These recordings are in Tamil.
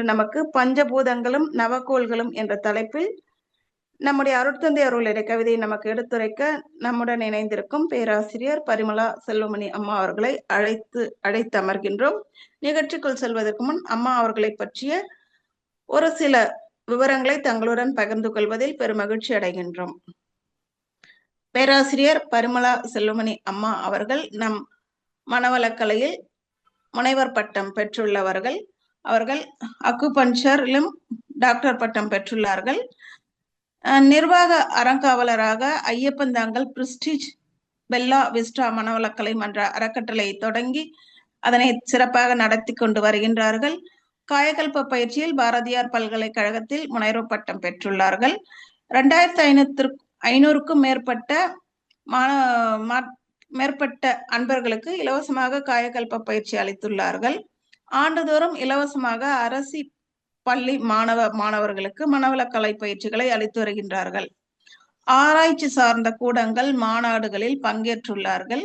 நமக்கு பஞ்சபூதங்களும் நவக்கோள்களும் என்ற தலைப்பில் நம்முடைய அருட்தந்தை அவர்களுடைய கவிதையை நமக்கு எடுத்துரைக்க நம்முடன் இணைந்திருக்கும் பேராசிரியர் பரிமளா செல்வமணி அம்மா அவர்களை அழைத்து அமர்கின்றோம். நிகழ்ச்சிக்குள் செல்வதற்கு முன் அம்மா அவர்களை பற்றிய ஒரு சில விவரங்களை தங்களுடன் பகிர்ந்து கொள்வதில் பெருமகிழ்ச்சி அடைகின்றோம். பேராசிரியர் பரிமளா செல்வமணி அம்மா அவர்கள் நம் மனவளக்கலையில் முனைவர் பட்டம் பெற்றுள்ளவர்கள். அவர்கள் அக்குபஞ்சரிலும் டாக்டர் பட்டம் பெற்றுள்ளார்கள். நிர்வாக அறங்காவலராக Iyyappanthangal Prestige Bella Vista Manavalakalai மன்ற அறக்கட்டளை தொடங்கி அதனை சிறப்பாக நடத்தி கொண்டு வருகின்றார்கள். காயகல்ப பயிற்சியில் பாரதியார் பல்கலைக்கழகத்தில் முனைவர் பட்டம் பெற்றுள்ளார்கள். 2500க்கும் மேற்பட்ட அன்பர்களுக்கு இலவசமாக காயகல்ப பயிற்சி அளித்துள்ளார்கள். ஆண்டுதோறும் இலவசமாக அரசி பள்ளி மாணவர்களுக்கு மனவளக்கலை பயிற்சிகளை அளித்து வருகின்றார்கள். ஆராய்ச்சி சார்ந்த கூடங்கள் மாநாடுகளில் பங்கேற்றுள்ளார்கள்.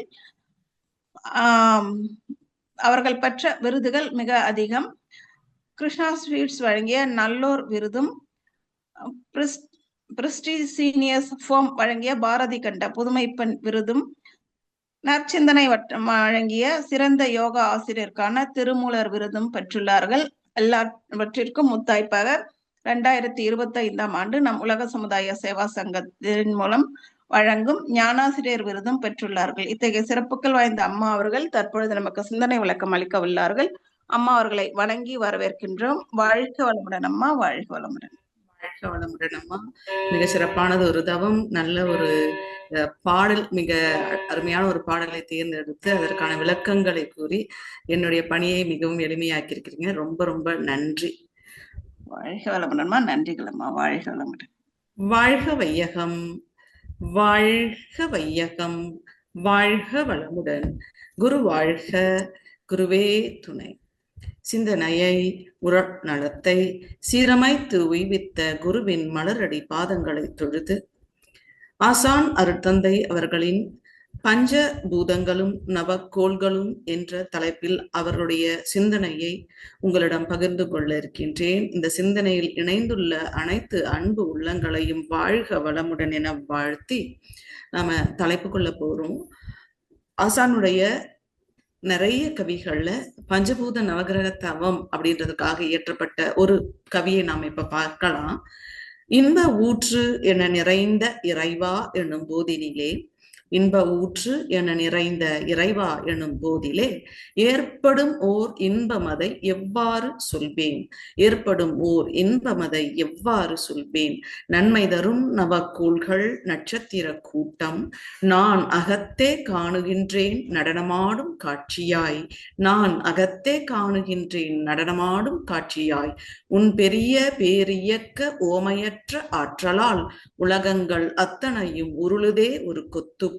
அவர்கள் பெற்ற விருதுகள் மிக அதிகம். கிருஷ்ணா ஸ்வீட்ஸ் வழங்கிய நல்லோர் விருதும், பிரிஸ்டிஜினியஸ் ஃபோம் வழங்கிய பாரதி கண்ட புதுமை பெண் விருதும், நற்சிந்தனை வழங்கிய சிறந்த யோகா ஆசிரியருக்கான திருமூலர் விருதும் பெற்றுள்ளார்கள். எல்லாவற்றிற்கும் முத்தாய்ப்பாக 2025ஆம் ஆண்டு நம் உலக சமுதாய சேவா சங்கத்தின் மூலம் வழங்கும் ஞானாசிரியர் விருதும் பெற்றுள்ளார்கள். இத்தகைய சிறப்புகள் வாய்ந்த அம்மா அவர்கள் தற்பொழுது நமக்கு சிந்தனை விளக்கம் அளிக்க உள்ளார்கள். அம்மா அவர்களை வணங்கி வரவேற்கின்றோம். வாழ்க வளமுடன் அம்மா, வாழ்க வளமுடன். வாழ்க வளமுடன் அம்மா. மிக சிறப்பானது ஒரு தவம், நல்ல ஒரு பாடல், மிக அருமையான ஒரு பாடலை தேர்ந்தெடுத்து அதற்கான விளக்கங்களை கூறி என்னுடைய பணியை மிகவும் எளிமையாக்கி இருக்கிறீங்க. ரொம்ப ரொம்ப நன்றி. வாழ்க வளமுடன்மா. நன்றிகள் அம்மா. வாழ்க வளமுடன். வாழ்க வையகம், வாழ்க வையகம், வாழ்க வளமுடன். குரு வாழ்க, குருவே துணை. சிந்தனையை உரநலத்தை சீரமைத்து உய்வித்த குருவின் மலரடி பாதங்களை தொழுது ஆசான் அருட்தந்தை அவர்களின் பஞ்ச பூதங்களும் நவக்கோள்களும் என்ற தலைப்பில் அவருடைய சிந்தனையை உங்களிடம் பகிர்ந்து கொள்ள இருக்கின்றேன். இந்த சிந்தனையில் இணைந்துள்ள அனைத்து அன்பு உள்ளங்களையும் வாழ்க வளமுடன் என வாழ்த்தி நாம தலைப்புக்குள்ள போறோம். ஆசானுடைய நிறைய கவிகள்ல பஞ்சபூத நவகிரக தவம் அப்படின்றதுக்காக இயற்றப்பட்ட ஒரு கவியை நாம் இப்ப பார்க்கலாம். இன்ப ஊற்று என நிறைந்த இறைவா எனும் போதினிலே, இன்ப ஊற்று என நிறைந்த இறைவா எனும் போதிலே ஏற்படும் ஓர் இன்பமதை எவ்வாறு சொல்வேன், ஏற்படும் ஓர் இன்பமதை எவ்வாறு சொல்வேன். நன்மை தரும் நவக்கோள்கள் நட்சத்திர கூட்டம் நான் அகத்தே காணுகின்றேன் நடனமாடும் காட்சியாய், நான் அகத்தே காணுகின்றேன் நடனமாடும் காட்சியாய். உன் பெரிய பேரியக்க ஓமையற்ற ஆற்றலால் உலகங்கள் அத்தனையும் உருளுதே ஒரு கொத்து போல்.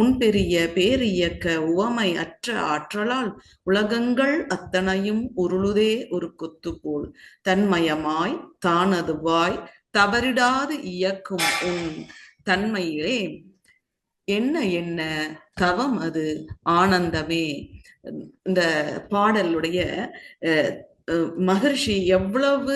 உன் பெரிய பேரியக்க உவமை அற்ற ஆற்றலால் உலகங்கள் அத்தனையும் உருளுதே ஒரு கொத்து போல். தன்மயமாய் தானதுவாய் தவறிடாது இயக்கும் உன் தன்மையிலே என்ன என்ன தவம் அது ஆனந்தமே. இந்த பாடலுடைய மகர்ஷி எவ்வளவு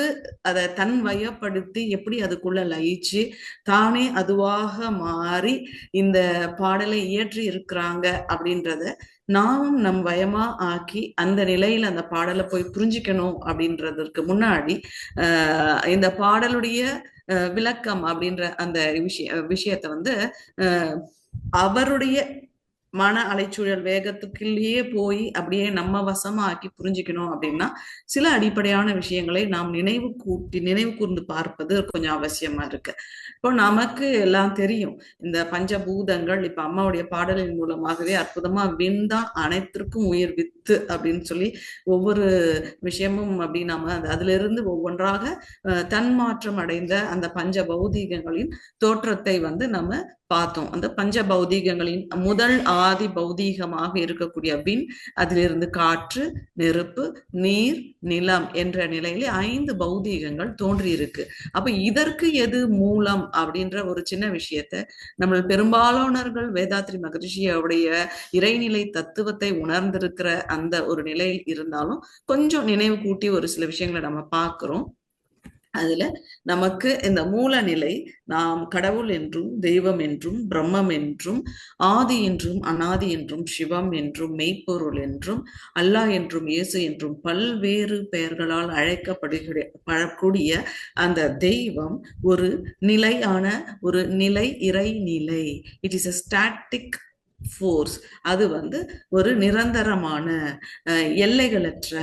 அதை தன் வயப்படுத்தி எப்படி அதுக்குள்ள லயிச்சு தானே அதுவாக மாறி இந்த பாடலை இயற்றி இருக்கிறாங்க அப்படின்றத நாமும் நம் வயமா ஆக்கி அந்த நிலையில அந்த பாடலை போய் புரிஞ்சுக்கணும் அப்படின்றதற்கு முன்னாடி இந்த பாடலுடைய விளக்கம் அப்படின்ற அந்த விஷயத்தை அவருடைய மன அலைச்சூழல் வேகத்துக்குள்ளேயே போய் அப்படியே நம்ம வசமா ஆக்கி புரிஞ்சுக்கணும் அப்படின்னா சில அடிப்படையான விஷயங்களை நாம் நினைவு கூர்ந்து பார்ப்பது கொஞ்சம் அவசியமா இருக்கு. இப்போ நமக்கு எல்லாம் தெரியும், இந்த பஞ்சபூதங்கள் இப்ப அம்மாவுடைய பாடலின் மூலமாகவே அற்புதமா விண்தான் அனைத்திற்கும் உயிர் வித்து அப்படின்னு சொல்லி ஒவ்வொரு விஷயமும் அப்படி நாம அதுல இருந்து ஒவ்வொன்றாக தன்மாற்றம் அடைந்த அந்த பஞ்ச பௌதீகங்களின் தோற்றத்தை நம்ம பார்த்தோம். அந்த பஞ்ச பௌதீகங்களின் முதல் ஆதி பௌதீகமாக இருக்கக்கூடிய விண், அதிலிருந்து காற்று, நெருப்பு, நீர், நிலம் என்ற நிலையிலே 5 பௌதீகங்கள் தோன்றி இருக்கு. அப்ப இதற்கு எது மூலம் அப்படின்ற ஒரு சின்ன விஷயத்த நம்ம பெரும்பாலானவர்கள் வேதாத்ரி மகரிஷியோடைய இறைநிலை தத்துவத்தை உணர்ந்திருக்கிற அந்த ஒரு நிலையில் இருந்தாலும் கொஞ்சம் நினைவு கூட்டி ஒரு சில விஷயங்களை நம்ம பார்க்கிறோம். அதுல நமக்கு இந்த மூல நிலை நாம் கடவுள் என்றும் தெய்வம் என்றும் பிரம்மம் என்றும் ஆதி என்றும் அனாதி என்றும் சிவம் என்றும் மெய்ப்பொருள் என்றும் அல்லாஹ் என்றும் இயேசு என்றும் பல்வேறு பெயர்களால் அழைக்கப்படக்கூடிய அந்த தெய்வம் ஒரு நிலையான ஒரு நிலை, இறை நிலை. It is a static force. அது ஒரு நிரந்தரமான எல்லைகளற்ற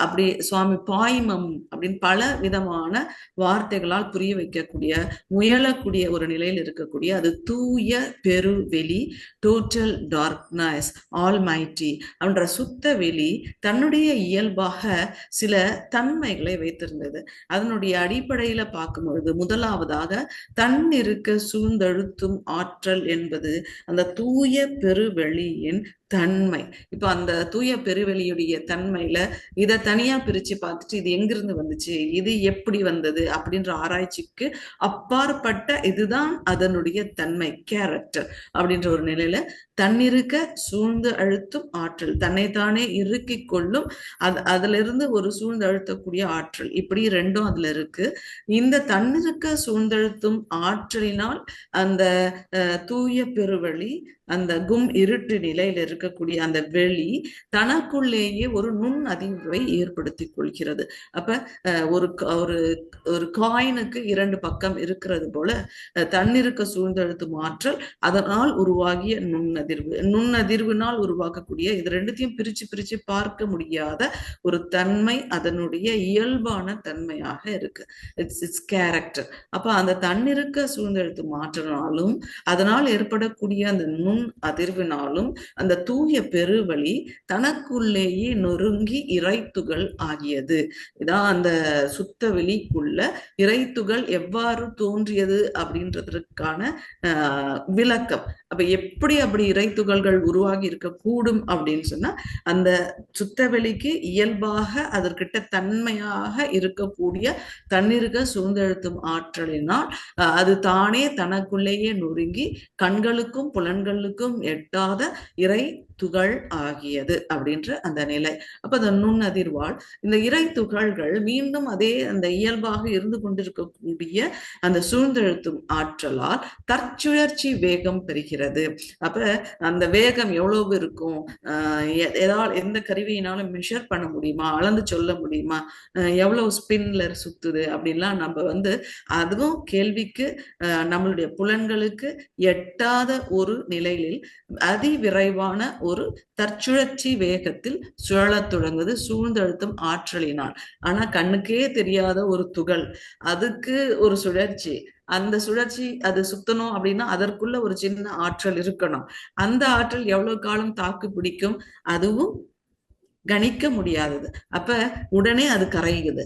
அப்படி சுவாமி பாய்மம் அப்படின்னு பல விதமான வார்த்தைகளால் புரிய வைக்கக்கூடிய முயலக்கூடிய ஒரு நிலையில் இருக்கக்கூடிய அது தூய பெருவெளி, டோட்டல் டார்க்னஸ், ஆல்மைட்டி அப்படின்ற சுத்த வெளி தன்னுடைய இயல்பாக சில தன்மைகளை வைத்திருந்தது. அதனுடைய அடிப்படையில பார்க்கும்பொழுது முதலாவதாக தன்னிருக்க சூழ்ந்தழுத்தும் ஆற்றல் என்பது அந்த தூய பெருவெளியின் தன்மை. இப்ப அந்த தூய பெருவெளியுடைய தன்மையில இதை தனியா பிரிச்சு பார்த்துட்டு இது எங்கிருந்து வந்துச்சு, இது எப்படி வந்தது அப்படின்ற ஆராய்ச்சிக்கு அப்பாற்பட்ட இதுதான் அதனுடைய தன்மை, கேரக்டர் அப்படின்ற ஒரு நிலையில தன்னிருக்க சூழ்ந்து அழுத்தும் ஆற்றல், தன்னைத்தானே இறுக்கிக் கொள்ளும் அதுல இருந்து ஒரு சூழ்ந்து அழுத்தக்கூடிய ஆற்றல், இப்படி ரெண்டும் அதுல இருக்கு. இந்த தன்னிருக்க சூழ்ந்தழுத்தும் ஆற்றலினால் அந்த தூய பெருவெளி, அந்த இருட்டு நிலையில இருக்கக்கூடிய அந்த வெளி தனக்குள்ளேயே ஒரு நுண் அதிர்வை ஏற்படுத்தி கொள்கிறது. அப்ப ஒரு ஒரு காயினுக்கு இரண்டு பக்கம் இருக்கிறது போல தன்னிருக்க சூழ்ந்தழுத்தும் ஆற்றல் அதனால் உருவாகிய நுண்ணதிர்வினால் உருவாக்கக்கூடிய இது ரெண்டுத்தையும் பிரிச்சு பார்க்க முடியாத ஒரு தன்மை அதனுடைய இயல்பான தன்மையாக இருக்கு. It's character. அப்ப அந்த தன்னிருக்க சூழ்ந்தழுத்தும் ஆற்றலாலும் அதனால் ஏற்படக்கூடிய அந்த நுண் அதிர்வினாலும் அந்த தூய பெருவெளி தனக்குள்ளேயே நொறுங்கி இறைத்துகள் ஆகியது. இதான் அந்த சுத்த வெளிக்குள்ள இறைத்துகள் எவ்வாறு தோன்றியது அப்படின்றதற்கான விளக்கம். அப்ப எப்படி அப்படி இறைத்துகள்கள் உருவாகி இருக்க கூடும் அப்படின்னு சொன்னா அந்த சுத்தவெளிக்கு இயல்பாக அதற்கிட்ட தன்மையாக இருக்கக்கூடிய தன்னிருக்க சூழ்ந்தழுத்தும் ஆற்றலினால் அது தானே தனக்குள்ளேயே நொறுங்கி கண்களுக்கும் புலன்களுக்கும் எட்டாத இறை துகள் ஆகியது அப்படின்ற அந்த நிலை. அப்ப அந்த நுண்ணதிர்வால் இந்த இறை துகள்கள் மீண்டும் அதே அந்த இயல்பாக இருந்து கொண்டிருக்கக்கூடிய அந்த சூழ்ந்தெழுத்தும் ஆற்றலால் தற்சுழற்சி வேகம் பெறுகிறது. அப்ப அந்த வேகம் எவ்வளவு இருக்கும், எந்த கருவியினாலும் மெஷர் பண்ண முடியுமா, அளந்து சொல்ல முடியுமா, எவ்வளவு ஸ்பின்ல சுத்துது அப்படின்லாம் நம்ம அதுவும் கேள்விக்கு நம்மளுடைய புலன்களுக்கு எட்டாத ஒரு நிலையில் அதிவிரைவான ஒரு தற்சுழற்சி வேகத்தில் சுழலத் தொடங்குது சூழ்ந்தழுத்தும் ஆற்றலினால். ஆனா கண்ணுக்கே தெரியாத ஒரு துகள், அதுக்கு ஒரு சுழற்சி, அந்த சுழற்சி அது சுத்தணும் அப்படின்னா அதற்குள்ள ஒரு சின்ன ஆற்றல் இருக்கணும். அந்த ஆற்றல் எவ்வளவு காலம் தாக்கு பிடிக்கும், அதுவும் கணிக்க முடியாதது. அப்ப உடனே அது கரையுது.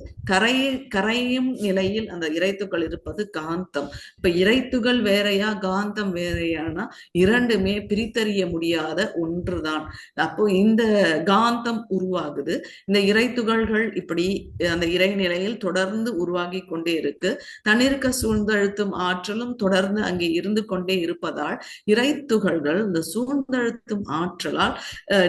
கரையும் நிலையில் அந்த இறைத்துகள் இருப்பது காந்தம். இப்ப இறைத்துகள் வேறையா காந்தம் வேறையானா இரண்டுமே பிரித்தறிய முடியாத ஒன்றுதான். அப்போ இந்த காந்தம் உருவாகுது. இந்த இறைத்துகள்கள் இப்படி அந்த இறைநிலையில் தொடர்ந்து உருவாகி கொண்டே இருக்கு. தன்னிருக்க சூழ்ந்தழுத்தும் ஆற்றலும் தொடர்ந்து அங்கே இருந்து கொண்டே இருப்பதால் இறைத்துகள்கள் இந்த சூழ்ந்தழுத்தும் ஆற்றலால்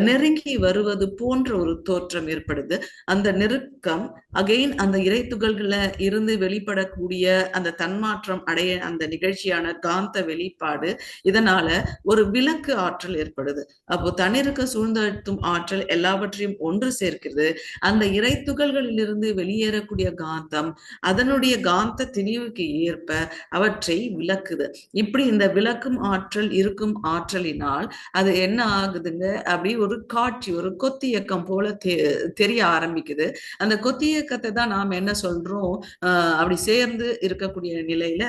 நெருங்கி வருவது போன்ற ஒரு தோற்றம் ஏற்படுது. அந்த நெருக்கம் அகைன் அந்த இறைத்துகள்கள இருந்து வெளிப்படக்கூடிய அந்த தன்மாற்றம் அடைய அந்த நிகழ்ச்சியான காந்த வெளிப்பாடு, இதனால ஒரு விலக்கு ஆற்றல் ஏற்படுது. அப்போ தன்னிருக்க சூழ்ந்தழுத்தும் ஆற்றல் எல்லாவற்றையும் ஒன்று சேர்க்கிறது. அந்த இறைத்துகள்களில் இருந்து வெளியேறக்கூடிய காந்தம் அதனுடைய காந்த திணிவுக்கு ஏற்ப அவற்றை விலக்குது. இப்படி இந்த விலக்கும் ஆற்றல் இருக்கும் ஆற்றலினால் அது என்ன ஆகுதுங்க, அப்படி ஒரு காட்சி, ஒரு கொத்தியக்கம் போல தெரிய ஆரம்பிக்குது. அந்த கொத்தியக்கத்தை தான் நாம் என்ன சொல்றோம், அப்படி சேர்ந்து இருக்கக்கூடிய நிலையில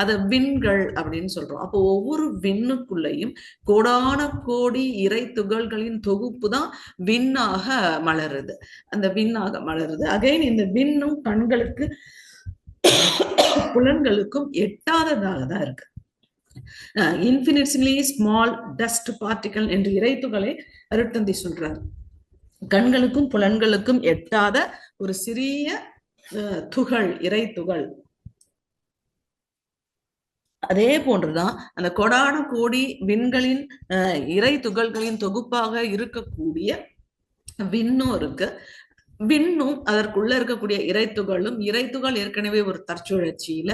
அத விண்கள் அப்படின்னு சொல்றோம். அப்போ ஒவ்வொரு விண்ணுக்குள்ளையும் கோடான கோடி இறை துகள்களின் தொகுப்பு தான் விண்ணாக மலருது. அந்த விண்ணாக மலருது. அகைன் இந்த விண்ணும் கண்களுக்கு புலன்களுக்கும் எட்டாததாக தான் இருக்கு. இன்ஃபினிட்லி ஸ்மால் டஸ்ட் பார்ட்டிகல் என்று இறைத்துகளை அருட்தந்தை சொல்றாரு. கண்களுக்கும் புலன்களுக்கும் எட்டாத ஒரு சிறிய துகள், இறை துகள். அதே போன்றுதான் அந்த கோடான கோடி விண்களின் இறை துகள்களின் தொகுப்பாக இருக்கக்கூடிய விண்ணும் இருக்கு. விண்ணும் அதற்குள்ள இருக்கக்கூடிய இறைத்துகளும், இறைத்துகள் ஏற்கனவே ஒரு தற்சுழற்சியில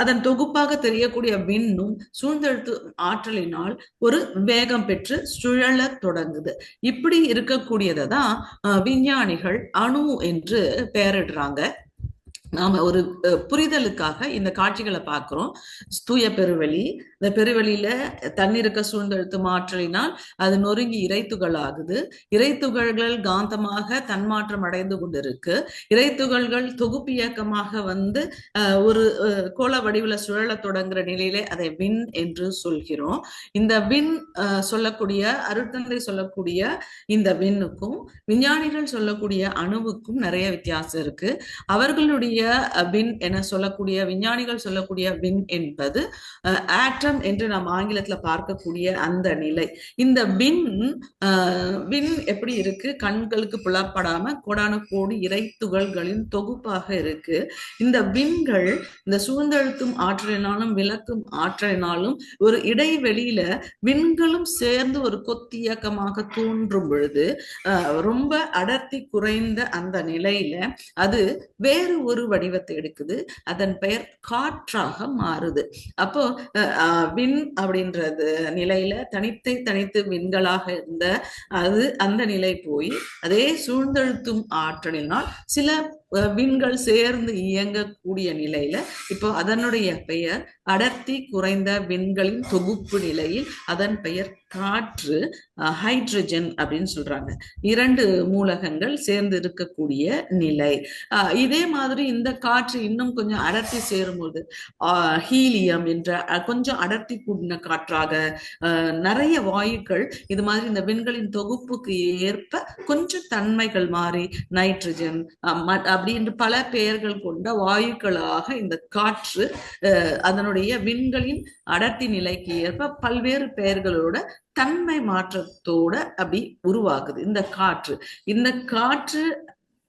அதன் தொகுப்பாக தெரியக்கூடிய விண்ணும் சூழ்ந்தெழுத்து ஆற்றலினால் ஒரு வேகம் பெற்று சுழல தொடங்குது. இப்படி இருக்கக்கூடியதை தான் விஞ்ஞானிகள் அணு என்று பெயரிடுறாங்க. நாம ஒரு புரிதலுக்காக இந்த காட்சிகளை பார்க்கிறோம். தூய பெருவெளி, இந்த பெருவெளியில தண்ணீருக்கு சூழ்ந்தெழுத்தும் ஆற்றலினால் அது நொறுங்கி இறைத்துகள் ஆகுது. இறைத்துகள்கள் காந்தமாக தன்மாற்றம் அடைந்து கொண்டிருக்கு. இறைத்துகள்கள் தொகுப்பு இயக்கமாக வந்து ஒரு கோள வடிவுல சுழல தொடங்குற நிலையிலே அதை விண் என்று சொல்கிறோம். இந்த விண் சொல்லக்கூடிய அருட்தந்தை சொல்லக்கூடிய இந்த விண்ணுக்கும் விஞ்ஞானிகள் சொல்லக்கூடிய அணுவுக்கும் நிறைய வித்தியாசம் இருக்கு. அவர்களுடைய வின் என சொல்லக்கூடிய விஞ்ஞானிகள் சொல்லக்கூடிய வின் என்பது ஆட்டம் என்று நாம் ஆங்கிலத்துல பார்க்கக்கூடிய அந்த நிலை. இந்த வின் எப்படி இருக்கு? கண்களுக்கு புலப்படாம கோடான கோடி இறைத்துகள்களின் தொகுப்பாக இருக்கு. இந்த விண்கள் இந்த சூழ்ந்தெழுத்தும் ஆற்றலினாலும் விளக்கும் ஆற்றலினாலும் ஒரு இடைவெளியில விண்களும் சேர்ந்து ஒரு கொத்தியக்கமாக தோன்றும் பொழுது ரொம்ப அடர்த்தி குறைந்த அந்த நிலையில அது வேறு ஒரு வடிவத்தை எடுக்குது. அதன் பெயர் காற்றாக மாறுது. அப்போ விண் அப்படின்றது நிலையில தனித்து விண்களாக இருந்த அது அந்த நிலை போய் அதே சூழ்ந்தெழுத்தும் ஆற்றலினால் சில விண்கள் சேர்ந்து இயங்கக்கூடிய நிலையில இப்போ அதனுடைய பெயர் அடர்த்தி குறைந்த விண்களின் தொகுப்பு நிலையில் அதன் பெயர் காற்று, ஹைட்ரஜன் அப்படின்னு சொல்றாங்க. 2 மூலகங்கள் சேர்ந்து இருக்கக்கூடிய நிலை. இதே மாதிரி இந்த காற்று இன்னும் கொஞ்சம் அடர்த்தி சேரும்போது ஹீலியம் என்ற கொஞ்சம் அடர்த்தி கூடின காற்றாக நிறைய வாயுக்கள் இது மாதிரி இந்த விண்களின் தொகுப்புக்கு ஏற்ப கொஞ்சம் தன்மைகள் மாறி நைட்ரஜன் அப்படின்ற பல பெயர்கள் கொண்ட வாயுக்களாக இந்த காற்று அதனுடைய விண்களின் அடர்த்தி நிலைக்கு ஏற்ப பல்வேறு பெயர்களோட தன்மை மாற்றத்தோட அப்படி உருவாகுது இந்த காற்று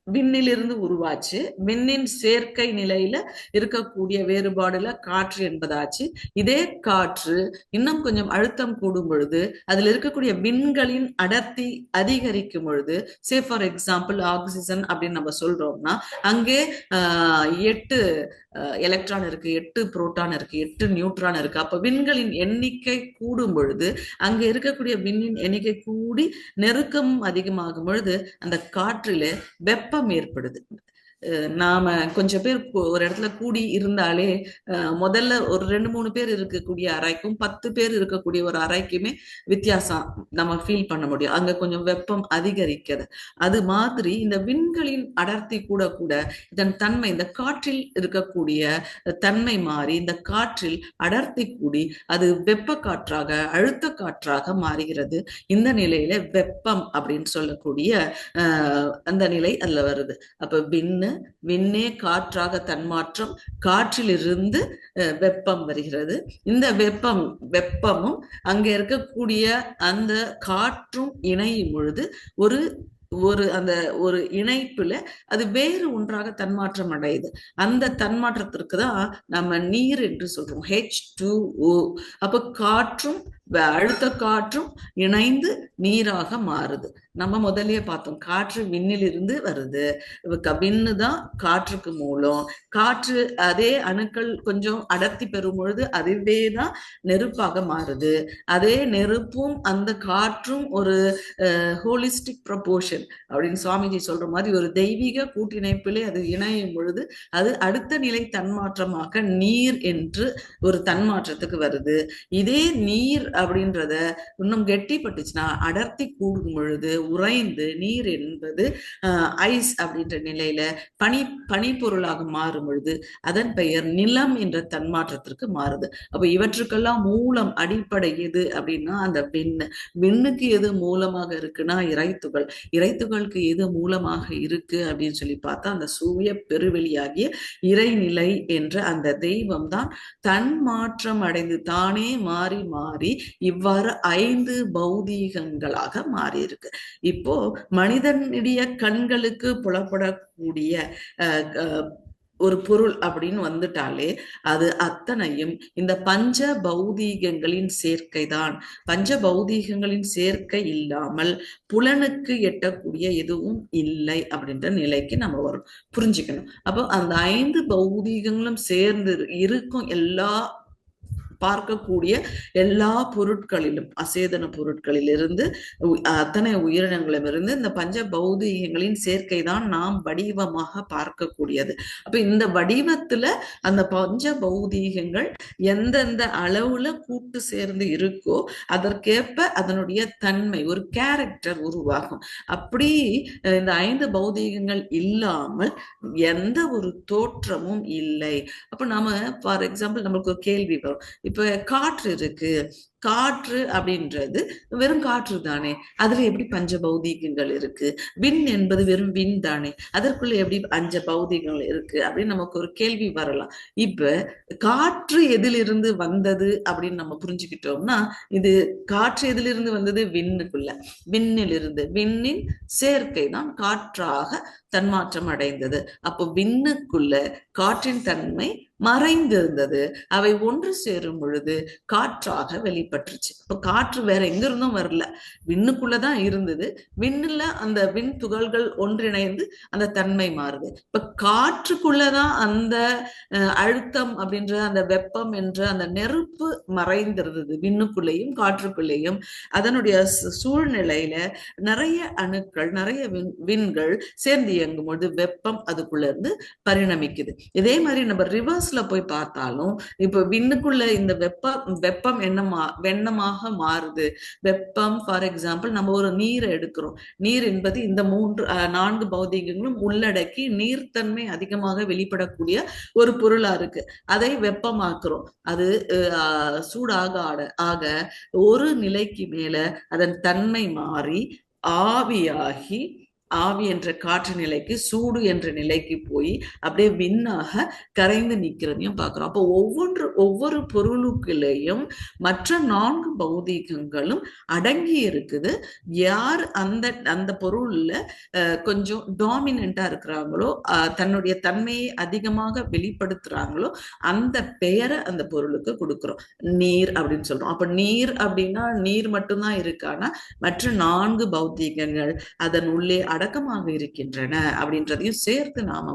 விண்ணிலிருந்து உருவாச்சு. விண்ணின் சேர்க்கை நிலையில இருக்கக்கூடிய வேறுபாடுல காற்று என்பதாச்சு. இதே காற்று இன்னும் கொஞ்சம் அழுத்தம் கூடும் பொழுது அதுல இருக்கக்கூடிய விண்களின் அடர்த்தி அதிகரிக்கும் பொழுது, சே ஃபார் எக்ஸாம்பிள் ஆக்சிஜன் அப்படின்னு நம்ம சொல்றோம்னா அங்கே 8 எலக்ட்ரான் இருக்கு, 8 புரோட்டான் இருக்கு, 8 நியூட்ரான் இருக்கு. அப்ப விண்களின் எண்ணிக்கை கூடும் பொழுது அங்க இருக்கக்கூடிய விண்ணின் எண்ணிக்கை கூடி நெருக்கம் அதிகமாகும் பொழுது அந்த காற்றில வெப்பம் ஏற்படுது. நாம கொஞ்சம் பேர் ஒரு இடத்துல கூடி இருந்தாலே முதல்ல ஒரு 2-3 பேர் இருக்கக்கூடிய அறைக்கும் 10 பேர் இருக்கக்கூடிய ஒரு அறைக்குமே வித்தியாசம் நம்ம ஃபீல் பண்ண முடியும். அங்க கொஞ்சம் வெப்பம் அதிகரிக்கிறது. அது மாதிரி இந்த விண்களின் அடர்த்தி கூட கூட இதன் தன்மை, இந்த காற்றில் இருக்கக்கூடிய தன்மை மாறி இந்த காற்றில் அடர்த்தி கூடி அது வெப்ப காற்றாக அழுத்த காற்றாக மாறுகிறது. இந்த நிலையில வெப்பம் அப்படின்னு சொல்லக்கூடிய அந்த நிலை அதுல வருது. அப்ப விண்ணே காற்றாக தன்மாற்றம், காற்றிலிருந்து வெப்பம் வருகிறது. இந்த வெப்பமும் அங்க இருக்கக்கூடிய அந்த காற்றும் இணையும் பொழுது ஒரு இணைப்புல அது வேறு ஒன்றாக தன்மாற்றம் அடையுது. அந்த தன்மாற்றத்திற்கு தான் நம்ம நீர் என்று சொல்றோம், H2O. அப்ப காற்றும் அழுத்த காற்றும் இணைந்து நீராக மாறுது. நம்ம முதல்லயே பார்த்தோம், காற்று விண்ணிலிருந்து வருது. விண்ணு தான் காற்றுக்கு மூலம். காற்று அதே அணுக்கள் கொஞ்சம் அடர்த்தி பெறும் பொழுது அதுவே தான் நெருப்பாக மாறுது. அதே நெருப்பும் அந்த காற்றும் ஒரு ஹோலிஸ்டிக் ப்ரொபோர்ஷன் அப்படின்னு சுவாமிஜி சொல்ற மாதிரி ஒரு தெய்வீக கூட்டிணைப்பிலே அது இணையும் பொழுது அது அடுத்த நிலை தன்மாற்றமாக நீர் என்று ஒரு தன்மாற்றத்துக்கு வருது. இதே நீர் அப்படின்றத இன்னும் கெட்டிப்பட்டுச்சுன்னா அடர்த்தி கூடும் பொழுது உறைந்து நீர் என்பது ஐஸ் அப்படின்ற நிலையில பனிப்பொருளாக மாறும் பொழுது அதன் பெயர் நிலம் என்ற தன்மாற்றத்திற்கு மாறுது. அப்ப இவற்றுக்கெல்லாம் மூலம் அடிப்படை எது அப்படின்னா அந்த விண்ணுக்கு எது மூலமாக இருக்குன்னா இறைத்துகளுக்கு எது மூலமாக இருக்கு அப்படின்னு சொல்லி பார்த்தா அந்த சூரிய பெருவெளியாகிய இறைநிலை என்ற அந்த தெய்வம் தான் தன்மாற்றம் அடைந்து தானே மாறி மாறி இவ்வாறு 5 பௌதீகங்களாக மாறி இருக்கு. இப்போ மனிதனுடைய கண்களுக்கு புலப்படக்கூடிய ஒரு பொருள் அப்படின்னு வந்துட்டாலே அது அத்தனையும் இந்த பஞ்ச பௌதீகங்களின் சேர்க்கை தான். பஞ்ச பௌதீகங்களின் சேர்க்கை இல்லாமல் புலனுக்கு எட்டக்கூடிய எதுவும் இல்லை அப்படின்ற நிலைக்கு நம்ம வரும், புரிஞ்சுக்கணும். அப்போ அந்த 5 பௌதீகங்களும் சேர்ந்து இருக்கும் எல்லா பார்க்கக்கூடிய எல்லா பொருட்களிலும், அசேதன பொருட்களிலிருந்து அத்தனை உயிரினங்களிலிருந்து இந்த பஞ்ச பௌதீகங்களின் சேர்க்கை தான் நாம் வடிவமாக பார்க்கக்கூடியது. அப்ப இந்த வடிவத்துல அந்த பஞ்ச பௌதீகங்கள் எந்தெந்த அளவுல கூட்டு சேர்ந்து இருக்கோ அதற்கேற்ப அதனுடைய தன்மை, ஒரு கேரக்டர் உருவாகும். அப்படி இந்த 5 பௌதீகங்கள் இல்லாமல் எந்த ஒரு தோற்றமும் இல்லை. அப்ப நாம ஃபார் எக்ஸாம்பிள் நம்மளுக்கு ஒரு கேள்வி வரும், இப்ப காற்று இருக்கு, காற்று அப்படின்றது வெறும் காற்று தானே, அதுல எப்படி பஞ்ச பௌதீகங்கள் இருக்கு? விண் என்பது வெறும் விண் தானே, அதற்குள்ள எப்படி பஞ்ச பௌதீகங்கள் இருக்கு அப்படின்னு நமக்கு ஒரு கேள்வி வரலாம். இப்ப காற்று எதிலிருந்து வந்தது அப்படின்னு நம்ம புரிஞ்சுக்கிட்டோம்னா, இது காற்று எதிலிருந்து வந்தது? விண்ணுக்குள்ள, விண்ணிலிருந்து, விண்ணின் சேர்க்கை தான் காற்றாக தன்மாற்றம் அடைந்தது. அப்போ விண்ணுக்குள்ள காற்றின் தன்மை மறைந்திருந்தது, அவை ஒன்று சேரும் பொழுது காற்றாக வெளிப்பட்டுருச்சு. இப்ப காற்று வேற எங்க இருந்தும் வரல, விண்ணுக்குள்ளதான் இருந்தது. விண்ணுல அந்த விண் துகள்கள் ஒன்றிணைந்து அந்த தன்மை மாறுது. இப்ப காற்றுக்குள்ளதான் அந்த அழுத்தம் அப்படின்ற அந்த வெப்பம் என்ற அந்த நெருப்பு மறைந்திருந்தது, விண்ணுக்குள்ளேயும் காற்றுக்குள்ளேயும். அதனுடைய சூழ்நிலையில நிறைய அணுக்கள், நிறைய விண்கள் சேர்ந்து இயங்கும் பொழுது வெப்பம் அதுக்குள்ள இருந்து பரிணமிக்குது. இதே மாதிரி நம்ம ரிவர்ஸ்ல போய் பார்த்தாலும் இப்ப விண்ணுக்குள்ள இந்த வெப்பம் வெண்ணமாக மாறுது. வெப்பம் ஃபார் எக்ஸாம்பிள் நம்ம ஒரு நீரை எடுக்கிறோம், நீர் என்பது இந்த 4 பௌதீகங்களும் உள்ளடக்கி நீர்த்தன்மை அதிகமாக வெளிப்படக்கூடிய ஒரு பொருளா இருக்கு. அதை வெப்பமாக்குறோம், அது சூடாக ஆக ஒரு நிலைக்கு மேல அதன் தன்மை மாறி ஆவியாகி, ஆவி என்ற காற்று நிலைக்கு, சூடு என்ற நிலைக்கு போய் அப்படியே விண்ணாக கரைந்து நிக்கிறதையும் பார்க்கிறோம். அப்போ ஒவ்வொரு பொருளுக்குள்ளேயும் மற்ற 4 பௌதீகங்களும் அடங்கி இருக்குது. யார் அந்த பொருள்ல கொஞ்சம் டாமினண்டா இருக்கிறாங்களோ, தன்னுடைய தன்மையை அதிகமாக வெளிப்படுத்துறாங்களோ, அந்த பெயரை அந்த பொருளுக்கு கொடுக்கிறோம், நீர் அப்படின்னு சொல்றோம். அப்ப நீர் அப்படின்னா நீர் மட்டும்தான் இருக்கானா, மற்ற 4 பௌதீகங்கள் அதன் உள்ளே அடக்கமாக இருக்கின்றன அப்படின்றதையும் சேர்த்து நாம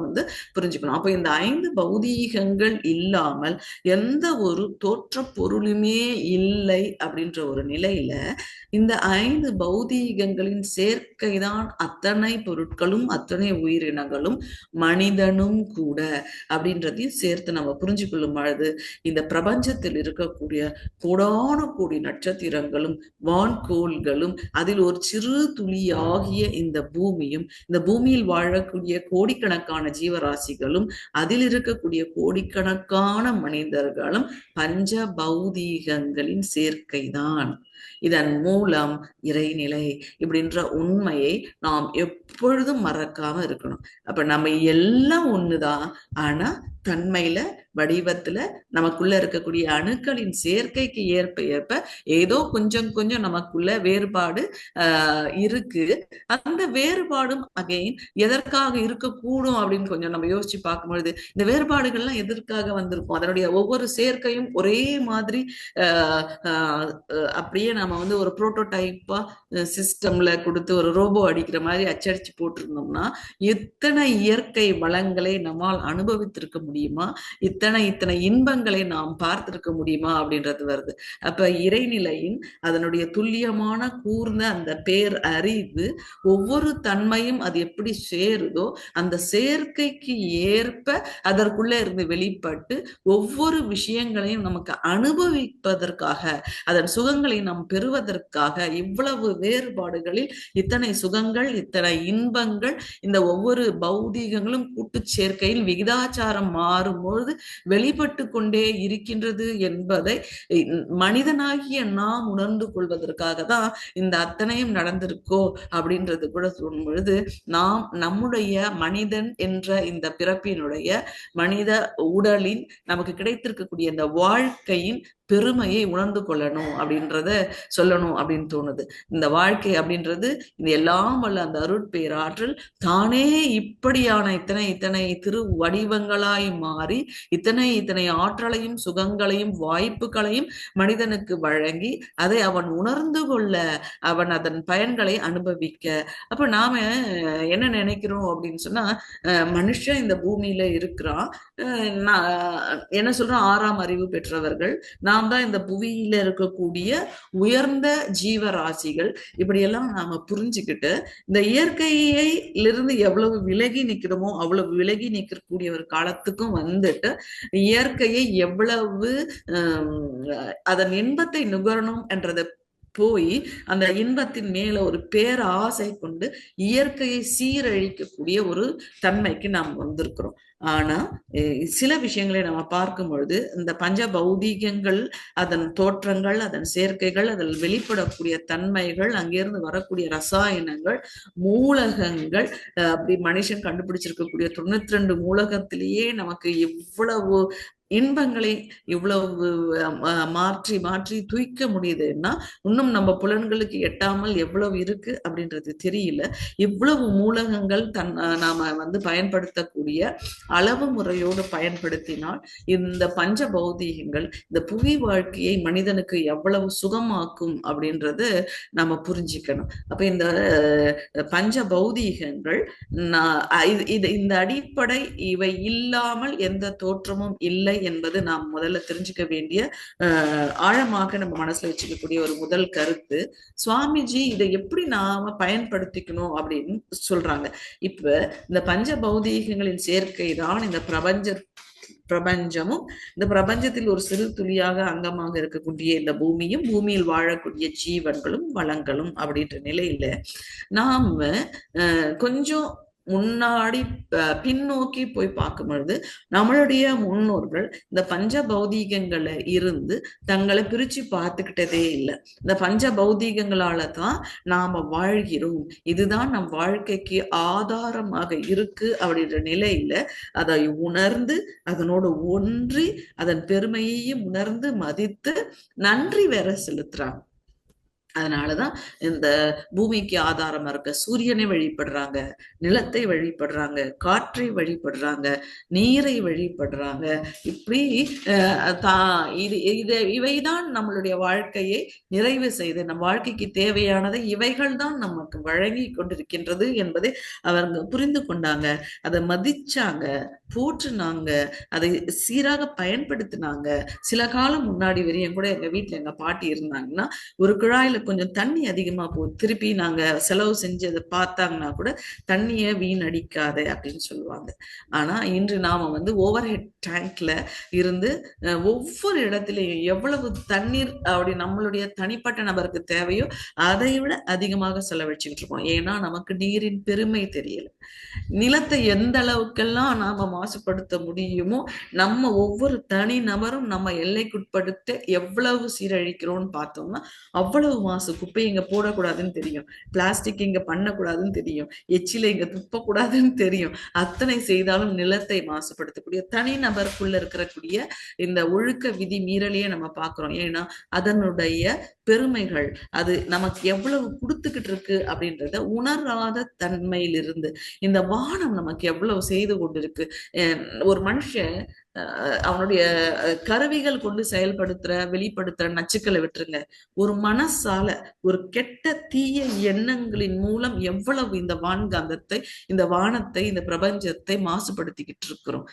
புரிஞ்சுக்கணும். அப்ப இந்த 5 பௌதீகங்கள் இல்லாமல் எந்த ஒரு தோற்ற பொருளுமே இல்லை அப்படின்ற ஒரு நிலையில இந்த 5 பௌதீகங்களின் சேர்க்கைதான் அத்தனை பொருட்களும், அத்தனை உயிரினங்களும், மனிதனும் கூட அப்படின்றதையும் சேர்த்து நம்ம புரிஞ்சு கொள்ளும் பொழுது இந்த பிரபஞ்சத்தில் இருக்கக்கூடிய கோடான கோடி நட்சத்திரங்களும் வான்கோள்களும் அதில் ஒரு சிறு துளியாகிய இந்த பூமியும், இந்த பூமியில் வாழக்கூடிய கோடிக்கணக்கான ஜீவராசிகளும், அதில் இருக்கக்கூடிய கோடிக்கணக்கான மனிதர்களும் பஞ்ச பௌதீகங்களின் சேர்க்கைதான். இதன் மூலம் இறைநிலை இப்படின்ற உண்மையை நாம் எப்பொழுதும் மறக்காம இருக்கணும். அப்ப நம்ம எல்லாம் ஒண்ணுதான், ஆனா தன்மையில, வடிவத்துல, நமக்குள்ள இருக்கக்கூடிய அணுக்களின் சேர்க்கைக்கு ஏற்ப ஏதோ கொஞ்சம் நமக்குள்ள வேறுபாடு இருக்கு. அந்த வேறுபாடும் அகைன் எதற்காக இருக்கக்கூடும் அப்படின்னு கொஞ்சம் நம்ம யோசிச்சு பார்க்கும் பொழுது இந்த வேறுபாடுகள்லாம் எதற்காக வந்திருக்கும்? அதனுடைய ஒவ்வொரு சேர்க்கையும் ஒரே மாதிரி அப்படியே நம்ம ஒரு புரோட்டோடைப்பா சிஸ்டம்ல கொடுத்து ஒரு ரோபோ அடிக்கிற மாதிரி அச்சடிச்சு போட்டிருந்தோம்னா இத்தனை இயற்கை வளங்களை நம்மால் அனுபவித்திருக்க முடியுமா? இத்தனை இன்பங்களை நாம் பார்த்திருக்க முடியுமா அப்படின்றது வருது. அப்ப இறைநிலையின் அதனுடைய துல்லியமான கூர்ந்த அந்த பேர் அறிவு, ஒவ்வொரு தன்மையும் அது எப்படி சேருதோ அந்த சேர்க்கைக்கு ஏற்ப அதற்குள்ள இருந்து வெளிப்பட்டு ஒவ்வொரு விஷயங்களையும் நமக்கு அனுபவிப்பதற்காக, அதன் சுகங்களை நாம் பெறுவதற்காக இவ்வளவு வேறுபாடுகளில் இத்தனை சுகங்கள், இத்தனை இன்பங்கள் இந்த ஒவ்வொரு பௌதீகங்களும் கூட்டு சேர்க்கையில் விகிதாச்சாரம் மாறும்பொழுது வெளிப்பட்டு கொண்டே இருக்கின்றது என்பதை மனிதனாகிய நாம் உணர்ந்து கொள்வதற்காக தான் இந்த அத்தனையும் நடந்திருக்கோ அப்படின்றது கூட சொல்லும் பொழுது நாம் நம்முடைய மனிதன் என்ற இந்த பிறப்பினுடைய மனித உடலின் நமக்கு கிடைத்திருக்கக்கூடிய இந்த வாழ்க்கையின் பெருமையை உணர்ந்து கொள்ளணும் அப்படின்றத சொல்லணும் அப்படின்னு தோணுது. இந்த வாழ்க்கை அப்படின்றது இந்த எல்லாம் வல்ல அந்த அருட்பேராற்றல் தானே இப்படியான இத்தனை இத்தனை திரு வடிவங்களாய் மாறி இத்தனை ஆற்றலையும் சுகங்களையும் வாய்ப்புகளையும் மனிதனுக்கு வழங்கி அதை அவன் உணர்ந்து கொள்ள, அவன் அதன் பயன்களை அனுபவிக்க. அப்ப நாம என்ன நினைக்கிறோம் அப்படின்னு சொன்னா, மனுஷன் இந்த பூமியில இருக்கிறான், என்ன சொல்றோம், 6ஆம் அறிவு பெற்றவர்கள் நாம் தான், இந்த புவியில இருக்கக்கூடிய உயர்ந்த ஜீவராசிகள், இப்படியெல்லாம் நாம புரிஞ்சுக்கிட்டு இந்த இயற்கையிலிருந்து எவ்வளவு விலகி நிக்கிறோமோ அவ்வளவு விலகி நிற்கக்கூடிய ஒரு காலத்துக்கும் வந்துட்டு இயற்கையை எவ்வளவு அதன் இன்பத்தை நுகரணும் என்றதை போய் அந்த இன்பத்தின் மேல ஒரு பேராசை கொண்டு இயற்கையை சீரழிக்கக்கூடிய ஒரு தன்மைக்கு நாம் வந்திருக்கிறோம். ஆனா சில விஷயங்களை நம்ம பார்க்கும் பொழுது இந்த பஞ்ச பௌதீகங்கள், அதன் தோற்றங்கள், அதன் சேர்க்கைகள், அதில் வெளிப்படக்கூடிய தன்மைகள், அங்கிருந்து வரக்கூடிய ரசாயனங்கள், மூலகங்கள், அப்படி மனுஷன் கண்டுபிடிச்சிருக்கக்கூடிய 92 மூலகத்திலேயே நமக்கு இவ்வளவு இன்பங்களை இவ்வளவு மாற்றி மாற்றி தூய்க்க முடியுதுன்னா இன்னும் நம்ம புலன்களுக்கு எட்டாமல் எவ்வளவு இருக்கு அப்படின்றது தெரியல. இவ்வளவு மூலகங்கள் நாம பயன்படுத்தக்கூடிய அளவு முறையோடு பயன்படுத்தினால் இந்த பஞ்ச பௌதீகங்கள் இந்த புவி வாழ்க்கையை மனிதனுக்கு எவ்வளவு சுகமாக்கும் அப்படின்றது நாம புரிஞ்சுக்கணும். அப்ப இந்த பஞ்ச பௌதீகங்கள் இந்த அடிப்படை இவை இல்லாமல் எந்த தோற்றமும் இல்லை என்பது நாம் முதல்ல தெரிஞ்சுக்க வேண்டிய, ஆழமாக நம்ம மனசுல வச்சுக்கக்கூடிய ஒரு முதல் கருத்து. சுவாமிஜி இதை எப்படி நாம பயன்படுத்திக்கணும் அப்படின்னு சொல்றாங்க. இப்ப இந்த பஞ்ச பௌதீகங்களின் சேர்க்கை தான் இந்த பிரபஞ்சமும், இந்த பிரபஞ்சத்தில் ஒரு சிறு துளியாக அங்கமாக இருக்கக்கூடிய இந்த பூமியும், பூமியில் வாழக்கூடிய ஜீவன்களும் வளங்களும் அப்படின்ற நிலையில நாம கொஞ்சம் முன்னாடி பின்னோக்கி போய் பார்க்கும் பொழுது நம்மளுடைய முன்னோர்கள் இந்த பஞ்ச பௌதீகங்களை இருந்து தங்களை பிரிச்சு பார்த்துக்கிட்டதே இல்லை. இந்த பஞ்ச பௌதீகங்களால தான் நாம வாழ்கிறோம், இதுதான் நம் வாழ்க்கைக்கு ஆதாரமாக இருக்கு அப்படின்ற நிலையில அதை உணர்ந்து அதனோடு ஒன்றி அதன் பெருமையையும் உணர்ந்து மதித்து நன்றி வேற செலுத்துறாங்க. அதனாலதான் இந்த பூமிக்கு ஆதாரமா இருக்க சூரியனை வழிபடுறாங்க, நிலத்தை வழிபடுறாங்க, காற்றை வழிபடுறாங்க, நீரை வழிபடுறாங்க. இப்படி இவைதான் நம்மளுடைய வாழ்க்கையை நிறைவு செய்து நம் வாழ்க்கைக்கு தேவையானதை இவைகள் தான் நமக்கு வழங்கி கொண்டிருக்கின்றது என்பதை அவங்க புரிந்து கொண்டாங்க, அதை மதிச்சாங்க, போற்றுனாங்க, அதை சீராக பயன்படுத்தினாங்க. சில காலம் முன்னாடி வரையும் கூட எங்க வீட்டுல எங்க பாட்டி இருந்தாங்கன்னா ஒரு குழாயில கொஞ்சம் தண்ணி அதிகமா திருப்பி நாங்க செலவு செஞ்சு அதை பார்த்தாங்கன்னா கூட தண்ணிய வீணடிக்காத அப்படின்னு சொல்லுவாங்க. ஆனா இன்று நாம ஓவர் ஹெட் டேங்க்ல இருந்து ஒவ்வொரு இடத்துலயும் எவ்வளவு தண்ணீர் அப்படி நம்மளுடைய தனிப்பட்ட நபருக்கு தேவையோ அதை விட அதிகமாக செலவழிச்சுக்கிட்டு இருக்கோம். ஏன்னா நமக்கு நீரின் பெருமை தெரியல. நிலத்தை எந்த அளவுக்கெல்லாம் நாம மாசுபடுத்த முடியுமோ நம்ம ஒவ்வொரு தனி நபரும் நம்ம எல்லைக்குட்படுத்த எவ்வளவு சீரழிக்கிறோம்னு பார்த்தோம்னா அவ்வளவு மாசு. குப்பை இங்க போடக்கூடாதுன்னு தெரியும், பிளாஸ்டிக் இங்க பண்ணக்கூடாதுன்னு தெரியும், எச்சில இங்க துப்பக்கூடாதுன்னு தெரியும். அத்தனை செய்தாலும் நிலத்தை மாசுபடுத்தக்கூடிய தனி நபருக்குள்ள இருக்கக்கூடிய இந்த ஒழுக்க விதி மீறலையே நம்ம பாக்குறோம். ஏன்னா அதனுடைய பெருமைகள் அது நமக்கு எவ்வளவு கொடுத்துக்கிட்டு இருக்கு அப்படின்றத உணராத தன்மையிலிருந்து இந்த வானம் நமக்கு எவ்வளவு செய்து கொண்டிருக்கு. ஒரு மனுஷன் அவனுடைய கருவிகள் கொண்டு வெளிப்படுத்துற நச்சுக்களை விட்டுருங்க, ஒரு மனசால ஒரு கெட்ட தீய எண்ணங்களின் மூலம் எவ்வளவு இந்த வான்காந்தத்தை, இந்த வானத்தை, இந்த பிரபஞ்சத்தை மாசுபடுத்திக்கிட்டு இருக்கிறோம்.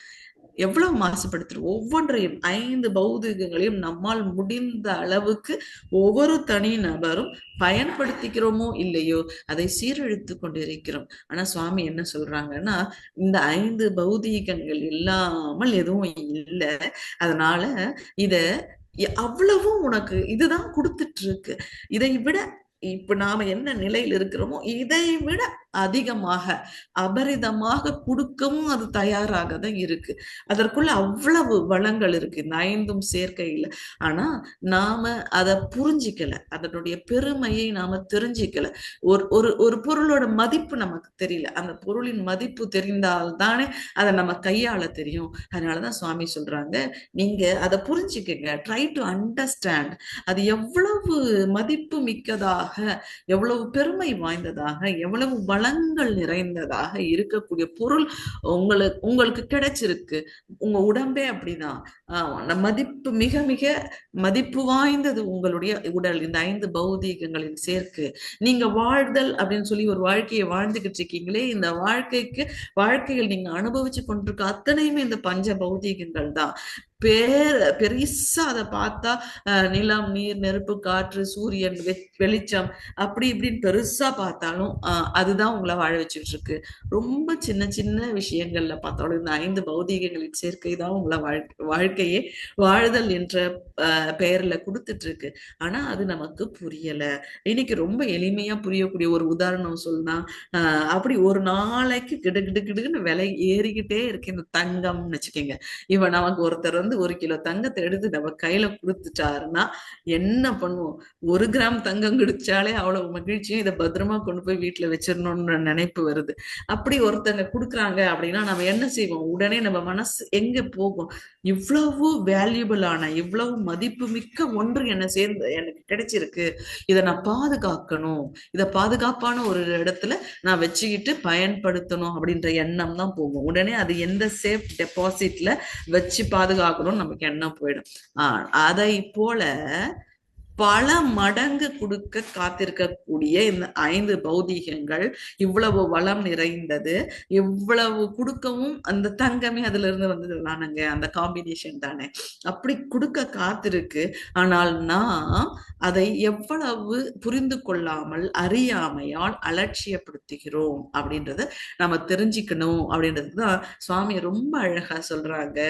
எவ்வளவு மாசுபடுத்துறோம். ஒவ்வொன்றையும் 5 பௌதிகங்களையும் நம்மால் முடிந்த அளவுக்கு ஒவ்வொரு தனி நபரும் பயன்படுத்திக்கிறோமோ இல்லையோ அதை சீரழித்து கொண்டிருக்கிறோம். ஆனா சுவாமி என்ன சொல்றாங்கன்னா, இந்த 5 பௌதீகங்கள் இல்லாமல் எதுவும் இல்லை. அதனால இத அவ்வளவும் உனக்கு இதுதான் கொடுத்துட்டு இருக்கு. இதை விட இப்ப நாம என்ன நிலையில் இருக்கிறோமோ இதை விட அதிகமாக அபரிதமாக கொடுக்கவும் அது தயாராக தான் இருக்கு. அதற்குள்ள அவ்வளவு வளங்கள் இருக்கு இந்த 5ம் சேர்க்கையில. ஆனா நாம அதை புரிஞ்சிக்கல, அதனுடைய பெருமையை நாம தெரிஞ்சிக்கல. ஒரு ஒரு ஒரு பொருளோட மதிப்பு நமக்கு தெரியல. அந்த பொருளின் மதிப்பு தெரிந்தால்தானே அதை நம்ம கையாள தெரியும். அதனாலதான் சுவாமி சொல்றாங்க, நீங்க அதை புரிஞ்சுக்கங்க, ட்ரை டு அண்டர்ஸ்டாண்ட். அது எவ்வளவு மதிப்பு மிக்கதாக, எவ்வளவு பெருமை வாய்ந்ததாக, எவ்வளவு வளங்கள் நிறைந்ததாக இருக்கக்கூடிய பொருள் உங்களுக்கு கிடைச்சிருக்கு. உங்க உடம்பே அப்படிதான். மதிப்பு மிக மிக மதிப்பு வாய்ந்தது உங்களுடைய உடல், இந்த 5 பௌதீகங்களின் சேர்க்கு. நீங்க வாழ்தல் அப்படின்னு சொல்லி ஒரு வாழ்க்கையை வாழ்ந்துகிட்டு இருக்கீங்களே, இந்த வாழ்க்கையில் நீங்க அனுபவிச்சு கொண்டிருக்க அத்தனையுமே இந்த பஞ்ச பௌதீகங்கள் தான். பெரிசா அதை பார்த்தா நிலம், நீர், நெருப்பு, காற்று, சூரியன், வெளிச்சம், அப்படி இப்படின்னு பெருசா பார்த்தாலும் அதுதான் உங்களை வாழ வச்சுட்டு இருக்கு. ரொம்ப சின்ன சின்ன விஷயங்கள்ல பார்த்தாலும் இந்த 5 பௌதீகங்களின் சேர்க்கை தான் உங்களை வாழ்க்கையே வாழ்தல் என்ற பெயர்ல கொடுத்துட்டு இருக்கு. ஆனா அது நமக்கு புரியல. இன்னைக்கு ரொம்ப எளிமையா புரியக்கூடிய ஒரு உதாரணம் சொன்னா, அப்படி ஒரு நாளைக்கு கிடுகிடுன்னு விலை ஏறிக்கிட்டே இருக்கு இந்த தங்கம்னு வச்சுக்கோங்க. இவன் நமக்கு ஒருத்தர் வந்து 1 கிலோ தங்கத்தை எடுத்து நம்ம கையில கொடுத்துட்டாருன்னா என்ன பண்ணுவோம்? 1 கிராம் தங்கம் கிடைச்சாலே அவ்வளவு மகிழ்ச்சியும், இதை பத்திரமா கொண்டு போய் வீட்டுல வச்சிடணும்னு நினைப்பு வருது. அப்படி ஒருத்தங்க கொடுக்குறாங்க அப்படின்னா நம்ம என்ன செய்வோம்? உடனே நம்ம மனசு எங்க போகும்? இவ்வளவு வேல்யூபிளான, இவ்வளவு மதிப்பு மிக்க ஒன்று எனக்கு கிடைச்சிருக்கு, இதை நான் பாதுகாக்கணும், இதை பாதுகாப்பான ஒரு இடத்துல நான் வச்சுக்கிட்டு பயன்படுத்தணும் அப்படின்ற எண்ணம் தான் போகும். உடனே அது எந்த சேஃப் டெபாசிட்ல வச்சு பாதுகாக்கணும்னு நமக்கு எண்ணம் போயிடும். அதை போல பல மடங்கு கொடுக்க காத்திருக்கக்கூடிய இந்த 5 பௌதீகங்கள் இவ்வளவு வளம் நிறைந்தது. இவ்வளவு கொடுக்கவும் அந்த தங்கமே அதுல இருந்து வந்ததுதானங்க, அந்த காம்பினேஷன் தானே. அப்படி கொடுக்க காத்திருக்கு. ஆனால் நாம் அதை எவ்வளவு புரிந்து கொள்ளாமல், அறியாமையால் அலட்சியப்படுத்துகிறோம் அப்படின்றத நம்ம தெரிஞ்சுக்கணும். அப்படின்றதுதான் சுவாமி ரொம்ப அழகா சொல்றாங்க.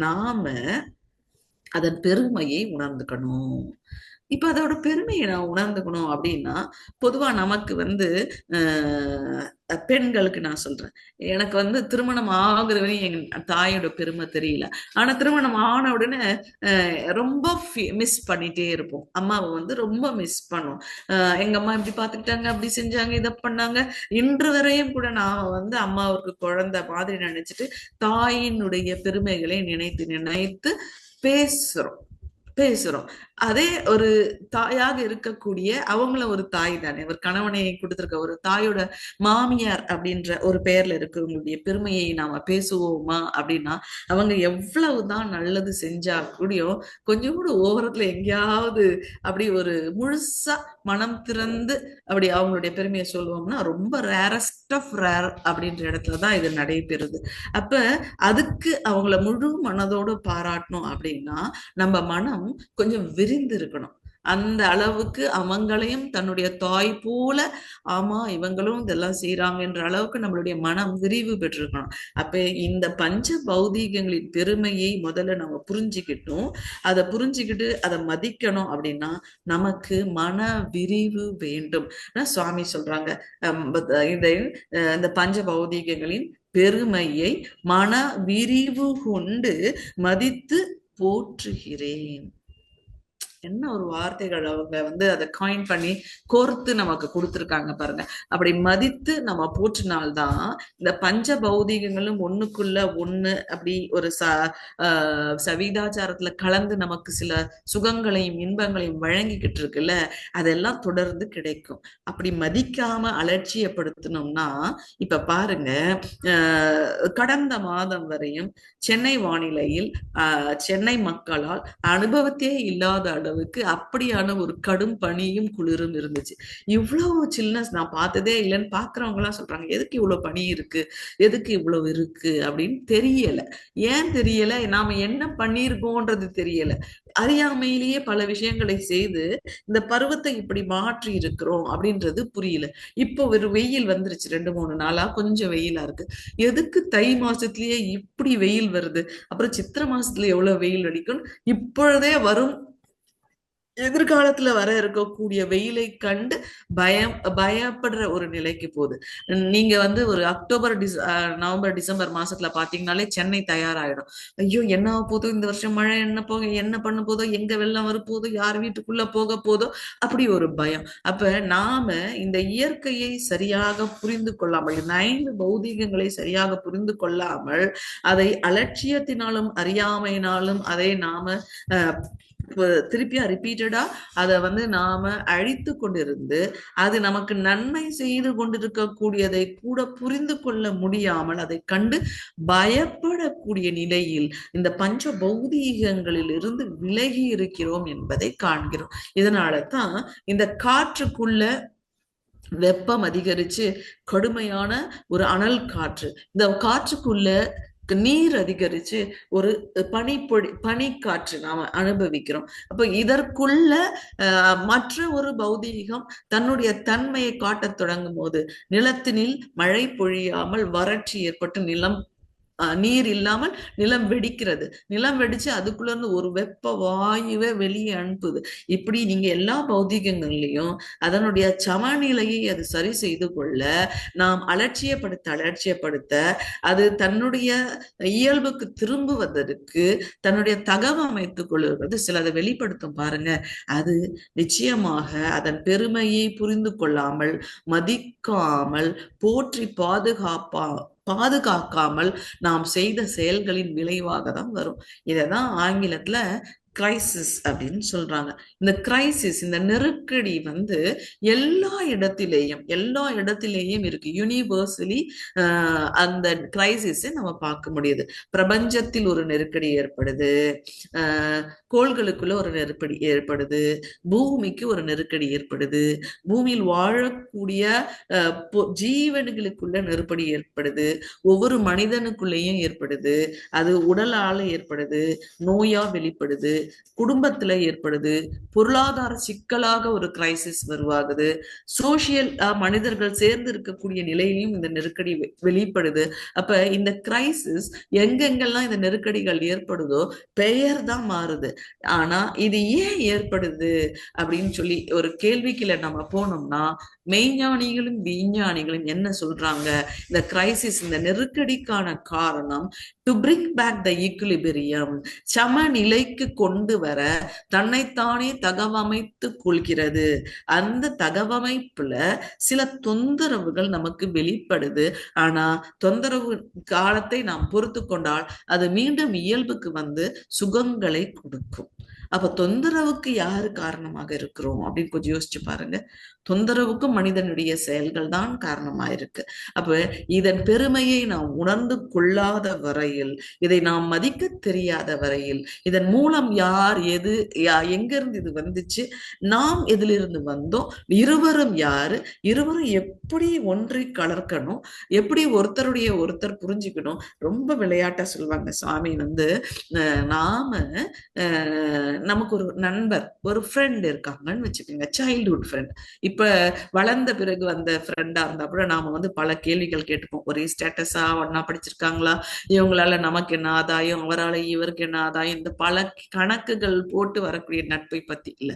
நாம அதன் பெருமையை உணர்ந்துக்கணும். இப்ப அதோட பெருமையை நான் உணர்ந்துக்கணும் அப்படின்னா, பொதுவா நமக்கு வந்து பெண்களுக்கு நான் சொல்றேன், எனக்கு வந்து திருமணம் ஆகுறவனே எங்க தாயோட பெருமை தெரியல. ஆனா திருமணம் ஆன உடனே ரொம்ப மிஸ் பண்ணிட்டே இருப்போம். அம்மாவை வந்து ரொம்ப மிஸ் பண்ணும். எங்க அம்மா இப்படி பாத்துக்கிட்டாங்க, அப்படி செஞ்சாங்க, இதை பண்ணாங்க. இன்று வரையும் கூட நான் வந்து அம்மாவுக்கு குழந்தை மாதிரி நினைச்சிட்டு தாயினுடைய பெருமைகளை நினைத்து நினைத்து பேசுறோம். அதே ஒரு தாயாக இருக்கக்கூடிய அவங்கள ஒரு தாய் தானே, ஒரு கணவனை கொடுத்திருக்க ஒரு தாயோட மாமியார் அப்படின்ற ஒரு பெயர்ல இருக்கிறவங்களுடைய பெருமையை நாம பேசுவோமா அப்படின்னா, அவங்க எவ்வளவுதான் நல்லது செஞ்சா கூடயும் கொஞ்சம் கூட ஓரத்துல எங்கேயாவது அப்படி ஒரு முழுசா மனம் திறந்து அப்படி அவங்களுடைய பெருமையை சொல்லுவோம்னா ரொம்ப ரேரஸ்ட் ஆஃப் ரேர் அப்படின்ற இடத்துலதான் இது நடைபெறுது. அப்ப அதுக்கு அவங்கள முழு மனதோடு பாராட்டணும் அப்படின்னா நம்ம மனம் கொஞ்சம் விரிந்து இருக்கணும். அந்த அளவுக்கு அவங்களையும் தன்னுடைய தாய் போல, ஆமா இவங்களும் இதெல்லாம் செய்யறாங்கன்ற அளவுக்கு நம்மளுடைய மனம் விரிவு பெற்றிருக்கணும். அப்ப இந்த பஞ்ச பௌதீகங்களின் பெருமையை முதல்ல நம்ம புரிஞ்சுக்கிட்டோம். அதை புரிஞ்சுக்கிட்டு அதை மதிக்கணும் அப்படின்னா நமக்கு மன விரிவு வேண்டும். சுவாமி சொல்றாங்க, இந்த பஞ்ச பௌதீகங்களின் பெருமையை மன விரிவு கொண்டு மதித்து போற்றுகிறேன். என்ன ஒரு வார்த்தைகள் அவங்க வந்து அதை காயின் பண்ணி கோர்த்து நமக்கு கொடுத்துருக்காங்க பாருங்க. அப்படி மதித்து நம்ம போற்றினால்தான் இந்த பஞ்ச பௌதீகங்களும் ஒண்ணுக்குள்ள ஒண்ணு அப்படி ஒரு சவிதாச்சாரத்துல கலந்து நமக்கு சில சுகங்களையும் இன்பங்களையும் வழங்கிக்கிட்டு இருக்குல்ல, அதெல்லாம் தொடர்ந்து கிடைக்கும். அப்படி மதிக்காம அலட்சியப்படுத்தணும்னா, இப்ப பாருங்க, கடந்த மாதம் வரையும் சென்னை வானிலையில் சென்னை மக்களால் அனுபவத்தே இல்லாத அளவுக்கு அப்படியான ஒரு கடும் பனியும் குளிரும் இருந்துச்சு. இவ்வளவு சில்னஸ் நான் பார்த்ததே இல்லைன்னு பாக்குறவங்க எல்லாம் சொல்றாங்க, எதுக்கு இவ்வளவு பனி இருக்கு, எதுக்கு இவ்வளவு இருக்கு அப்படின்னு தெரியல. ஏன் தெரியல? நாம என்ன பண்ணிருக்கோன்றது தெரியல. அறியாமையிலேயே பல விஷயங்களை செய்து இந்த பருவத்தை இப்படி மாற்றி இருக்கிறோம் அப்படின்றது புரியல. இப்போ ஒரு வெயில் வந்துருச்சு, 2-3 நாளா கொஞ்சம் வெயிலா இருக்கு. எதுக்கு தை மாசத்திலேயே இப்படி வெயில் வருது? அப்புறம் சித்திரை மாசத்துல எவ்வளவு வெயில் அடிக்கும், இப்பொழுதே வரும் எதிர்காலத்துல வர இருக்கக்கூடிய வெயிலை கண்டு பயப்படுற ஒரு நிலைக்கு போகுது. நீங்க வந்து ஒரு அக்டோபர் நவம்பர் டிசம்பர் மாசத்துல பாத்தீங்கன்னாலே சென்னை தயாராயிடும். ஐயோ என்ன ஆக போதோ, இந்த வருஷம் மழை என்ன பண்ண போதோ, எங்க வெள்ளம் வர போதோ, யார் வீட்டுக்குள்ள போக போதோ, அப்படி ஒரு பயம். அப்ப நாம இந்த இயற்கையை சரியாக புரிந்து கொள்ளாமல், இந்த 5 பௌதீகங்களை சரியாக புரிந்து கொள்ளாமல், அதை அலட்சியத்தினாலும் அறியாமையினாலும் அதை நாம திருப்பியா ரிப்பீட்டடா அதை வந்து நாம அழித்து கொண்டிருந்து, அது நமக்கு நன்மை செய்து கொண்டிருக்கக்கூடியதை கூட புரிந்து கொள்ள முடியாமல் அதை கண்டு பயப்படக்கூடிய நிலையில் இந்த பஞ்ச பௌதீகங்களில் இருந்து விலகி இருக்கிறோம் என்பதை காண்கிறோம். இதனாலதான் இந்த காற்றுக்குள்ள வெப்பம் அதிகரிச்சு கடுமையான ஒரு அனல் காற்று, இந்த காற்றுக்குள்ள நீர் அதிகரிச்சு ஒரு பனிக்காற்று நாம அனுபவிக்கிறோம். அப்ப இதற்குள்ள மற்ற ஒரு பௌதீகம் தன்னுடைய தன்மையை காட்டத் தொடங்கும் போது நிலத்தினில் மழை பொழியாமல் வறட்சி ஏற்பட்டு நீர் இல்லாமல் நிலம் வெடிக்கிறது. நிலம் வெடிச்சு அதுக்குள்ள இருந்து ஒரு வெப்ப வாயுவை வெளியே அனுப்புது. இப்படி நீங்க எல்லா பௌதீகங்கள்லயும் அதனுடைய சமநிலையை அது சரி செய்து கொள்ள நாம் அலட்சியப்படுத்த அது தன்னுடைய இயல்புக்கு திரும்புவதற்கு தன்னுடைய தகவமைத்துக் கொள்வது சிலதை வெளிப்படுத்தும் பாருங்க. அது நிச்சயமாக அதன் பெருமையை புரிந்து கொள்ளாமல், மதிக்காமல், போற்றி பாதுகாக்காமல் நாம் செய்த செயல்களின் விளைவாக தான் வரும். இதைதான் ஆங்கிலத்துல கிரைசிஸ் அப்படின்னு சொல்றாங்க. இந்த கிரைசிஸ், இந்த நெருக்கடி வந்து எல்லா இடத்திலேயும் இருக்கு. யூனிவர்சலி அந்த கிரைசிஸை நம்ம பார்க்க முடியுது. பிரபஞ்சத்தில் ஒரு நெருக்கடி ஏற்படுது, கோள்களுக்குள்ள ஒரு நெருக்கடி ஏற்படுது, பூமிக்கு ஒரு நெருக்கடி ஏற்படுது, பூமியில் வாழக்கூடிய ஜீவன்களுக்குள்ள நெருக்கடி ஏற்படுது, ஒவ்வொரு மனிதனுக்குள்ளேயும் ஏற்படுது. அது உடலால ஏற்படுது, நோயா வெளிப்படுது, குடும்பத்துல ஏற்படுது, பொருளாதார சிக்கலாக ஒரு கிரைசிஸ் உருவாகுது, சோசியல் மனிதர்கள் சேர்ந்து இருக்கக்கூடிய நிலையிலும் இந்த நெருக்கடி வெளிப்படுது. அப்ப இந்த கிரைசிஸ் எங்கெங்கெல்லாம் இந்த நெருக்கடிகள் ஏற்படுதோ பெயர் தான் மாறுது. ஆனா இது ஏன் ஏற்படுது அப்படின்னு சொல்லி ஒரு கேள்விக்குள்ள நம்ம போனோம்னா, மெய்ஞானிகளும் விஞ்ஞானிகளும் என்ன சொல்றாங்க? இந்த கிரைசிஸ், இந்த நெருக்கடிக்கான காரணம் to bring back the equilibrium, சமநிலைக்கு கொண்டு வர தன்னைத்தானே தகவமைத்து கொள்கிறது. அந்த தகவமைப்புல சில தொந்தரவுகள் நமக்கு வெளிப்படுது. ஆனா தொந்தரவு காலத்தை நாம் பொறுத்து கொண்டால் அது மீண்டும் இயல்புக்கு வந்து சுகங்களை கொடுக்கும். அப்ப தொந்தரவுக்கு யாரு காரணமாக இருக்கிறோம் அப்படின்னு கொஞ்சம் யோசிச்சு பாருங்க. தொந்தரவுக்கும் மனிதனுடைய செயல்கள் தான் காரணமா இருக்கு. அப்ப இதன் பெருமையை நாம் உணர்ந்து கொள்ளாத வரையில், இதை நாம் மதிக்க தெரியாத வரையில், இதன் மூலம் யார் எங்கிருந்து இது வந்துச்சு, நாம் எதிலிருந்து வந்தோம், இருவரும் யாரு, இருவரும் எப்படி ஒன்றை கலர்க்கணும், எப்படி ஒருத்தர் புரிஞ்சுக்கணும். ரொம்ப விளையாட்டா சொல்லுவாங்க சுவாமி வந்து, நமக்கு ஒரு நண்பர், ஒரு ஃப்ரெண்ட் இருக்காங்கன்னு வச்சுக்கோங்க, சைல்ட்ஹுட் ஃப்ரெண்ட். இப்ப வளர்ந்த பிறகு வந்த ஃப்ரெண்டா இருந்தா கூட நாம வந்து பல கேள்விகள் கேட்டுப்போம். ஒரே ஸ்டேட்டஸா, ஒன்னா படிச்சிருக்காங்களா, இவங்களால நமக்கு என்ன ஆதாயம், அவரால் இவருக்கு என்ன ஆதாயம், இந்த பல கணக்குகள் போட்டு வரக்கூடிய நட்பை பத்தி இல்ல.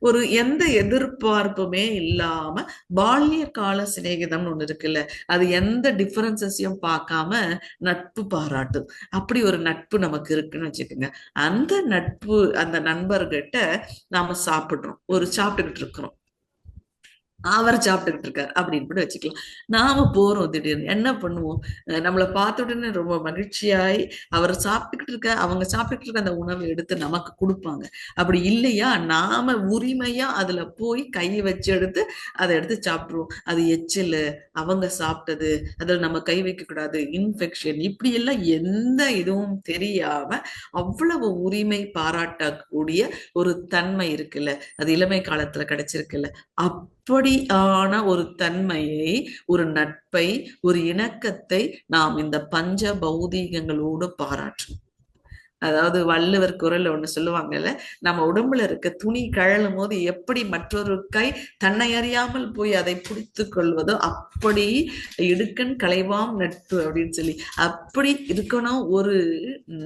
ஒரு எந்த எதிர்பார்ப்புமே இல்லாம பால்ய கால சிநேகிதம்னு ஒண்ணு இருக்குல்ல, அது எந்த டிஃபரன்சஸையும் பார்க்காம நட்பு பாராட்டும். அப்படி ஒரு நட்பு நமக்கு இருக்குன்னு வச்சுக்கோங்க. அந்த நட்பு, அந்த நண்பர்கிட்ட நாம சாப்பிட்டுக்கிட்டு இருக்கிறோம், அவர் சாப்பிட்டுக்கிட்டு இருக்காரு அப்படின்னு கூட வச்சுக்கலாம். நாம போறோம், திடீர்னு என்ன பண்ணுவோம், நம்மளை பார்த்த உடனே ரொம்ப மகிழ்ச்சியாய் அவர் அவங்க சாப்பிட்டுக்கிட்டு இருக்க அந்த உணவை எடுத்து நமக்கு கொடுப்பாங்க. அப்படி இல்லையா, நாம உரிமையா அதுல போய் கையை வச்சு எடுத்து அதை எடுத்து சாப்பிடுவோம். அது எச்சில், அவங்க சாப்பிட்டது, அதுல நம்ம கை வைக்க கூடாது, இன்ஃபெக்ஷன், இப்படி எல்லாம் எந்த இதுவும் தெரியாம அவ்வளவு உரிமை பாராட்டக்கூடிய ஒரு தன்மை இருக்குல்ல, அது இளமை காலத்துல கிடைச்சிருக்குல்ல. அப்படியான ஒரு தன்மையை, ஒரு நட்பை, ஒரு இணக்கத்தை நாம் இந்த பஞ்ச பௌதீகங்களோடு பாராட்டணும். அதாவது வள்ளுவர் குறள் ஒண்ணு சொல்லுவாங்கல்ல, நம்ம உடம்புல இருக்க துணி கழலும் போது எப்படி மற்றொரு கை தன்னை அறியாமல் போய் அதை பிடித்து கொள்வதோ அப்படி இடுக்கண் களைவாம் நட்பு அப்படின்னு சொல்லி அப்படி இருக்கணும் ஒரு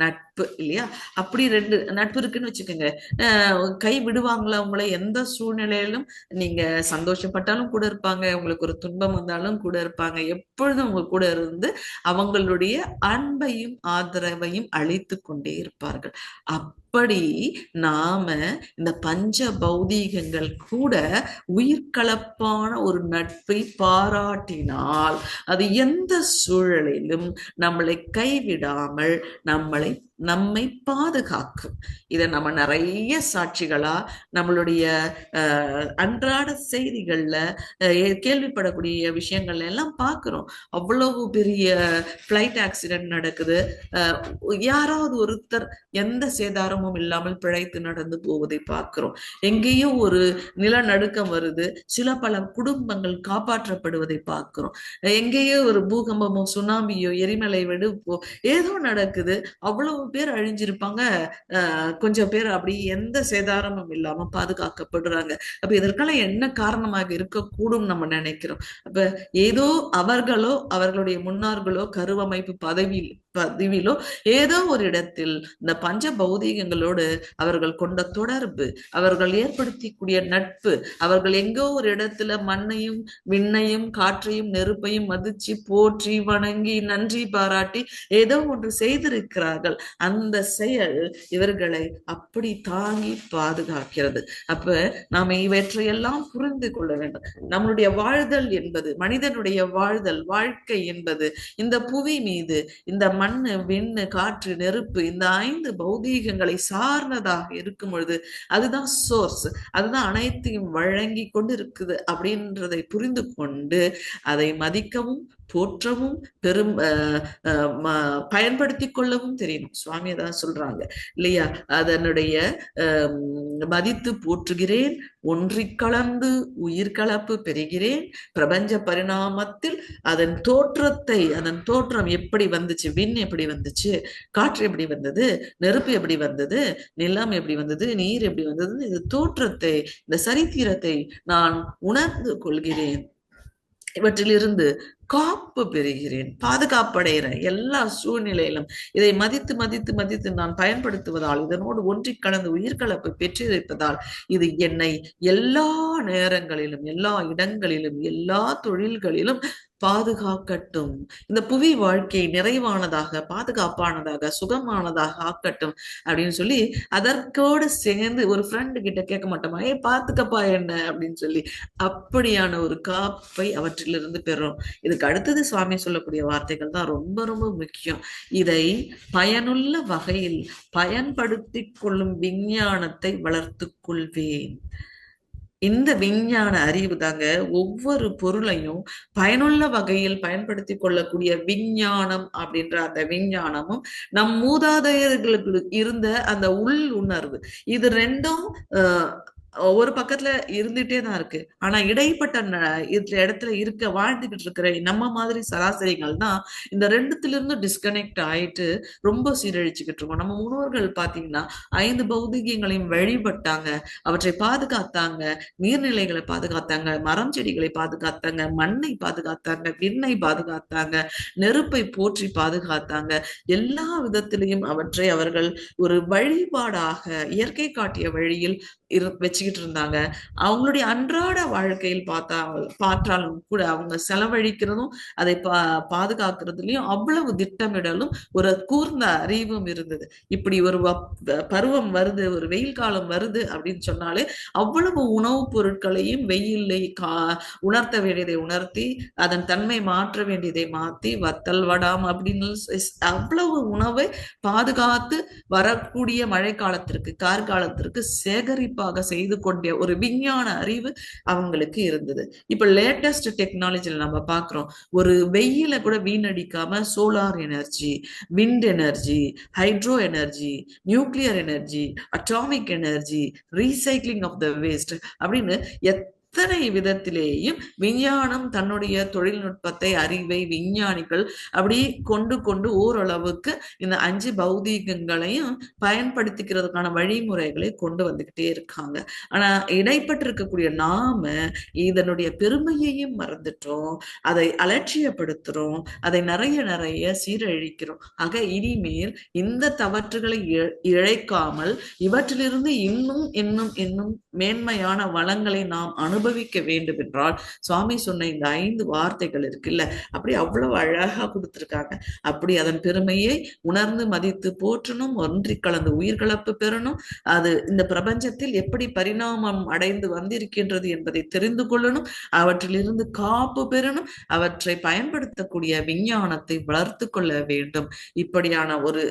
நட்பு. நட்பு இல்லையா? அப்படி 2 நட்பு இருக்குன்னு வச்சுக்கோங்க. கை விடுவாங்களா உங்களை? எந்த சூழ்நிலையிலும் நீங்க சந்தோஷப்பட்டாலும் கூட இருப்பாங்க, உங்களுக்கு ஒரு துன்பம் வந்தாலும் கூட இருப்பாங்க, எப்பொழுதும் உங்க கூட இருந்து அவங்களுடைய அன்பையும் ஆதரவையும் அளித்து கொண்டே இருப்பார்கள். அப்படி நாம இந்த பஞ்ச பௌதீகங்கள் கூட உயிர்கலப்பான ஒரு நட்பை பாராட்டினால் அது எந்த சூழலிலும் நம்மளை கைவிடாமல் நம்மை பாதுகாக்கும். இதை நம்ம நிறைய சாட்சிகளா நம்மளுடைய அன்றாட செய்திகள்ல கேள்விப்படக்கூடிய விஷயங்கள்ல எல்லாம் பார்க்கிறோம். அவ்வளவு பெரிய பிளைட் ஆக்சிடென்ட் நடக்குது, யாராவது ஒருத்தர் எந்த சேதாரமும் இல்லாமல் பிழைத்து நடந்து போவதை பார்க்கிறோம். எங்கேயோ ஒரு நிலநடுக்கம் வருது, பல குடும்பங்கள் காப்பாற்றப்படுவதை பார்க்கிறோம். எங்கேயோ ஒரு பூகம்பமோ சுனாமியோ எரிமலை வெடிப்போ ஏதோ நடக்குது, அவ்வளவு பேர் அழிஞ்சிருப்பாங்க, கொஞ்சம் பேர் அப்படி எந்த சேதாரமும் இல்லாம பாதுகாக்கப்படுறாங்க. அப்ப இதற்கெல்லாம் என்ன காரணமாக இருக்கக்கூடும் நம்ம நினைக்கிறோம். அப்ப ஏதோ அவர்களோ அவர்களுடைய முன்னார்களோ கருவமைப்பு பதிவிலோ ஏதோ ஒரு இடத்தில் இந்த பஞ்ச பௌதீகங்களோடு அவர்கள் கொண்ட தொடர்பு, அவர்கள் ஏற்படுத்திக்கூடிய நட்பு, அவர்கள் எங்கோ ஒரு இடத்துல மண்ணையும் விண்ணையும் காற்றையும் நெருப்பையும் மதிச்சு போற்றி வணங்கி நன்றி பாராட்டி ஏதோ ஒன்று செய்திருக்கிறார்கள். அந்த செயல் இவர்களை அப்படி தாங்கி பாதுகாக்கிறது. அப்ப நாம இவற்றையெல்லாம் புரிந்து கொள்ள வேண்டும். நம்மளுடைய வாழ்தல் என்பது, மனிதனுடைய வாழ்க்கை என்பது இந்த புவி மீது இந்த மண்ணு விண்ணு காற்று நெருப்பு இந்த 5 பௌதீகங்களை சார்ந்ததாக இருக்கும் பொழுது அதுதான் சோர்ஸ், அதுதான் அனைத்தையும் வழங்கி கொண்டு இருக்குது அப்படின்றதை புரிந்து கொண்டு அதை மதிக்கவும் போற்றவும் பயன்படுத்தி கொள்ளவும் தெரியணும். சுவாமி தான் சொல்றாங்க இல்லையா? அதனுடைய மதித்து போற்றுகிறேன், ஒன்றி கலந்து உயிர் கலப்பு பெறுகிறேன், பிரபஞ்ச பரிணாமத்தில் அதன் தோற்றம் எப்படி வந்துச்சு, விண் எப்படி வந்துச்சு, காற்று எப்படி வந்தது, நெருப்பு எப்படி வந்தது, நிலம் எப்படி வந்தது, நீர் எப்படி வந்தது, இந்த தோற்றத்தை இந்த சரித்திரத்தை நான் உணர்ந்து கொள்கிறேன், இவற்றிலிருந்து காப்பு பெறுகிறேன், பாதுகாப்படைகிறேன். எல்லா சூழ்நிலையிலும் இதை மதித்து மதித்து மதித்து நான் பயன்படுத்துவதால், இதனோடு ஒன்றி கலந்து உயிர்கலப்பு பெற்றிருப்பதால் இது என்னை எல்லா நேரங்களிலும் எல்லா இடங்களிலும் எல்லா தொழில்களிலும் பாதுகாக்கட்டும். இந்த புவி வாழ்க்கை நிறைவானதாக பாதுகாப்பானதாக சுகமானதாக ஆக்கட்டும் அப்படின்னு சொல்லி அதற்கோடு சேர்ந்து ஒரு ஃப்ரெண்டு கிட்ட கேட்க மாட்டோமா, பாத்துக்கப்பா என்ன அப்படின்னு சொல்லி, அப்படியான ஒரு காப்பை அவற்றிலிருந்து பெறும். இதுக்கு அடுத்தது சுவாமி சொல்லக்கூடிய வார்த்தைகள் தான் ரொம்ப ரொம்ப முக்கியம். இதை பயனுள்ள வகையில் பயன்படுத்தி கொள்ளும் விஞ்ஞானத்தை வளர்த்து கொள்வேன். இந்த விஞ்ஞான அறிவு தாங்க ஒவ்வொரு பொருளையும் பயனுள்ள வகையில் பயன்படுத்தி கொள்ளக்கூடிய விஞ்ஞானம் அப்படின்ற அந்த விஞ்ஞானமும் நம் மூதாதையர்களுக்கு இருந்த அந்த உள் உணர்வு, இது ரெண்டும் ஒரு பக்கத்துல இருந்துட்டே தான் இருக்கு. ஆனா இடைப்பட்ட இடத்துல வாழ்ந்துகிட்டு இருக்கிற நம்ம மாதிரி சராசரிகள் தான் இந்த ரெண்டுத்துல இருந்து டிஸ்கனெக்ட் ஆயிட்டு ரொம்ப சீரழிச்சுக்கிட்டு இருக்கோம். நம்ம முன்னோர்கள் பாத்தீங்கன்னா 5 பௌதிகங்களையும் வழிபட்டாங்க, அவற்றை பாதுகாத்தாங்க, நீர்நிலைகளை பாதுகாத்தாங்க, மரம் செடிகளை பாதுகாத்தாங்க, மண்ணை பாதுகாத்தாங்க, விண்ணை பாதுகாத்தாங்க, நெருப்பை போற்றி பாதுகாத்தாங்க. எல்லா விதத்திலையும் அவற்றை அவர்கள் ஒரு வழிபாடாக இயற்கை காட்டிய வழியில் வச்சுக்கிட்டு இருந்தாங்க. அவங்களுடைய அன்றாட வாழ்க்கையில் பார்த்தாலும் கூட அவங்க செலவழிக்கிறதும் அதை பாதுகாக்கிறதுலயும் அவ்வளவு திட்டமிடலும் ஒரு கூர்ந்த அறிவும் இருந்தது. இப்படி ஒரு பருவம் வருது, ஒரு வெயில் காலம் வருது அப்படின்னு சொன்னாலே அவ்வளவு உணவுப் பொருட்களையும் வெயிலை உணர்த்த வேண்டியதை உணர்த்தி, அதன் தன்மை மாற்ற வேண்டியதை மாத்தி, வத்தல் வடாம் அப்படின்னு அவ்வளவு உணவை பாதுகாத்து வரக்கூடிய மழை காலத்திற்கு கார்காலத்திற்கு சேகரிப்பாக செய்து கொண்ட ஒரு விஞ்ஞான அறிவு அவங்களுக்கு இருந்தது. இப்ப லேட்டஸ்ட் டெக்னாலஜில நம்ம பாக்குறோம், ஒரு வெயில கூட வீணடிக்காம solar energy, wind energy, hydro energy, nuclear energy, atomic energy, recycling of the waste அப்படின்னு அத்தனை விதத்திலேயும் விஞ்ஞானம் தன்னுடைய தொழில்நுட்பத்தை, அறிவை விஞ்ஞானிகள் அப்படி கொண்டு கொண்டு ஓரளவுக்கு இந்த 5 பௌதீகங்களையும் பயன்படுத்திக்கிறதுக்கான வழிமுறைகளை கொண்டு வந்துகிட்டே இருக்காங்க. ஆனா இடைப்பட்டிருக்கக்கூடிய நாம இதனுடைய பெருமையையும் மறந்துட்டோம், அதை அலட்சியப்படுத்துறோம், அதை நிறைய நிறைய சீரழிக்கிறோம். ஆக இனிமேல் இந்த தவற்றுகளை இழைக்காமல் இவற்றிலிருந்து இன்னும் இன்னும் இன்னும் மேன்மையான வளங்களை நாம் அனுபவிக்க வேண்டும் என்றால் சுவாமி சொன்ன இந்த 5 வார்த்தைகள் இருக்குல்ல, அப்படி அவ்வளவு அழகா கொடுத்திருக்காங்க. அப்படி அதன் பெருமையை உணர்ந்து மதித்து போற்றணும், ஒன்றி கலந்து உயிர்கலப்பு பெறணும், அது இந்த பிரபஞ்சத்தில் எப்படி பரிணாமம் அடைந்து வந்திருக்கின்றது என்பதை தெரிந்து கொள்ளணும், அவற்றிலிருந்து காப்பு பெறணும், அவற்றை பயன்படுத்தக்கூடிய விஞ்ஞானத்தை வளர்த்து கொள்ள வேண்டும். இப்படியான ஒரு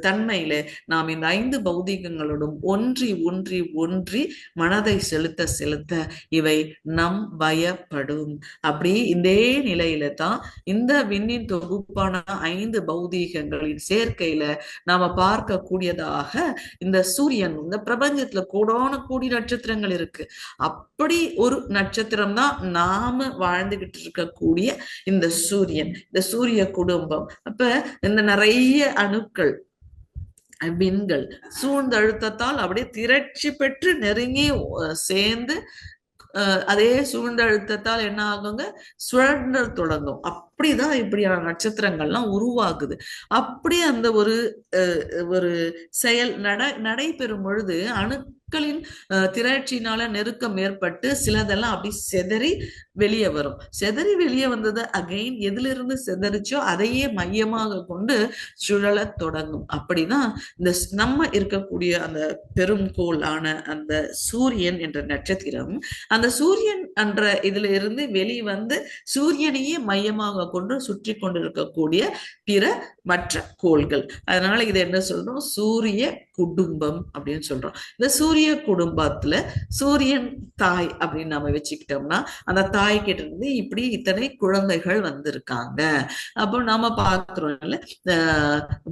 தன்மையில நாம் இந்த 5 பௌதீகங்களோடும் ஒன்றி ஒன்றி ஒன்றி மனதை செலுத்த செலுத்த இவை நம் பயப்படும். அப்படி இந்த நிலையில தான் இந்த விண்ணின் தொகுப்பான 5 பௌதீகங்களின் சேர்க்கையில நாம பார்க்கக்கூடியதாக இந்த சூரியன், இந்த பிரபஞ்சத்துல கோடான கோடி நட்சத்திரங்கள் இருக்கு. அப்படி ஒரு நட்சத்திரம் தான் நாம வாழ்ந்துகிட்டு இருக்கக்கூடிய இந்த சூரியன், இந்த சூரிய குடும்பம். அப்ப இந்த நிறைய அணுக்கள், விண்கள் சூழ்ந்த அழுத்தத்தால் அப்படியே திரட்சி பெற்று நெருங்கி சேர்ந்து அதே சூழ்ந்த அழுத்தத்தால் என்ன ஆகுங்க, சுழன்றல் தொடங்கும். அப்படிதான் இப்படியான நட்சத்திரங்கள்லாம் உருவாகுது. அப்படி அந்த ஒரு செயல் நடைபெறும் பொழுது அணுக்களின் திரட்சினால நெருக்கம் ஏற்பட்டு சிலதெல்லாம் அப்படி செதறி வெளியே வரும். செதறி வெளியே வந்தது அகைன் எதிலிருந்து செதறிச்சோ அதையே மையமாக கொண்டு சுழல தொடங்கும். அப்படிதான் இந்த நம்ம இருக்கக்கூடிய அந்த பெரும் கோள் ஆன அந்த சூரியன் என்ற நட்சத்திரம், அந்த சூரியன் என்ற இதுல இருந்து வெளிவந்து சூரியனையே மையமாக கொண்டு சுற்றி கொண்டிருக்கக்கூடிய பிற மற்ற கோள்கள். அதனால இது என்ன சொல்றோம், சூரிய குடும்பம் அப்படின்னு சொல்றோம். இந்த சூரிய குடும்பத்துல சூரியன் தாய் அப்படின்னு நம்ம வச்சுக்கிட்டோம்னா அந்த தாய் கிட்ட இருந்து இப்படி இத்தனை குழந்தைகள் வந்திருக்காங்க. அப்போ நாம பாக்குறோம்ல,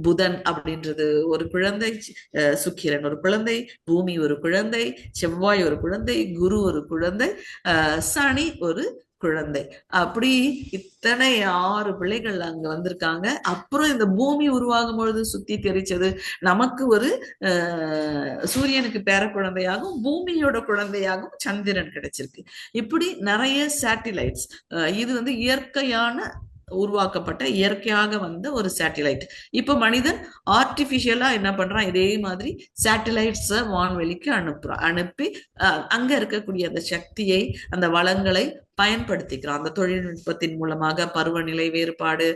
புதன் அப்படின்றது ஒரு குழந்தை, சுக்கிரன் ஒரு குழந்தை, பூமி ஒரு குழந்தை, செவ்வாய் ஒரு குழந்தை, குரு ஒரு குழந்தை, சனி ஒரு குழந்தை. அப்படி இத்தனை 6 பிள்ளைகள் அங்க வந்திருக்காங்க. அப்புறம் இந்த பூமி உருவாகும் பொழுது சுத்தி தெரிச்சது நமக்கு ஒரு சூரியனுக்கு பேர குழந்தையாகவும் பூமியோட குழந்தையாகவும் சந்திரன் கிடைச்சிருக்கு. இப்படி நிறைய சேட்டிலைட்ஸ், இது வந்து இயற்கையான உருவாக்கப்பட்ட இயற்கையாக வந்த ஒரு சேட்டிலைட். இப்ப மனிதன் ஆர்டிபிஷியலா என்ன பண்றான், இதே மாதிரி சேட்டிலைட்ஸ் வான்வெளிக்கு அனுப்பி அங்க இருக்கக்கூடிய அந்த சக்தியை, அந்த வளங்களை பயன்படுத்திக்கிறோம். அந்த தொழில்நுட்பத்தின் மூலமாக பருவநிலை வேறுபாடு,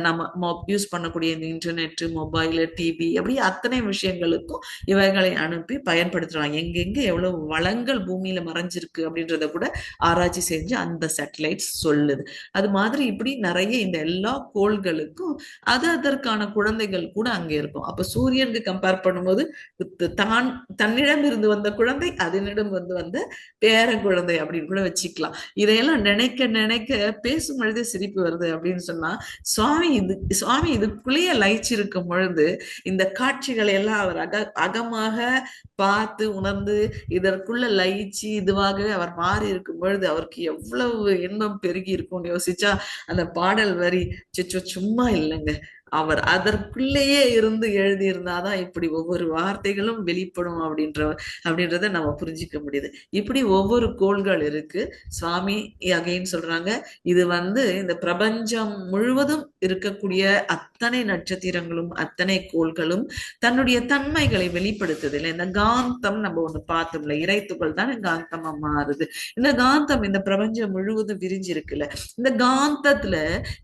நம்ம யூஸ் பண்ணக்கூடிய இந்த இன்டர்நெட், மொபைல், டிவி, அப்படி அத்தனை விஷயங்களுக்கும் இவைகளை அனுப்பி பயன்படுத்துறாங்க. எங்கெங்க எவ்வளவு வளங்கள் பூமியில மறைஞ்சிருக்கு அப்படின்றத கூட ஆராய்ச்சி செஞ்சு அந்த சேட்டலைட்ஸ் சொல்லுது. அது மாதிரி இப்படி நிறைய இந்த எல்லா கோள்களுக்கும் அதற்கான குழந்தைகள் கூட அங்க இருக்கும். அப்ப சூரியனுக்கு கம்பேர் பண்ணும்போது தன்னிடம் இருந்து வந்த குழந்தை அதனிடம் வந்த பேர குழந்தை அப்படின்னு கூட வச்சுக்கலாம். இதையெல்லாம் நினைக்க நினைக்க பேசும் பொழுது சிரிப்பு வருது அப்படின்னு சொன்னா, சுவாமி இதுக்குள்ளேயே லயிச்சிருக்கும் பொழுது இந்த காட்சிகளை எல்லாம் அவர் அகமாக பார்த்து உணர்ந்து இதற்குள்ள லயிச்சு இதுவாக அவர் மாறி இருக்கும் பொழுது அவருக்கு எவ்வளவு இன்பம் பெருகி இருக்கும்னு யோசிச்சா அந்த பாடல் வரி சும்மா இல்லைங்க, அவர் அதற்குள்ளேயே இருந்து எழுதியிருந்தாதான் இப்படி ஒவ்வொரு வார்த்தைகளும் வெளிப்படும் அப்படின்றத நம்ம புரிஞ்சிக்க முடியுது. இப்படி ஒவ்வொரு கோள்கள் இருக்கு. சுவாமி அகைன் சொல்றாங்க, இது வந்து இந்த பிரபஞ்சம் முழுவதும் இருக்கக்கூடிய அத்தனை நட்சத்திரங்களும் அத்தனை கோள்களும் தன்னுடைய தன்மைகளை வெளிப்படுத்துது இல்லை. இந்த காந்தம் நம்ம ஒண்ணு பார்த்தோம்ல, இறைத்துகள் தான் காந்தமா மாறுது. இந்த காந்தம் இந்த பிரபஞ்சம் முழுவதும் விரிஞ்சிருக்குல்ல, இந்த காந்தத்துல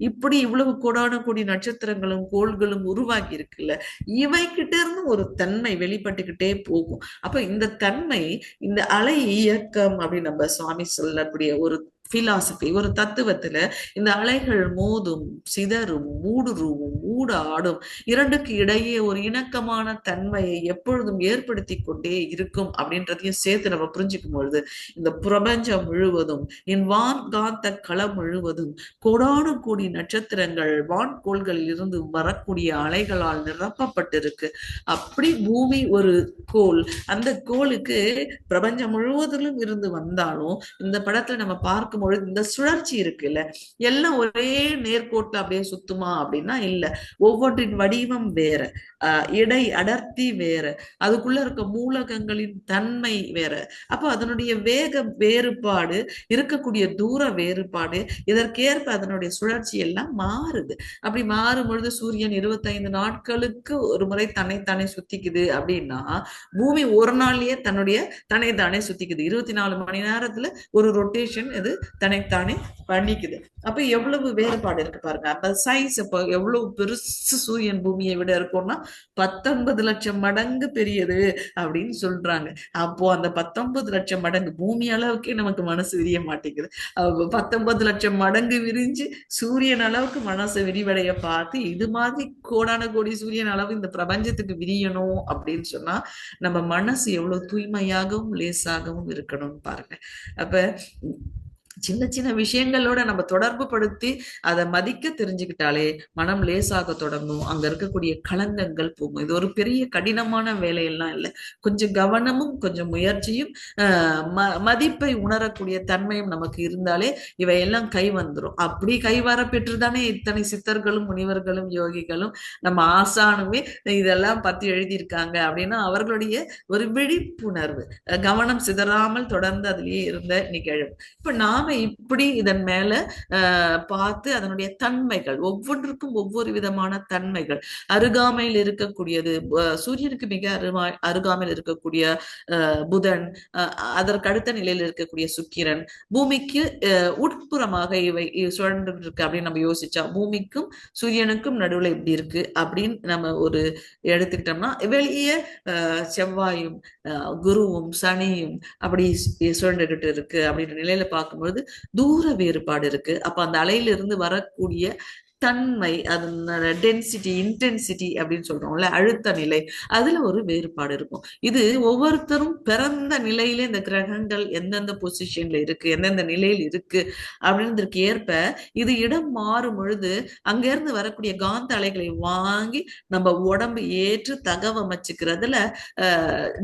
இப்படி இவ்வளவு கோடான கோடி நட்சத்திரங்களும் கோள்களும் உருவாகி இருக்குல்ல, இவை கிட்ட இருந்து ஒரு தன்மை வெளிப்பட்டுக்கிட்டே போகும். அப்ப இந்த தன்மை, இந்த அலை இயக்கம் அப்படின்னு நம்ம சுவாமி சொல்லக்கூடிய ஒரு பிலாசபி, ஒரு தத்துவத்துல இந்த அலைகள் மோதும், சிதறும், ஊடுருவும், ஊடாடும். இரண்டுக்கு இடையே ஒரு இணக்கமான தன்மையை எப்பொழுதும் ஏற்படுத்தி கொண்டே இருக்கும் அப்படின்றதையும் சேர்த்து நம்ம புரிஞ்சுக்கும் பொழுது இந்த பிரபஞ்சம் முழுவதும் என் வான்காந்த களம் முழுவதும் கோடானு கோடி நட்சத்திரங்கள் வான்கோள்களில் இருந்து வரக்கூடிய அலைகளால் நிரப்பப்பட்டிருக்கு. அப்படி பூமி ஒரு கோள், அந்த கோளுக்கு பிரபஞ்சம் முழுவதிலும் இருந்து வந்தாலும் இந்த படத்துல நம்ம பார்க்கும் பொழுது இந்த சுழற்சி இருக்குல்ல, எல்லாம் ஒரே நேர்கோட்டுல அப்படியே சுத்துமா அப்படின்னா இல்ல. ஒவ்வொன்றின் வடிவம் வேற, இடை அடர்த்தி வேற, அதுக்குள்ள இருக்க மூலகங்களின் தன்மை வேற. அப்போ அதனுடைய வேக வேறுபாடு, இருக்கக்கூடிய தூர வேறுபாடு, இதற்கேற்ப அதனுடைய சுழற்சி எல்லாம் மாறுது. அப்படி மாறும் பொழுது சூரியன் 25 நாட்களுக்கு ஒரு முறை தன்னைத்தானே சுத்திக்குது அப்படின்னா பூமி ஒரு நாள்லயே தன்னைத்தானே சுத்திக்குது. 24 மணி நேரத்துல ஒரு ரொட்டேஷன் இது தன்னைத்தானே பண்ணிக்குது. அப்ப எவ்வளவு வேறுபாடு இருக்கு பாருங்க. அப்ப சைஸ் இப்ப எவ்வளவு பெருசு சூரியன் பூமியை விட இருக்கும்னா 19 லட்சம் மடங்கு பெரியது அப்படின்னு சொல்றாங்க. அப்போ அந்த 19 லட்சம் மடங்கு பூமி அளவுக்கே நமக்கு மனசு விரிய மாட்டேங்குது. 19 லட்சம் மடங்கு விரிஞ்சு சூரியன் அளவுக்கு மனசு விரிவடைய பார்த்து இது மாதிரி கோடான கோடி சூரியன் அளவு இந்த பிரபஞ்சத்துக்கு விரியணும் அப்படின்னு சொன்னா நம்ம மனசு எவ்வளவு தூய்மையாகவும் லேசாகவும் இருக்கணும்னு பாருங்க. அப்ப சின்ன சின்ன விஷயங்களோட நம்ம தொடர்பு படுத்தி அதை மதிக்க தெரிஞ்சுக்கிட்டாலே மனம் லேசாக தொடங்கும். அங்க இருக்கக்கூடிய களங்கங்கள் போகும். இது ஒரு பெரிய கடினமான வேலையெல்லாம் இல்லை. கொஞ்சம் கவனமும் கொஞ்சம் முயற்சியும் மதிப்பை உணரக்கூடிய தன்மையும் நமக்கு இருந்தாலே இவையெல்லாம் கை வந்துடும். அப்படி கைவர பெற்றுதானே இத்தனை சித்தர்களும் முனிவர்களும் யோகிகளும் நம்ம ஆசானுமே இதெல்லாம் பத்தி எழுதியிருக்காங்க. அப்படின்னா அவர்களுடைய ஒரு விழிப்புணர்வு, கவனம் சிதறாமல் தொடர்ந்து அதிலேயே இருந்த நிகழ்வு. இப்ப நாம இப்படி இதன் மேல பார்த்து அதனுடைய தன்மைகள், ஒவ்வொன்றுக்கும் ஒவ்வொரு விதமான தன்மைகள், அருகாமையில் இருக்கக்கூடியது சூரியனுக்கு மிக அருகாமையில் இருக்கக்கூடிய புதன், அதற்கு அடுத்த நிலையில் இருக்கக்கூடிய சுக்கிரன், பூமிக்கு உட்புறமாக இவை சுழன்று இருக்கு அப்படின்னு நம்ம யோசிச்சா பூமிக்கும் சூரியனுக்கும் நடுவுல எப்படி இருக்கு அப்படின்னு நம்ம ஒரு எடுத்துக்கிட்டோம்னா வெளியே செவ்வாயும் குருவும் சனியும் அப்படி சுழண்டுகிட்டு இருக்கு அப்படின்ற நிலையில பார்க்கும்போது தூர வேறுபாடு இருக்கு. அப்ப அந்த அலையிலிருந்து வரக்கூடிய தன்மை, அதனோட டென்சிட்டி, இன்டென்சிட்டி அப்படின்னு சொல்றோம்ல, அழுத்த நிலை, அதுல ஒரு வேறுபாடு இருக்கும். இது ஒவ்வொருத்தரும் பிறந்த நிலையில இந்த கிரகங்கள் எந்தெந்த பொசிஷன்ல இருக்கு, எந்தெந்த நிலையில் இருக்கு அப்படின்றதுக்கு ஏற்ப இது இடம் மாறும் பொழுது அங்க இருந்து வரக்கூடிய காந்த அலைகளை வாங்கி நம்ம உடம்பு ஏற்று தகவமைச்சுக்கிறதுல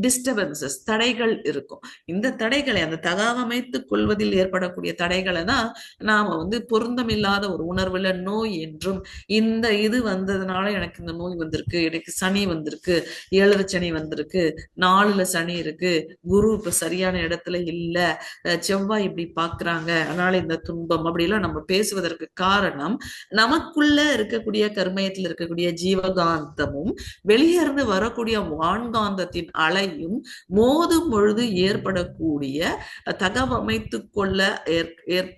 டிஸ்டர்பன்சஸ், தடைகள் இருக்கும். இந்த தடைகளை, அந்த தகவமைத்துக் கொள்வதில் ஏற்படக்கூடிய தடைகளை தான் நாம பொருந்தமில்லாத ஒரு உணர்வுல நோய் என்றும், இந்த இது வந்ததுனால எனக்கு இந்த நோய் வந்திருக்கு, எனக்கு சனி வந்திருக்கு, 7 சனி வந்திருக்கு, 4ல சனி இருக்கு, குரு இப்ப சரியான இடத்துல இல்ல, செவ்வாய் இப்படி பாக்குறாங்க, அதனால இந்த துன்பம் அப்படிலாம் நம்ம பேசுவதற்கு காரணம் நமக்குள்ள இருக்கக்கூடிய கர்மயத்தில் இருக்கக்கூடிய ஜீவகாந்தமும் வெளியே இருந்து வரக்கூடிய வான்காந்தத்தின் அலையும் மோதும் பொழுது ஏற்படக்கூடிய தகவமைத்துக் கொள்ள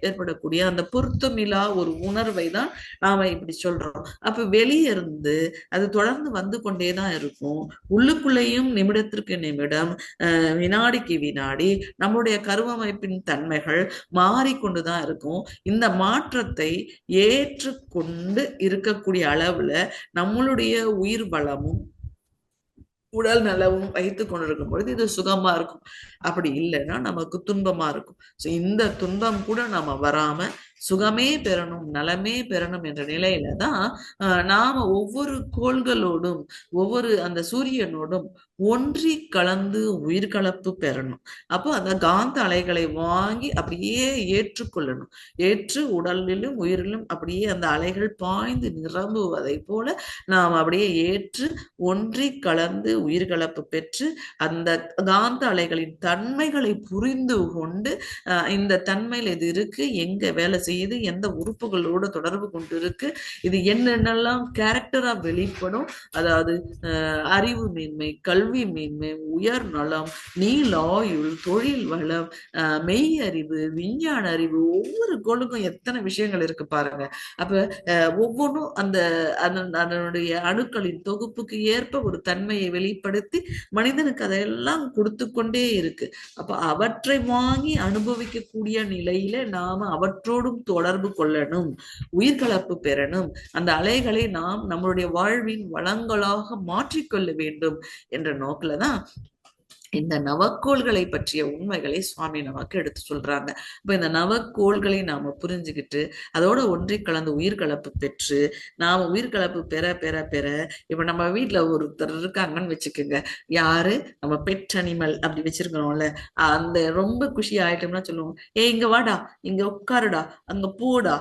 ஏற்படக்கூடிய அந்த பொருத்தமில்லா ஒரு உணர்வை தான் நாம இப்படி சொல்றோம். அப்ப வெளியே இருந்து அது தொடர்ந்து வந்து கொண்டேதான் இருக்கும். உள்ளுக்குள்ளேயும் நிமிடத்திற்கு நிமிடம், வினாடிக்கு வினாடி நம்முடைய கருவமைப்பின் தன்மைகள் மாறிக்கொண்டுதான் இருக்கும். இந்த மாற்றத்தை ஏற்றுக்கொண்டு இருக்கக்கூடிய அளவுல நம்மளுடைய உயிர் பலமும் உடல் நலவும் வைத்து கொண்டிருக்கும் பொழுது இது சுகமா இருக்கும். அப்படி இல்லைன்னா நமக்கு துன்பமா இருக்கும். இந்த துன்பம் கூட நம்ம வராம சுகமே பெறணும், நலமே பெறணும் என்ற நிலையில தான் நாம ஒவ்வொரு கோள்களோடும் ஒவ்வொரு அந்த சூரியனோடும் ஒன்றி கலந்து உயிர்கலப்பு பெறணும். அப்போ அந்த காந்த அலைகளை வாங்கி அப்படியே ஏற்றுக்கொள்ளணும். ஏற்று உடலிலும் உயிரிலும் அப்படியே அந்த அலைகள் பாய்ந்து நிரம்புவதை போல நாம் அப்படியே ஏற்று ஒன்றி கலந்து உயிர்கலப்பு பெற்று அந்த காந்த அலைகளின் தன்மைகளை புரிந்து கொண்டு இந்த தன்மையில் இது இருக்கு, எங்க வேலை செய்யுது, எந்த உறுப்புகளோட தொடர்பு கொண்டு இருக்கு, இது என்னென்னலாம் கேரக்டரா வெளிப்படும், அதாவது அறிவு மேன்மை, கல்வி கல்வி மேன்மை, உயர் நலம், நீலாயுள், தொழில் வளம், மெய் அறிவு, விஞ்ஞான அறிவு, ஒவ்வொரு கோளுக்கும் எத்தனை விஷயங்கள் இருக்கு பாருங்க. அப்ப ஒவ்வொன்றும் அதனுடைய அணுக்களின் தொகுப்புக்கு ஏற்ப ஒரு தன்மையை வெளிப்படுத்தி மனிதனுக்கு அதையெல்லாம் கொடுத்து கொண்டே இருக்கு. அப்ப அவற்றை வாங்கி அனுபவிக்கக்கூடிய நிலையில நாம அவற்றோடும் தொடர்பு கொள்ளணும், உயிர்கலப்பு பெறணும், அந்த அலைகளை நாம் நம்மளுடைய வாழ்வின் வளங்களாக மாற்றிக்கொள்ள வேண்டும் என்ற நோக்கில்தான் இந்த நவக்கோள்களை பற்றிய உண்மைகளை சுவாமி நமக்கு எடுத்து சொல்றாங்க. இப்ப இந்த நவக்கோள்களை நாம புரிஞ்சுக்கிட்டு அதோட ஒன்றி கலந்து உயிர்கலப்பு பெற்று நாம உயிர்கலப்பு பெற பெற பெற இப்ப நம்ம வீட்டுல ஒருத்தர் இருக்காங்கன்னு வச்சுக்கோங்க, யாரு நம்ம பெட் அனிமல் அப்படி வச்சிருக்கிறோம்ல, அந்த ரொம்ப குஷி ஆயிட்டோம்னா சொல்லுவோம், இங்க வாடா, இங்க உட்காருடா, அங்க போடா,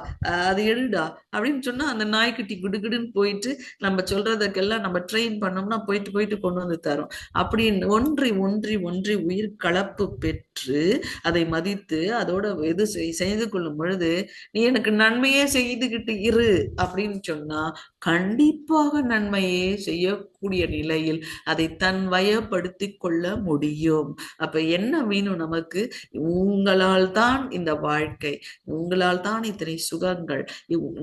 அது எடுடா அப்படின்னு சொன்னா அந்த நாய்க்குட்டி குடுகுடுன்னு போயிட்டு நம்ம சொல்றதுக்கெல்லாம் நம்ம ட்ரெயின் பண்ணோம்னா போயிட்டு போயிட்டு கொண்டு வந்து தரும். அப்படி ஒன்றி ஒன்றி ஒன்றி உயிர் கலப்பு பெற்று அதை மதித்து அதோட எது செய்து கொள்ளும் பொழுது, நீ எனக்கு நன்மையே செய்துகிட்டு இரு அப்படின்னு சொன்னா கண்டிப்பாக நன்மையே செய்யக்கூடிய நிலையில் அதை தன் வயப்படுத்தி கொள்ள முடியும். அப்ப என்ன வேணும் நமக்கு? உங்களால் தான் இந்த வாழ்க்கை, உங்களால் தான் இத்தனை சுகங்கள்,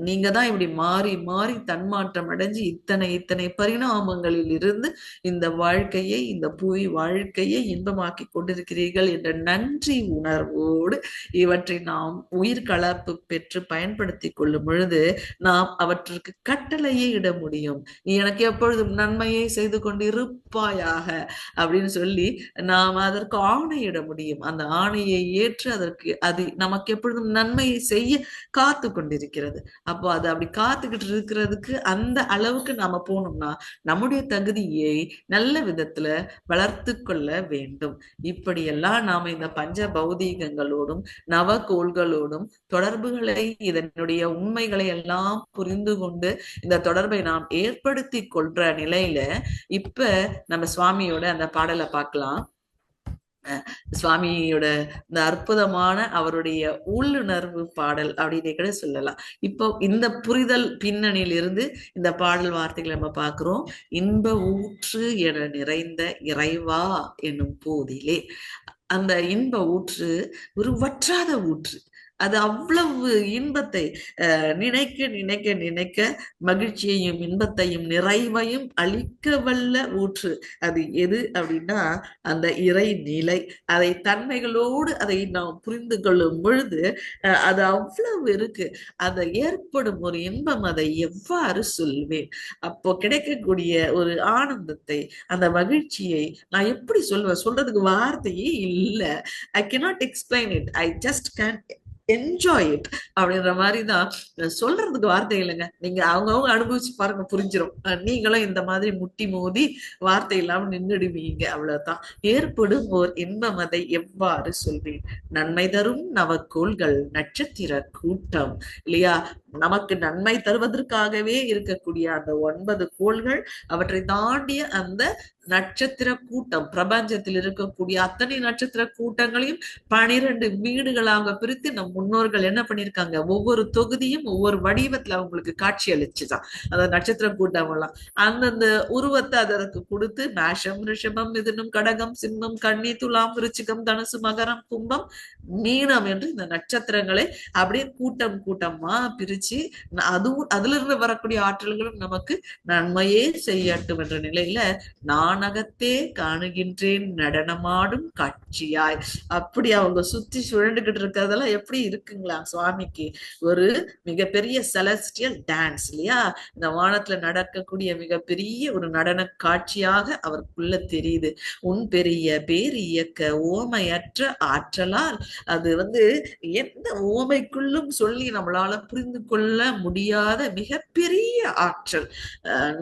நீங்க தான் இப்படி மாறி மாறி தன்மாற்றம் அடைஞ்சு இத்தனை இத்தனை பரிணாமங்களில் இருந்து இந்த வாழ்க்கையை, இந்த புவி வாழ்க்கையை இன்பமாக்கி கொண்டிருக்கிறீர்கள் என்ற நன்றி உணர்வோடு இவற்றை நாம் உயிர் கலப்பு பெற்று பயன்படுத்தி கொள்ளும் பொழுது நாம் அவற்றுக்கு கட்டளையே இட முடியும். நீ எனக்கு எப்பொழுதும் நன்மையை செய்து கொண்டு இருப்பாயாக அப்படின்னு சொல்லி நாம் அதற்கு ஆணையிட முடியும். அந்த ஆணையை ஏற்று அதற்கு அது நமக்கு எப்பொழுதும் நன்மையை செய்ய காத்து கொண்டிருக்கிறது. அப்போ அது அப்படி காத்துக்கிட்டு இருக்கிறதுக்கு அந்த அளவுக்கு நாம போனோம்னா நம்முடைய தகுதியை நல்ல விதத்துல வளர்த்து கொள்ள வேண்டும். இப்படியெல்லாம் நாம இந்த பஞ்ச பௌதீகங்களோடும் நவகோள்களோடும் தொடர்புகளை, இதனுடைய உண்மைகளை எல்லாம் புரிந்து கொண்டு இந்த தொடர்பை நாம் ஏற்படுத்தி கொள்ற நிலையில இப்ப நம்ம சுவாமியோட அந்த பாடலை பார்க்கலாம். சுவாமியோட இந்த அற்புதமான அவருடைய உள்ளுணர்வு பாடல் அப்படின்னு கூட சொல்லலாம். இப்போ இந்த புரிதல் பின்னணியில் இருந்து இந்த பாடல் வார்த்தைகளை நம்ம பார்க்கிறோம். இன்ப ஊற்று என நிறைந்த இறைவா என்னும் போதிலே, அந்த இன்ப ஊற்று ஒரு வற்றாத ஊற்று. அது அவ்வளவு இன்பத்தை நினைக்க நினைக்க நினைக்க மகிழ்ச்சியையும் இன்பத்தையும் நிறைவையும் அளிக்க வல்ல ஊற்று. அது எது அப்படின்னா அந்த இறை நிலை. அதை தன்மைகளோடு அதை நாம் புரிந்து கொள்ளும் பொழுது அது அவ்வளவு இருக்கு. அதை ஏற்படும் ஒரு இன்பம் அதை எவ்வாறு சொல்வேன்? அப்போ கிடைக்கக்கூடிய ஒரு ஆனந்தத்தை, அந்த மகிழ்ச்சியை நான் எப்படி சொல்வேன்? சொல்றதுக்கு வார்த்தையே இல்லை. ஐ cannot explain it. I just can't enjoy it அப்படின்ற மாதிரிதான். சொல்றதுக்கு வார்த்தை இல்லைங்க. நீங்க அவங்கவுங்க அனுபவிச்சு பாருங்க, புரிஞ்சிடும். நீங்களும் இந்த மாதிரி முட்டி மோதி வார்த்தை இல்லாம நின்றுடுவீங்க. அவ்வளவுதான். ஏற்படும் ஓர் இன்பம் அதை எவ்வாறு சொல்வேன்? நன்மை தரும் நவக்கோள்கள் நட்சத்திர கூட்டம் இல்லையா? நமக்கு நன்மை தருவதற்காகவே இருக்கக்கூடிய அந்த 9 கோள்கள், அவற்றை தாண்டிய அந்த நட்சத்திர கூட்டம், பிரபஞ்சத்தில் இருக்கக்கூடிய அத்தனை நட்சத்திர கூட்டங்களையும் 12 வீடுகளாக பிரித்து நம் முன்னோர்கள் என்ன பண்ணிருக்காங்க, ஒவ்வொரு தொகுதியும் ஒவ்வொரு வடிவத்துல அவங்களுக்கு காட்சி அளிச்சுதான் அந்த நட்சத்திர கூட்டம் எல்லாம் அந்தந்த உருவத்தை அதற்கு கொடுத்து மேஷம், ரிஷபம், மிதுனம், கடகம், சிம்மம், கன்னி, துலாம், விருச்சிகம், தனுசு, மகரம், கும்பம், மீனம் என்று இந்த நட்சத்திரங்களை அப்படியே கூட்டம் கூட்டமா பிரிச்சு அதுவும் அதுல இருந்து வரக்கூடிய ஆற்றல்களும் நமக்கு நன்மையே செய்யட்டும் என்ற நிலையில நானகத்தே காணுகின்றேன் நடனமாடும் காட்சியாய், அப்படி அவங்க சுத்தி சுழண்டுகிட்டு இருக்கிறதெல்லாம் எப்படி இருக்குங்களா சுவாமிக்கு? ஒரு மிகப்பெரிய செலஸ்டியல் டான்ஸ் இல்லையா? இந்த வானத்துல நடக்கக்கூடிய மிகப்பெரிய ஒரு நடன காட்சியாக அவருக்குள்ள தெரியுது. உன் பெரிய பேர் இயக்க ஓமையற்ற ஆற்றலால், அது எந்த ஓமைக்குள்ளும் சொல்லி நம்மளால புரிந்து கொள்ள முடியாத மிகப்பெரிய ஆற்றல்.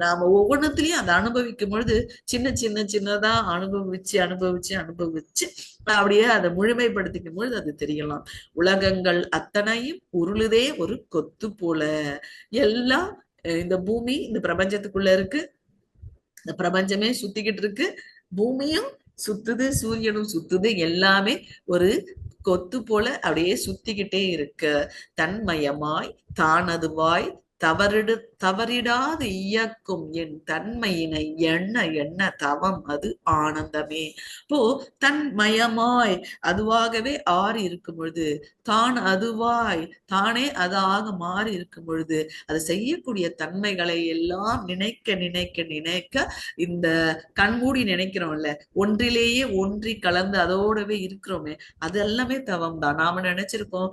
நாம ஒவ்வொன்றத்திலையும் அதை அனுபவிக்கும் பொழுது சின்ன சின்ன சின்னதா அனுபவிச்சு அனுபவிச்சு அனுபவிச்சு அப்படியே அதை முழுமைப்படுத்திக்கும் பொழுது அது தெரியலாம். உலகங்கள் அத்தனையும் உருளுதே ஒரு கொத்து போல. எல்லாம் இந்த பூமி இந்த பிரபஞ்சத்துக்குள்ள இருக்கு. இந்த பிரபஞ்சமே சுத்திக்கிட்டு இருக்கு, பூமியும் சுத்துது, சூரியனும் சுத்துது, எல்லாமே ஒரு கொத்து போல அப்படியே சுத்திக்கிட்டே இருக்க தன்மயமாய் தானதுவாய் தவறிடாது இயக்கும் என் தன்மையினை எண்ண எண்ண தவம் அது ஆனந்தமே. இப்போ தன்மயமாய் அதுவாகவே ஆறி இருக்கும் பொழுது, தான் அதுவாய் தானே அதாக மாறி இருக்கும் பொழுது, அது செய்யக்கூடிய தன்மைகளை எல்லாம் நினைக்க நினைக்க நினைக்க, இந்த கண்மூடி நினைக்கிறோம்ல, ஒன்றிலேயே ஒன்றி கலந்து அதோடவே இருக்கிறோமே, அது எல்லாமே தவம் தான். நாம நினைச்சிருக்கோம்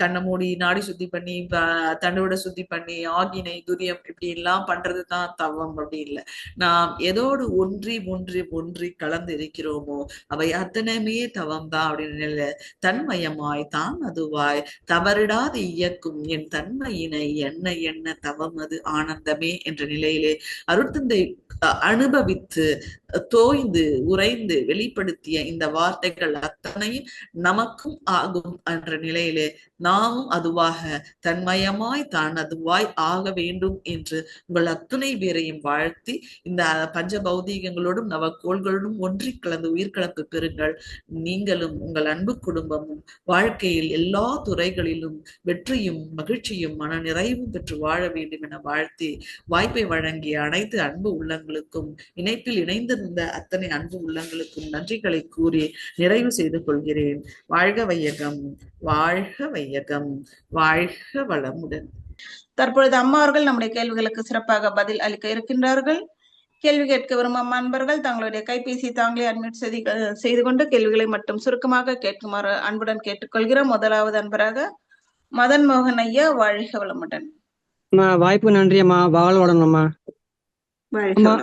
கண்ணை மூடி நாடி சுத்தி பண்ணி தண்டோட சுத்தி பண்ணி ஆகினை துரியம் இப்படி எல்லாம் பண்றதுதான் தவம், அப்படி இல்லை. நாம் எதோடு ஒன்றி ஒன்றி ஒன்றி கலந்து இருக்கிறோமோ அவை அத்தனையுமே தவம் தான் அப்படின்னு தன்மயமாய் தான் அதுவாய் தவறிடாது இயக்கும் என் தன்மையினை எண்ண எண்ண தவம் அது ஆனந்தமே என்ற நிலையிலே அருட்தந்தை அனுபவித்து தோய்ந்து உறைந்து வெளிப்படுத்திய இந்த வார்த்தைகள் அத்தனையும் நமக்கும் ஆகும் என்ற நிலையிலே நாமும் அதுவாக தன்மயமாய் தான் அதுவாய் ஆக வேண்டும் என்று உங்கள் அத்துணை பேரையும் வாழ்த்தி இந்த பஞ்ச பௌதீகங்களோடும் நவக்கோள்களோடும் ஒன்றி கலந்து உயிர்கலப்பு பெறுங்கள். நீங்களும் உங்கள் அன்பு குடும்பமும் வாழ்க்கையில் எல்லா துறைகளிலும் வெற்றியும் மகிழ்ச்சியும் மன நிறைவும் பெற்று வாழ வேண்டும் என வாழ்த்தி வாய்ப்பை வழங்கிய அனைத்து அன்பு உள்ளங்களுக்கும் இணைப்பில் இணைந்திருந்த அத்தனை அன்பு உள்ளங்களுக்கும் நன்றிகளை கூறி நிறைவு செய்து கொள்கிறேன். வாழ்க வையகம், வாழ்க வையகம், வாழ்க வளமுடன். தற்பொழுது அம்மா அவர்கள் நம்முடைய கேள்விகளுக்கு சிறப்பாக பதில் அளிக்க இருக்கின்றார்கள். கேள்வி கேட்க விரும்பும் அன்பர்கள் தங்களுடைய கைபேசி தாங்களே அட்மிட் செய்து கொண்டு கேள்விகளை மட்டும் சுருக்கமாக கேட்குமாறு அன்புடன் கேட்டுக்கொள்கிறோம். முதலாவது அன்பராக மதன் மோகன் ஐயா, வாழ்க வளமுடன். வாய்ப்பு நன்றி அம்மா. வாழ்வடணும்மா.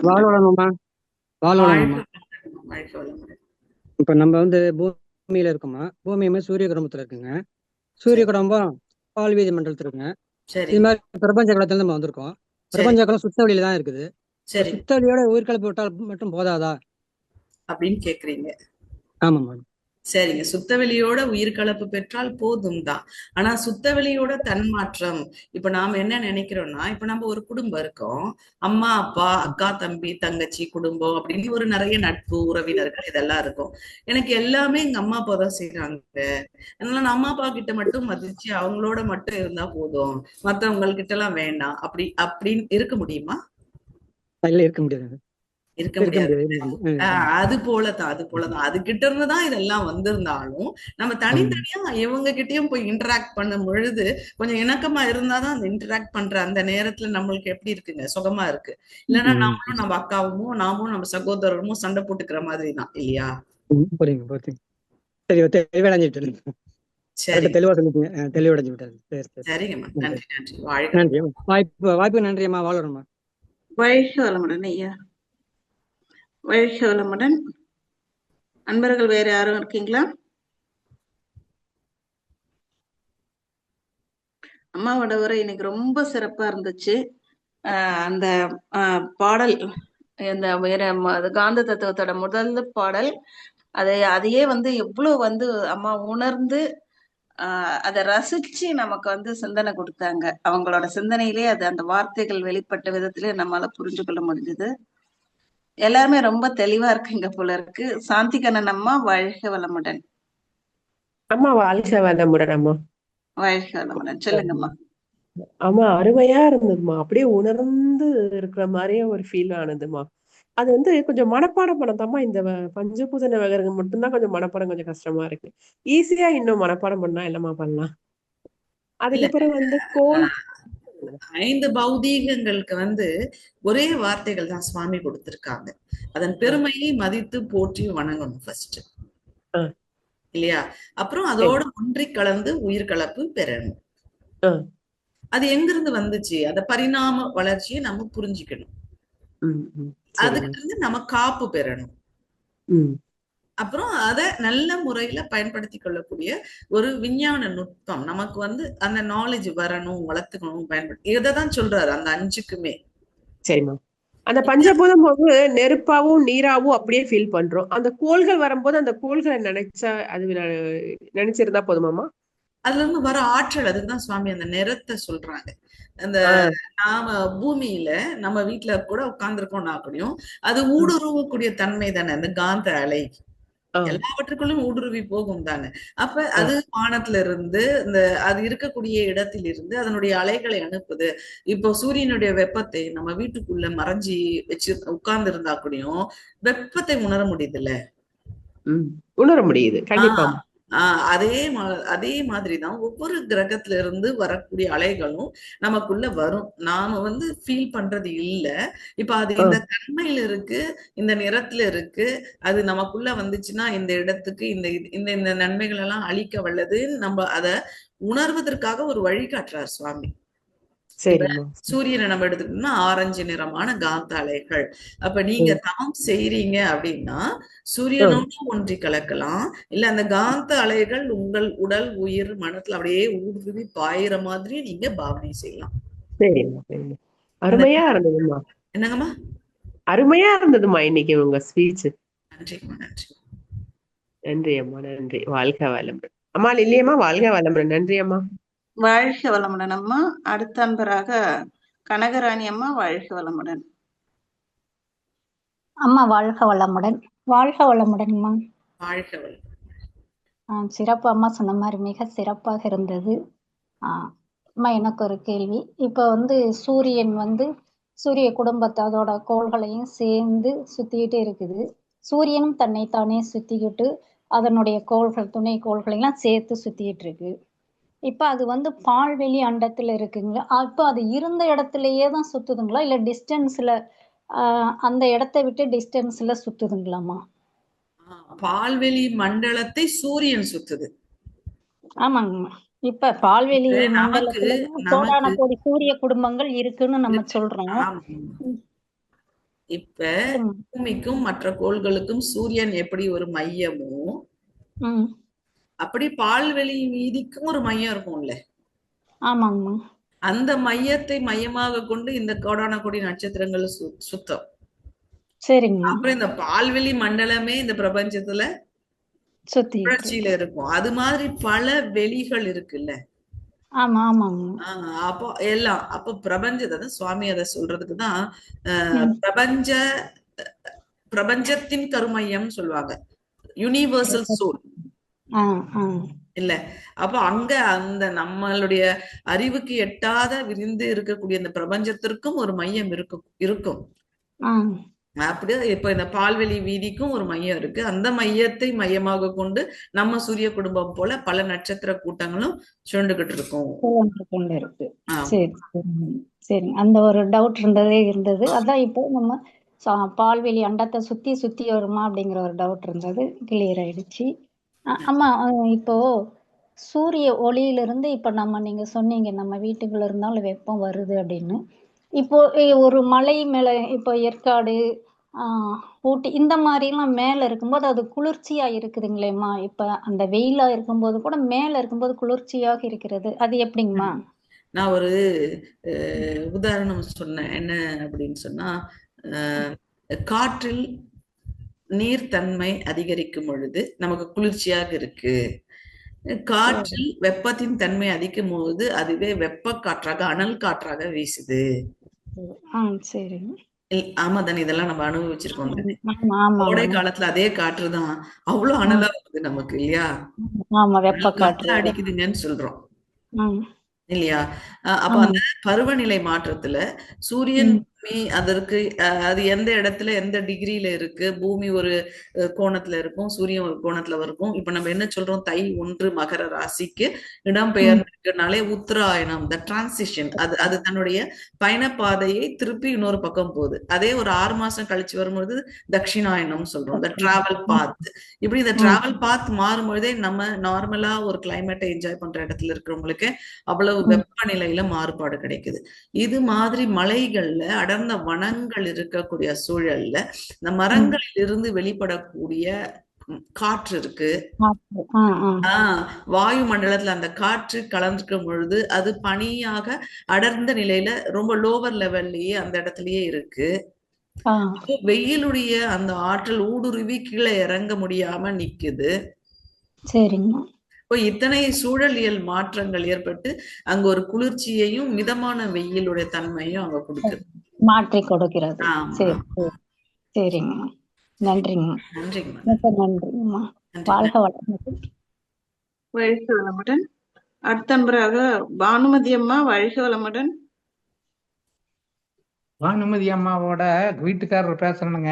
வாழ்வடணும்மா. வாழ்வடணும்மா. இப்ப நம்ம பூமியில இருக்கோமா, பூமி சூரிய குடும்பத்துல இருக்குங்க. சூரிய குடும்பம் பால்வீதி மண்டலத்துல இருக்குங்க. இது மாதிரி பிரபஞ்ச காலத்துல நம்ம வந்திருக்கோம். பிரபஞ்ச காலம் சுத்த வழியில தான் இருக்குது. சுத்த வழியோட உயிர்கலப்பு விட்டால் மட்டும் போதாதா அப்படின்னு கேக்குறீங்க? ஆமாம்மா. சரிங்க, சுத்தவெளியோட உயிர்கலப்பு பெற்றால் போதும் தான். ஆனா சுத்தவெளியோட தன்மாற்றம், இப்ப நாம என்ன நினைக்கிறோம்னா, இப்ப நம்ம ஒரு குடும்பம் இருக்கோம், அம்மா அப்பா அக்கா தம்பி தங்கச்சி குடும்பம் அப்படின்னு ஒரு நிறைய நட்பு உறவினர்கள் இதெல்லாம் இருக்கும். எனக்கு எல்லாமே எங்க அம்மா அப்பா தான் செய்யறாங்க, அதனால நான் அம்மா அப்பா கிட்ட மட்டும் மதிச்சு அவங்களோட மட்டும் இருந்தா போதும், மத்தவங்ககிட்ட எல்லாம் வேண்டாம் அப்படின்னு இருக்க முடியுமா? இருக்க முடியாது. இருக்க முடியாது. அது போலதான் அதுகிட்ட இருந்துதான் இதெல்லாம் வந்திருந்தாலும் நம்ம தனித்தனியா இவங்க கிட்டயும் போய் இன்டராக்ட் பண்ணும் பொழுது கொஞ்சம் இணக்கமா இருந்தாதான் அந்த இன்டராக்ட் பண்ற அந்த நேரத்துல நம்மளுக்கு எப்படி இருக்குங்க, சுகமா இருக்கு. இல்லைன்னா நாமளும் நம்ம அக்காவும் நாமும் நம்ம சகோதரமும் சண்டை போட்டுக்கிற மாதிரி தான் இல்லையா? சரிங்கம்மா, நன்றி நன்றி. வாய்ப்பு நன்றி அம்மா. வாழ்றோம்மா. வாழ்க வளமுடன் ஐயா. வாழ்க வளமுடன். அன்பர்கள் வேற யாரும் இருக்கீங்களா? அம்மாவோட உரை இன்னைக்கு ரொம்ப சிறப்பா இருந்துச்சு. அந்த பாடல், இந்த காந்த தத்துவத்தோட முதல் பாடல், அதையே எவ்வளவு அம்மா உணர்ந்து அதை ரசிச்சு நமக்கு சிந்தனை கொடுத்தாங்க. அவங்களோட சிந்தனையிலே அந்த வார்த்தைகள் வெளிப்பட்ட விதத்திலே நம்மளால புரிஞ்சு கொள்ள முடிஞ்சது. எல்லாருமே ரொம்ப தெளிவா இருக்குங்க போல இருக்கு. சாந்தி கண்ணன் அம்மா, வாழ்க வளமுடன். அம்மா வாழ்க வளமுடன். அம்மா வாழ்க வளமுடன். சொல்லுங்கம்மா. அம்மா அருமையா இருந்ததுமா. அப்படியே உணர்ந்து இருக்கிற மாதிரியே ஒரு ஃபீல் ஆனதுமா. அது கொஞ்சம் மனப்பாடம் பண்ணதாம்மா. இந்த பஞ்சபூத நவகிரகம் மட்டும்தான் கொஞ்சம் மனப்பாடம் கொஞ்சம் கஷ்டமா இருக்கு. ஈஸியா இன்னும் மனப்பாடம் பண்ணா என்னமா பண்ணலாம்? அதுக்கப்புறம் கோல் 5 பௌதீகங்களுக்கு ஒரே வார்த்தைகள் தான் சுவாமி கொடுத்திருக்காங்க. அதன் பெருமையை மதித்து போற்றி வணங்கணும் ஃபர்ஸ்ட், இல்லையா? அப்புறம் அதோட ஒன்றி கலந்து உயிர்கலப்பு பெறணும். அது எங்கிருந்து வந்துச்சு, அத பரிணாம வளர்ச்சியை நம்ம புரிஞ்சுக்கணும். அதுகிட்ட இருந்து நம்ம காப்பு பெறணும். அப்புறம் அத நல்ல முறையில பயன்படுத்தி கொள்ளக்கூடிய ஒரு விஞ்ஞான நுட்பம் நமக்கு அந்த நாலேஜ் வரணும், வளர்த்துக்கணும், பயன்படுத்தி இதைதான் சொல்றாரு அந்த 5க்குமே. சரிம்மா. அந்த பஞ்சபூதம் நெருப்பாவும் நீராவும் அப்படியே ஃபீல் பண்றோம். அந்த கோள்கள் வரும்போது அந்த கோள்களை நினைச்சா அது நினைச்சிருந்தா போதுமாமா? அதுல இருந்து வர ஆற்றல், அதுக்குதான் சுவாமி அந்த நிறத்தை சொல்றாங்க. அந்த நாம பூமியில நம்ம வீட்டுல கூட உட்கார்ந்துருக்கோம்னா கூடயும் அது ஊடுருவக்கூடிய தன்மை தானே அந்த காந்த அலை. எல்லாவற்றுக்குள்ளும் ஊடுருவி போகும் தானே. அப்ப அது வானத்துல இருந்து இந்த அது இருக்கக்கூடிய இடத்திலிருந்து அதனுடைய அலைகளை அனுப்புது. இப்போ சூரியனுடைய வெப்பத்தை நம்ம வீட்டுக்குள்ள மறைஞ்சி வச்சு உட்கார்ந்து இருந்தா கூடயும் வெப்பத்தை உணர முடியுதுல்ல. உணர முடியுது. கண்டிப்பா. அதே மாதிரிதான் ஒவ்வொரு கிரகத்துல இருந்து வரக்கூடிய அலைகளும் நமக்குள்ள வரும். நாம ஃபீல் பண்றது இல்ல. இப்ப அது இந்த தன்மையில இருக்கு, இந்த நிறத்துல இருக்கு. அது நமக்குள்ள வந்துச்சுன்னா இந்த இடத்துக்கு இந்த இந்த நன்மைகள் எல்லாம் அளிக்க வல்லது. நம்ம அத உணர்வதற்காக ஒரு வழி காட்டுறார் சுவாமி. சூரியனை நம்ம எடுத்துக்கிட்டோம்னா ஆரஞ்சு நிறமான காந்த அலைகள். அப்ப நீங்க தவம் செய்றீங்க அப்படின்னா சூரியனோட ஒன்றி கலக்கலாம். இல்ல அந்த காந்த அலைகள் உங்கள் உடல் உயிர் மனத்துல அப்படியே ஊடுருவி பாயிற மாதிரி நீங்க பாவனை செய்யலாம். அருமையா இருந்ததுமா. என்னங்கம்மா? அருமையா இருந்ததுமா இன்னைக்கு உங்க ஸ்பீச். நன்றிம்மா. நன்றி. நன்றி அம்மா. நன்றி. வாழ்க வளமுடன் அம்மா. லில்லியம்மா வாழ்க வளமுடன். நன்றி அம்மா. வாழ்க வளமுடன் அம்மா. அடுத்த அன்பராக கனகராணி அம்மா. வாழ்க வளமுடன் அம்மா. வாழ்க வளமுடன். வாழ்க வளமுடன்மா. வாழ்க வளமுடன். சிறப்பு அம்மா சொன்ன மாதிரி மிக சிறப்பாக இருந்தது. அம்மா எனக்கு ஒரு கேள்வி. இப்போ சூரியன் சூரிய குடும்பத்தை அதோட கோள்களையும் சேர்ந்து சுத்திக்கிட்டே இருக்குது. சூரியனும் தன்னைத்தானே சுத்திக்கிட்டு அதனுடைய கோள்கள் துணை கோள்களையெல்லாம் சேர்த்து சுத்திக்கிட்டு இருக்கு. இப்ப அது பால்வெளி அண்டத்துல இருக்குங்களா? இப்போ அது இருந்த இடத்துலயே தான் சுத்துதுங்களா, இல்ல டிஸ்டன்ஸ்ல அந்த இடத்தை விட்டு டிஸ்டன்ஸ்ல சுத்துதுங்களாமா? பால்வெளி மண்டலத்தை சூரியன் சுத்துது. ஆமாங்கம்மா. இப்ப பால்வெளி மண்டலத்துல கோடான கோடி சூரிய குடும்பங்கள் இருக்குன்னு நம்ம சொல்றோம். இப்ப பூமிக்கும் மற்ற கோள்களுக்கும் சூரியன் எப்படி ஒரு மையமோ அப்படி பால்வெளி வீதிக்கும் ஒரு மையம் இருக்கும்ல. ஆமாங்கம்மா. அந்த மையத்தை மையமாக கொண்டு இந்த கோடான கோடி நட்சத்திரங்கள் சுத்தம். சரிங்க. அப்புறம் இந்த பால்வெளி மண்டலமே இந்த பிரபஞ்சத்துல சுழற்சியில இருக்கும். அது மாதிரி பல வெளிகள் இருக்குல்ல. ஆமா ஆமாங்க. அப்போ எல்லாம் அப்போ பிரபஞ்சத்தை சுவாமி அதை சொல்றதுக்குதான் பிரபஞ்சத்தின் கருமையம் சொல்லுவாங்க. யூனிவர்சல் சோல் இல்ல. அப்ப அங்க அந்த நம்மளுடைய அறிவுக்கு எட்டாத விரிந்து இருக்கக்கூடிய இந்த பிரபஞ்சத்திற்கும் ஒரு மையம் இருக்கும். அப்படியே இப்ப இந்த பால்வெளி வீதிக்கும் ஒரு மையம் இருக்கு. அந்த மையத்தை மையமாக கொண்டு நம்ம சூரிய குடும்பம் போல பல நட்சத்திர கூட்டங்களும் சுழண்டுகிட்டு இருக்கும். சரி, அந்த ஒரு டவுட் இருந்தது. அதான் இப்போ நம்ம பால்வெளி அண்டத்தை சுத்தி சுத்தி வருமா அப்படிங்கிற ஒரு டவுட் இருந்தது. கிளியர் ஆயிடுச்சு. ஆமா. இப்போ சூரிய ஒளியிலிருந்து இப்ப நீங்க சொன்னீங்க நம்ம வீட்டுக்குள்ள இருந்தாலும் வெப்பம் வருது அப்படின்னு. இப்போ ஒரு மலை மேல இப்போ ஏற்காடு ஊட்டி இந்த மாதிரி எல்லாம் மேல இருக்கும்போது அது குளிர்ச்சியா இருக்குதுங்களேம்மா. இப்ப அந்த வெயிலா இருக்கும்போது கூட மேல இருக்கும்போது குளிர்ச்சியாக இருக்கிறது. அது எப்படிங்கம்மா? நான் ஒரு உதாரணம் சொன்னேன். என்ன அப்படின்னு சொன்னா, காற்றில் நீர்த்தன்மை அதிகரிக்கும் பொழுது நமக்கு குளிர்ச்சியாக இருக்கு. காற்றில் வெப்பத்தின் தன்மை அதிகம் போது அதுவே வெப்ப காற்றாக அனல் காற்றாக வீசுது. ஆமா தானே, இதெல்லாம் நம்ம அனுபவிச்சிருக்கோம். கோடை காலத்துல அதே காற்றுதான் அவ்வளவு அனலா வருது நமக்கு இல்லையா? வெப்ப காற்று அடிக்குதுங்கன்னு சொல்றோம் இல்லையா? அப்ப அந்த பருவநிலை மாற்றத்துல சூரியன் அதற்கு அது எந்த இடத்துல எந்த டிகிரியில இருக்கு, பூமி ஒரு கோணத்துல இருக்கும், சூரியன் ஒரு கோணத்துல இருக்கும். இப்ப நம்ம என்ன சொல்றோம், தை 1 மகர ராசிக்கு இடம்பெயர்னாலே உத்தராயணம், த டிரான்சிஷன். அது தன்னுடைய பயணப்பாதையை திருப்பி இன்னொரு பக்கம் போகுது. அதே ஒரு 6 மாசம் கழிச்சு வரும்போது தட்சிணாயணம் சொல்றோம், த டிராவல் பாத். இப்படி இந்த டிராவல் பாத் மாறும்பொழுதே நம்ம நார்மலா ஒரு கிளைமேட்டை என்ஜாய் பண்ற இடத்துல இருக்கிறவங்களுக்கு அவ்வளவு வெப்பநிலையில மாறுபாடு கிடைக்குது. இது மாதிரி மலைகள்ல அடர்ந்த வனங்கள் இருக்கக்கூடிய சூழல்ல இந்த மரங்களில் இருந்து வெளிப்படக்கூடிய காற்று இருக்கு. வாயு மண்டலத்துல அந்த காற்று கலந்துக்கும் பொழுது அது பனியாக அடர்ந்த நிலையில ரொம்ப லோவர் லெவல்லயே அந்த இடத்துலயே இருக்கு. வெயிலுடைய அந்த ஆற்றல் ஊடுருவி கீழே இறங்க முடியாம நிக்குது. சரிங்க. இப்போ இத்தனை சூழலியல் மாற்றங்கள் ஏற்பட்டு அங்க ஒரு குளிர்ச்சியையும் மிதமான வெயிலுடைய தன்மையும் அங்க கொடுக்குது, மாற்றி கொடுக்கிறது. சரிங்க. நன்றிங்கம்மா. நன்றிங்கம்மா. மிக்க நன்றிங்கம்மா. நன்றி. வாழ்க வளமுடன். வாழ்க வளமுடன். அடுத்த நண்பராக பானுமதி அம்மா, வாழ்க வளமுடன். பானுமதி அம்மாவோட வீட்டுக்காரர் பேசணுங்க.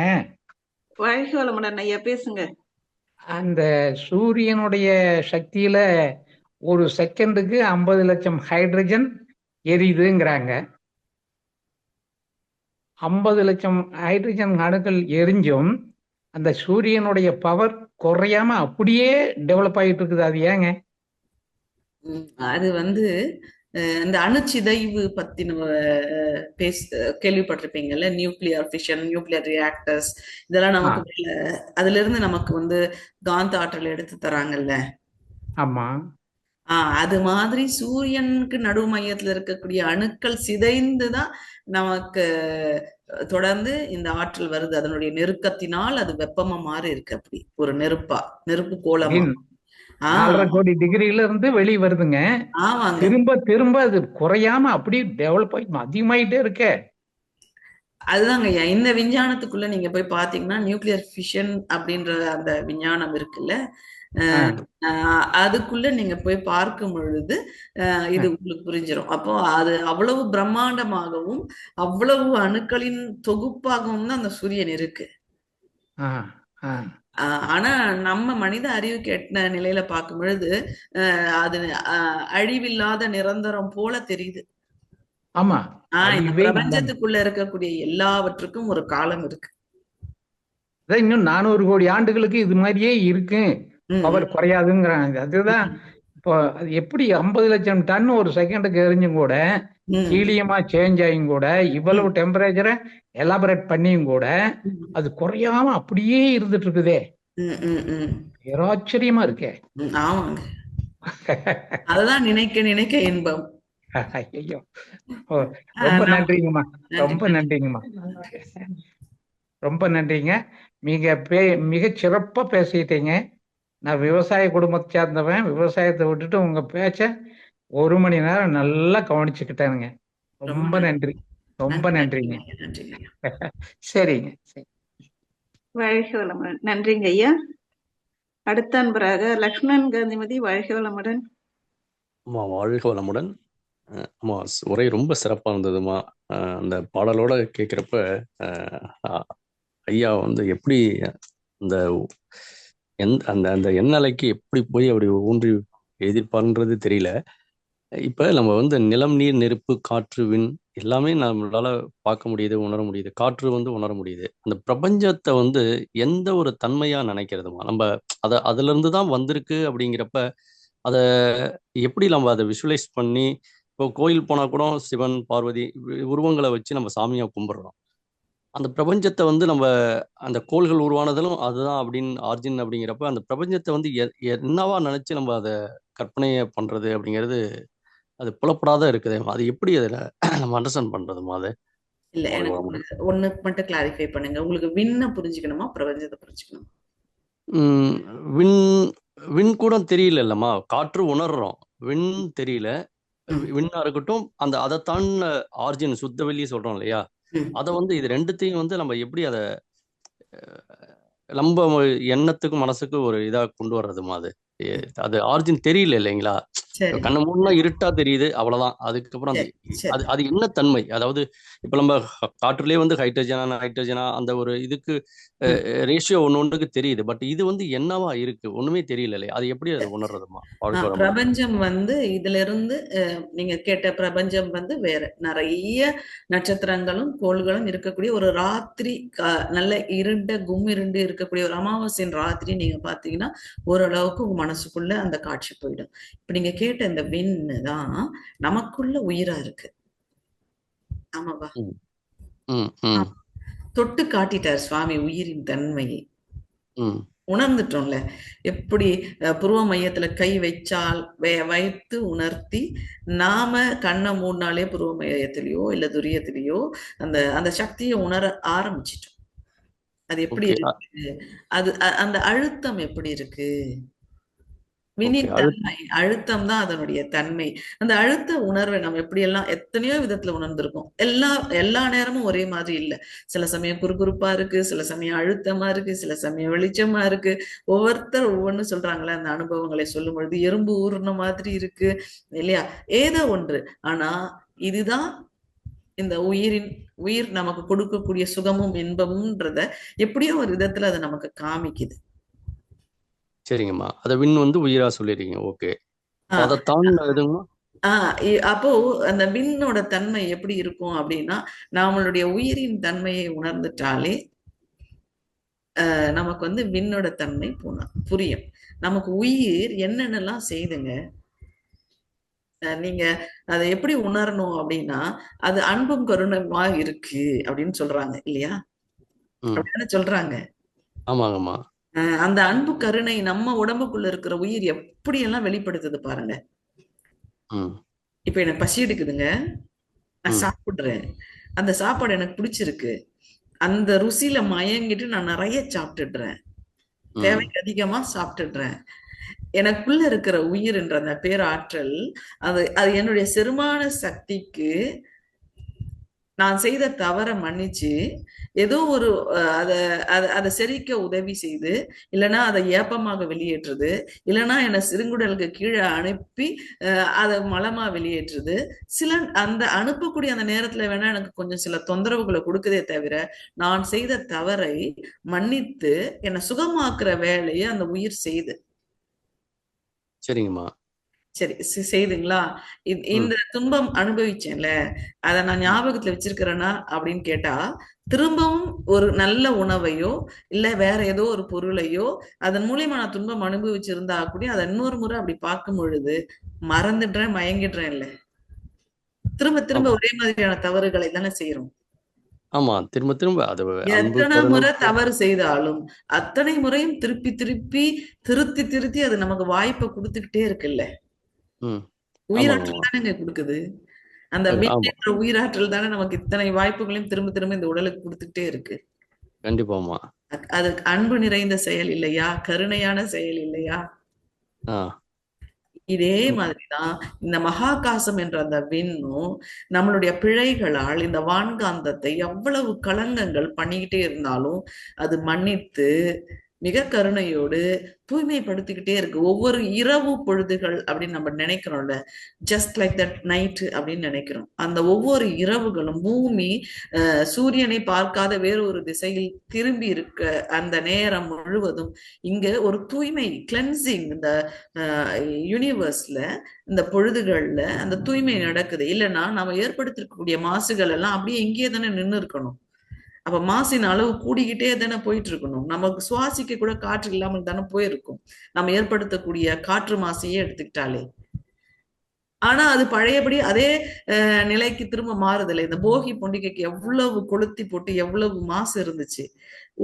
வாழ்க வளமுடன் ஐயா, பேசுங்க. அந்த சூரியனுடைய சக்தியில ஒரு செகண்டுக்கு 50 லட்சம் ஹைட்ரஜன் எரியுதுங்கிறாங்க. 50 லட்சம் ஹைட்ரஜன் அணுக்கள் எரிஞ்சும் அந்த சூரியனுடைய பவர் குறையாம அப்படியே டெவலப் ஆகிட்டு இருக்குது. அது ஏங்க? அது வந்து இந்த அணுச்சிதைவு பத்தின கேள்விப்பட்டிருப்பீங்கல்ல. நியூக்ளியர் ஃபிஷன், நியூக்ளியர் ரியாக்டர்ஸ், இதெல்லாம் நமக்கு அதுல இருந்து நமக்கு வந்து காந்த ஆற்றல் எடுத்து தராங்கல்ல. ஆமா. அது மாதிரி சூரியனுக்கு நடு மையத்துல இருக்கக்கூடிய அணுக்கள் சிதைந்துதான் நமக்கு தொடர்ந்து இந்த ஆற்றல் வருது. அதனுடைய நெருக்கத்தினால் அது வெப்பமா மாறி இருக்கு. அப்படி ஒரு நெருப்பு கோலமா 4.5 கோடி டிகிரில இருந்து வெளியே வருதுங்க. ஆமாங்க. திரும்ப திரும்ப அது குறையாம அப்படியே டெவலப் ஆகி அதிகமாயிட்டே இருக்கே. அதுதாங்க ஐயா, இந்த விஞ்ஞானத்துக்குள்ள நீங்க போய் பாத்தீங்கன்னா நியூக்ளியர் ஃபிஷன் அப்படின்ற அந்த விஞ்ஞானம் இருக்குல்ல, அதுக்குள்ள நீங்க போய் பார்க்கும் பொழுது இது உங்களுக்கு புரிஞ்சிடும். அப்போ அது அவ்வளவு பிரம்மாண்டமாகவும் அவ்வளவு அணுக்களின் தொகுப்பாகவும் தான் அந்த சூரியன் இருக்கு. ஆனா நம்ம மனித அறிவுக்கு எட்டின நிலையில பார்க்கும் பொழுது அது அழிவில்லாத நிரந்தரம் போல தெரியுது. ஆமா. இந்த பிரபஞ்சத்துக்குள்ள இருக்கக்கூடிய எல்லாவற்றுக்கும் ஒரு காலம் இருக்கு. இன்னும் 400 கோடி ஆண்டுகளுக்கு இது மாதிரியே இருக்கு, பவர் குறையாதுங்கிறாங்க. அதுதான் இப்போ அது எப்படி 50 லட்சம் டன் ஒரு செகண்டுக்கு எரிஞ்சும் கூட ஹீலியமா சேஞ்ச் ஆகியும் கூட இவ்வளவு டெம்பரேச்சரை எலாபரேட் பண்ணியும் கூட அது குறையாம அப்படியே இருந்துட்டு இருக்குதே. ஆச்சரியமா இருக்கே. ஆமாங்க. அததான் நினைக்க நினைக்க இன்பம். ஐயோ, ரொம்ப நன்றிங்கம்மா, ரொம்ப நன்றிங்கம்மா, ரொம்ப நன்றிங்க. மிக சிறப்பா பேசிட்டீங்க. நான் விவசாய குடும்பத்தை சேர்ந்தவன். விவசாயத்தை விட்டுட்டு உங்க பேச்ச 1 மணி நேரம் நல்லா கவனிச்சுக்கிட்டேனுங்க. ரொம்ப நன்றி, ரொம்ப நன்றிங்க. சரிங்க. வாழ்க வளமுடன். நன்றிங்க ஐயா. அடுத்த அன்பராக லக்ஷ்மணன் காந்திமதி, வாழ்க வளமுடன். அம்மா வாழ்க வளமுடன். அம்மா உரை ரொம்ப சிறப்பா இருந்ததுமா. அந்த பாடலோட கேட்குறப்ப ஐயா வந்து எப்படி அந்த அந்த எண்ணலைக்கு எப்படி போய் அப்படி ஊன்றி எழுதியிருப்பாருன்றது தெரியல. இப்ப நம்ம வந்து நிலம், நீர், நெருப்பு, காற்று, விண் எல்லாமே நம்மளால பார்க்க முடியுது, உணர முடியுது. காற்று வந்து உணர முடியுது. அந்த பிரபஞ்சத்தை வந்து எந்த ஒரு தன்மையா நினைக்கிறதுமா? நம்ம அதுல இருந்து தான் வந்திருக்கு அப்படிங்கிறப்ப அதை எப்படி நம்ம அதை விஷுவலைஸ் பண்ணி, இப்போ கோயில் போனா கூட சிவன், பார்வதி உருவங்களை வச்சு நம்ம சாமியா கும்பிடுறோம். அந்த பிரபஞ்சத்தை வந்து நம்ம அந்த கோள்கள் உருவானதிலும் அதுதான் அப்படின்னு ஆர்ஜின் அப்படிங்கிறப்ப அந்த பிரபஞ்சத்தை வந்து என்னவா நினைச்சு நம்ம அதை கற்பனையை பண்றது அப்படிங்கிறது அது புலப்படாத இருக்குது. அது எப்படி அதில் நம்ம அண்டர்ஸ்டாண்ட் பண்றதுமா? அது இல்ல, எனக்கு ஒண்ணு மட்டும் கிளாரிஃபை பண்ணுங்க. உங்களுக்கு விண்ண புரிஞ்சுக்கணுமா, பிரபஞ்சத்தை புரிஞ்சுக்கணுமா? விண் கூட தெரியல இல்லம்மா. காற்று உணர்றோம், விண் தெரியல. விண்ணா இருக்கட்டும், அந்த அதை தாண்ட ஆர்ஜின் சுத்தவெளி சொல்றோம் இல்லையா, அதை வந்து இது ரெண்டுத்தையும் வந்து நம்ம எப்படி அதை நம்ம எண்ணத்துக்கும் மனசுக்கும் ஒரு இதா கொண்டு வர்றதுமா? அது ஆர்ஜின் தெரியல இல்லைங்களா? கண்ணு மூணா இருட்டா தெரியுது, அவ்வளவுதான். அதுக்கப்புறம் அது என்ன தன்மை? அதாவது இப்ப நம்ம காற்றுலயே வந்து ஹைட்ரஜனா அந்த ஒரு இதுக்கு ரேஷியோ ஒண்ணுக்கு தெரியுது. பட் இது வந்து என்னவா இருக்கு ஒண்ணுமே தெரியல இல்லையா? அது எப்படி அதை உணர்றதுமா? பிரபஞ்சம் வந்து இதுல இருந்து நீங்க கேட்ட பிரபஞ்சம் வந்து வேற நிறைய நட்சத்திரங்களும் கோள்களும் இருக்கக்கூடிய ஒரு ராத்திரி, நல்ல இருண்டு இருக்கக்கூடிய ஒரு அமாவாசையின் ராத்திரி நீங்க பாத்தீங்கன்னா ஓரளவுக்கு உங்க மனசுக்குள்ள அந்த காட்சி போயிடும். இப்ப நீங்க கேட்ட இந்த விண்ணு தான் நமக்குள்ள உயிரா இருக்கு. ஆமாவா? தொட்டு காட்டிட்டார் சுவாமி உயிரின் தன்மையை. உணர்ந்துட்டோம்ல. எப்படி புருவ மையத்துல கை வச்சால் வைத்து உணர்த்தி நாம கண்ணை மூடினாலே புருவ மையத்திலேயோ இல்ல துரியத்திலேயோ அந்த அந்த சக்தியை உணர ஆரம்பிச்சிட்டோம். அது எப்படி இருக்கு, அது அந்த அழுத்தம் எப்படி இருக்கு, வினின் ஓகே தன்மை, அழுத்தம் தான் அதனுடைய தன்மை. அந்த அழுத்த உணர்வை நம்ம எப்படியெல்லாம் எத்தனையோ விதத்துல உணர்ந்திருக்கோம். எல்லா நேரமும் ஒரே மாதிரி இல்ல. சில சமயம் குறுகுறுப்பா இருக்கு, சில சமயம் அழுத்தமா இருக்கு, சில சமயம் வெளிச்சமா இருக்கு. ஒவ்வொருத்தர் ஒவ்வொன்னு சொல்றாங்களே, அந்த அனுபவங்களை சொல்லும் பொழுது எறும்பு ஊர்ன மாதிரி இருக்கு இல்லையா? ஏதோ ஒன்று. ஆனா இதுதான் இந்த உயிர் நமக்கு கொடுக்கக்கூடிய சுகமும் இன்பமும்ன்றத எப்படியோ ஒரு விதத்துல அதை நமக்கு காமிக்குது. சரிங்கம்மா. அத விண் வந்து உயிரா சொல்லிடுறீங்க. ஓகே. ஆஹ் அதை தாண்டினதுங்கம்மா. அப்போ அந்த விண்ணோட தன்மை எப்படி இருக்கும் அப்படின்னா, நம்மளுடைய உயிரின் தன்மையை உணர்ந்துட்டாலே நமக்கு வந்து விண்ணோட தன்மை புரியும். நமக்கு உயிர் என்னென்னலாம் செய்துங்க, நீங்க அதை எப்படி உணரணும் அப்படின்னா, அது அன்பும் கருணையுமா இருக்கு அப்படின்னு சொல்றாங்க இல்லையா? அப்படின்னு சொல்றாங்க. ஆமாங்கம்மா. அந்த அன்பு கருணை நம்ம உடம்புக்குள்ள இருக்கிற உயிர் எப்படி எல்லாம் வெளிப்படுத்துது பாருங்க. இப்ப எனக்கு பசி எடுக்குதுங்க, நான் சாப்பிடுறேன், அந்த சாப்பாடு எனக்கு பிடிச்சிருக்கு, அந்த ருசியில மயங்கிட்டு நான் நிறைய சாப்பிட்டுடுறேன், தேவைக்கு அதிகமா சாப்பிட்டுடுறேன். எனக்குள்ள இருக்கிற உயிர் என்ற அந்த பேராற்றல் அது என்னுடைய செரிமான சக்திக்கு நான் செய்த தவற மன்னிச்சு ஏதோ ஒரு அதை செரிக்க உதவி செய்து, இல்லைன்னா அதை ஏப்பமாக வெளியேற்றுது, இல்லைன்னா என்னை சிறுங்குடலுக்கு கீழே அனுப்பி அதை மலமா வெளியேற்றுது. அந்த அனுப்பக்கூடிய அந்த நேரத்துல வேணா எனக்கு கொஞ்சம் சில தொந்தரவுகளை கொடுக்குதே தவிர, நான் செய்த தவறை மன்னித்து என்னை சுகமாக்குற வேலையை அந்த உயிர் செய்து. சரிங்கம்மா. சரி, செய்துங்களா? இந்த துன்பம் அனுபவிச்சேன்ல, அதை நான் ஞாபகத்துல வச்சிருக்கிறேன்னா அப்படின்னு கேட்டா, திரும்பவும் ஒரு நல்ல உணவையோ இல்ல வேற ஏதோ ஒரு பொருளையோ அதன் மூலியமா நான் துன்பம் அனுபவிச்சிருந்தா கூட அதை இன்னொரு முறை அப்படி பார்க்கும் பொழுது மறந்துடுறேன், மயங்கிடுறேன். இல்ல, திரும்ப திரும்ப ஒரே மாதிரியான தவறுகளை தானே செய்யறோம். ஆமா, திரும்ப திரும்ப அது எத்தனை முறை தவறு செய்தாலும் அத்தனை முறையும் திருப்பி திருப்பி திருத்தி அது நமக்கு வாய்ப்பை கொடுத்துக்கிட்டே இருக்குல்ல. உயிராற்றல் தானே கொடுக்குது. அந்த விண்ணேற்ற உயிராற்றல் தானே நமக்கு இத்தனை வாய்ப்புகளையும் திரும்ப திரும்ப இந்த உடலுக்கு கொடுத்துட்டே இருக்கு. கண்டிப்பாமா. அது அன்பு நிறைந்த செயல் இல்லையா? கருணையான செயல் இல்லையா? இதே மாதிரிதான் இந்த மகாகாசம் என்ற அந்த விண்ணும் நம்மளுடைய பிழைகளால் இந்த வான்காந்தத்தை எவ்வளவு களங்கங்கள் பண்ணிக்கிட்டே இருந்தாலும் அது மன்னித்து மிக கருணையோடு தூய்மைப்படுத்திக்கிட்டே இருக்கு. ஒவ்வொரு இரவு பொழுதுகள் அப்படின்னு நம்ம நினைக்கிறோம்ல, ஜஸ்ட் லைக் தட் நைட் அப்படின்னு நினைக்கிறோம். அந்த ஒவ்வொரு இரவுகளும் பூமி சூரியனை பார்க்காத வேறொரு திசையில் திரும்பி இருக்க அந்த நேரம் முழுவதும் இங்க ஒரு தூய்மை கிளென்சிங் இந்த யூனிவர்ஸ்ல இந்த பொழுதுகள்ல அந்த தூய்மை நடக்குது. இல்லைன்னா நம்ம ஏற்படுத்திருக்கக்கூடிய மாசுகள் எல்லாம் அப்படியே இங்கேயே தானே நின்று இருக்கணும். அப்ப மாசின் அளவு கூடிக்கிட்டே தானே போயிட்டு இருக்கணும். நமக்கு சுவாசிக்க கூட காற்று இல்லாமல் தானே போயிருக்கும் நம்ம ஏற்படுத்தக்கூடிய காற்று மாசையே எடுத்துக்கிட்டாலே. ஆனா அது பழையபடி அதே நிலைக்கு திரும்ப மாறுதில்லை. இந்த போகி பண்டிகைக்கு எவ்வளவு கொளுத்தி போட்டு எவ்வளவு மாசு இருந்துச்சு,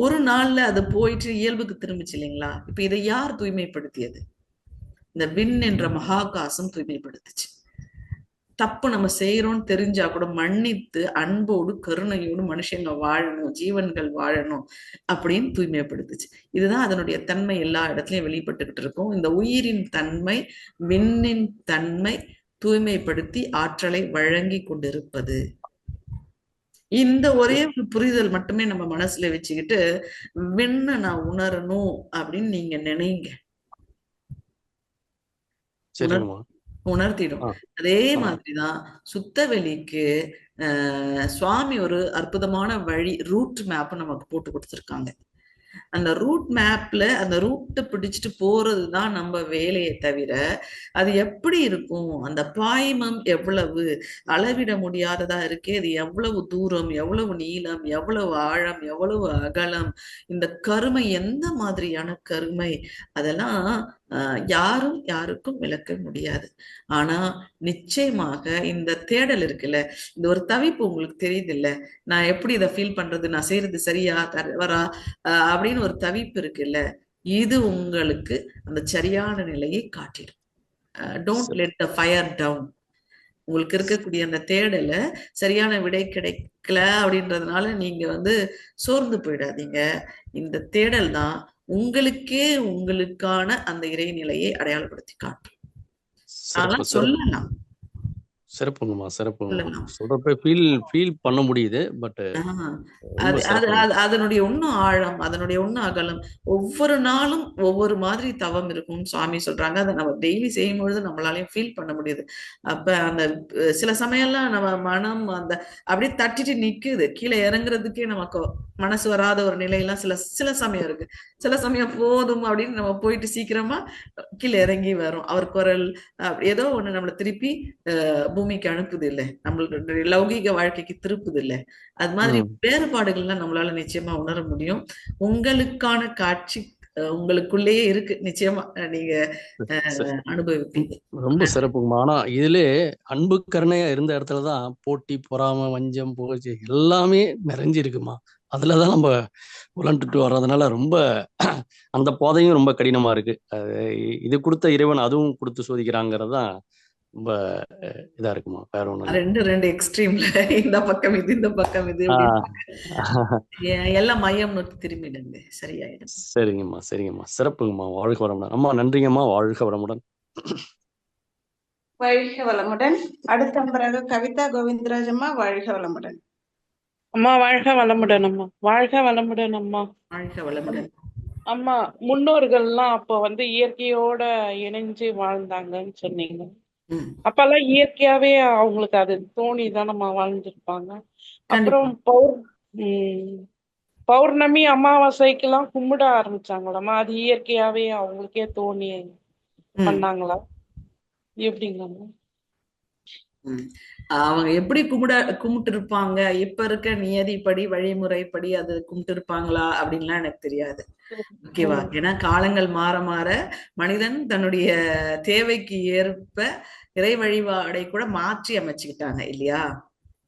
ஒரு நாள்ல அது போயிட்டு இயல்புக்கு திரும்பிச்சு இல்லைங்களா? இப்ப இதை யார் தூய்மைப்படுத்தியது? இந்த விண் என்ற மகாகாசம் தூய்மைப்படுத்துச்சு. தப்பு நம்ம செய்யறோம்னு தெரிஞ்சா கூட மன்னித்து அன்போடு கருணையோடு மனுஷங்க வாழணும், ஜீவன்கள் வாழணும் அப்படின்னு தூய்மைப்படுத்துச்சு. இதுதான் அதனுடைய தன்மை எல்லா இடத்துலயும் வெளிப்பட்டுக்கிட்டு இருக்கும். இந்த உயிரின் தன்மை, விண்ணின் தன்மை தூய்மைப்படுத்தி ஆற்றலை வழங்கி கொண்டிருப்பது. இந்த ஒரே ஒரு புரிதல் மட்டுமே நம்ம மனசுல வச்சுக்கிட்டு விண்ண நான் உணரணும் அப்படின்னு நீங்க நினைங்க, உணர்த்திடும். அதே மாதிரிதான் சுத்த வெளிக்கு சுவாமி ஒரு அற்புதமான வழி, ரூட் மேப் நமக்கு போட்டு கொடுத்துருக்காங்க. அந்த ரூட் மேப்ல அந்த ரூட்டை பிடிச்சிட்டு போறதுதான் நம்ம வேலையை தவிர, அது எப்படி இருக்கும், அந்த பாய்மம் எவ்வளவு அளவிட முடியாததா இருக்கே, அது எவ்வளவு தூரம், எவ்வளவு நீளம், எவ்வளவு ஆழம், எவ்வளவு அகலம், இந்த கருமை எந்த மாதிரியான கருமை, அதெல்லாம் யாரும் யாருக்கும் விளக்க முடியாது. ஆனா நிச்சயமாக இந்த தேடல் இருக்குல்ல, இந்த ஒரு தவிப்பு உங்களுக்கு தெரியுது இல்ல, நான் எப்படி இதை ஃபீல் பண்றது, நான் செய்யறது சரியா தவறா அப்படின்னு ஒரு தவிப்பு இருக்குல்ல, இது உங்களுக்கு அந்த சரியான நிலையை காட்டிடும். Don't let the fire down. உங்களுக்கு இருக்கக்கூடிய அந்த தேடலை சரியான விடை கிடைக்கல அப்படின்றதுனால நீங்க சோர்ந்து போயிடாதீங்க. இந்த தேடல் தான் உங்களுக்கே உங்களுக்கான அந்த இறைநிலையை அடையாளப்படுத்தி காட்டும். சிறப்பு சிறப்பு சொல்லலாம் சிறப்புங்கம்மா சிறப்புங்கம்மா. சொல்லலாம். சொல்றப்ப ஃபீல் பண்ண முடியுது. பட் ரொம்ப சிறப்புங்க. அதனுடைய இன்னும் ஆழம், அதனுடைய இன்னும் அகலம். ஒவ்வொரு நாளும் ஒவ்வொரு மாதிரி தவம் இருக்கும்னு சுவாமி சொல்றாங்க. அதை நம்ம டெய்லி செய்யும் பொழுது நம்மளாலையும் ஃபீல் பண்ண முடியுது. அப்ப அந்த சில சமயம்லாம் நம்ம மனம் அந்த அப்படியே தட்டிட்டு நிக்குது. கீழே இறங்குறதுக்கே நமக்கு மனசு வராத ஒரு நிலையெல்லாம் சில சமயம் இருக்கு. சில சமயம் போதும் அப்படின்னு நம்ம போயிட்டு சீக்கிரமா கீழே இறங்கி வரும். அவர் குரல் ஏதோ ஒண்ணு நம்மளை திருப்பி பூமிக்கு அனுப்புது இல்லை, நம்மளுடைய லௌகீக வாழ்க்கைக்கு திருப்புது இல்லை. அது மாதிரி வேறுபாடுகள்லாம் நம்மளால நிச்சயமா உணர முடியும். உங்களுக்கான காட்சி உங்களுக்குள்ளேயே இருக்கு. நிச்சயமா நீங்க அனுபவிப்பீங்க. ரொம்ப சிறப்புங்கம்மா. ஆனா இதுல அன்பு கருணையா இருந்த இடத்துலதான் போட்டி, பொறாமை, வஞ்சம், புகழ்ச்சி எல்லாமே நிறைஞ்சிருக்குமா. அதுலதான் நம்ம உழண்டுட்டு வர்றதுனால ரொம்ப அந்த பாதையும் ரொம்ப கடினமா இருக்கு. இது கொடுத்த இறைவன் அதுவும் கொடுத்து சோதிக்கிறாங்கிறதுதான் ரொம்ப இதா இருக்குமா. வேற ஒண்ணு ரெண்டு எக்ஸ்ட்ரீம்ல இந்த பக்கம் இது இந்த பக்கம் இது எல்லாம் மையம் நோக்கி திரும்பிடுங்க, சரியாயிடும். சரிங்கம்மா சரிங்கம்மா. சிறப்புங்கம்மா. வாழ்க வளமுடன் அம்மா. நன்றிங்கம்மா. வாழ்க வளமுடன். வாழ்க வளமுடன். அடுத்த பிறகு கவிதா கோவிந்தராஜ் அம்மா. வாழ்க வளமுடன் அம்மா. வாழ்க வளமுடன் அம்மா. வாழ்க வளமுடன் அம்மா. வாழ்க வளமுடன் அம்மா. முன்னோர்கள்லாம் அப்போ இயற்கையோட இணைஞ்சு வாழ்ந்தாங்கன்னு சொன்னீங்க. அப்பெல்லாம் இயற்கையாவே அவங்களுக்கு அது தோணிதானம்மா வாழ்ந்துருப்பாங்க. அப்புறம் பௌர்ணமி அமாவாசைக்கெல்லாம் கும்பிட ஆரம்பிச்சாங்களாம்மா. அது இயற்கையாவே அவங்களுக்கே தோணி பண்ணாங்களா, எப்படிங்கம்மா? அவங்க எப்படி கும்பிட்டு இருப்பாங்க, இப்ப இருக்க நியதிப்படி வழிமுறைப்படி அது கும்பிட்டு இருப்பாங்களா அப்படின்லாம் எனக்கு தெரியாது. ஓகேவா? ஏன்னா காலங்கள் மாற மாற மனிதன் தன்னுடைய தேவைக்கு ஏற்ப இறை வழிபாடை கூட மாற்றி அமைச்சுக்கிட்டாங்க இல்லையா?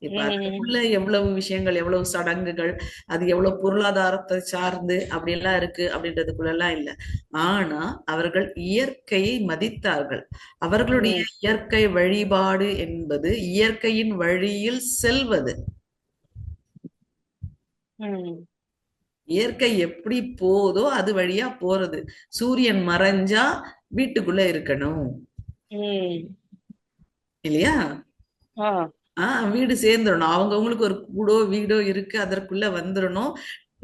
இப்ப அதுக்குள்ள எவ்வளவு விஷயங்கள், எவ்வளவு சடங்குகள், அது எவ்வளவு பொருளாதாரத்தை சார்ந்து அப்படி எல்லாம் இருக்கு அப்படின்றதுக்குள்ள எல்லாம் இல்ல. ஆனா அவர்கள் இயற்கையை மதித்தார்கள். அவர்களுடைய இயற்கை வழிபாடு என்பது இயற்கையின் வழியில் செல்வது. இயற்கை எப்படி போதோ அது வழியா போறது. சூரியன் மறைஞ்சா வீட்டுக்குள்ள இருக்கணும் இல்லையா? வீடு சேர்ந்துடணும். அவங்கவுங்களுக்கு ஒரு கூடோ வீடோ இருக்கு, அதற்குள்ள வந்துடணும்.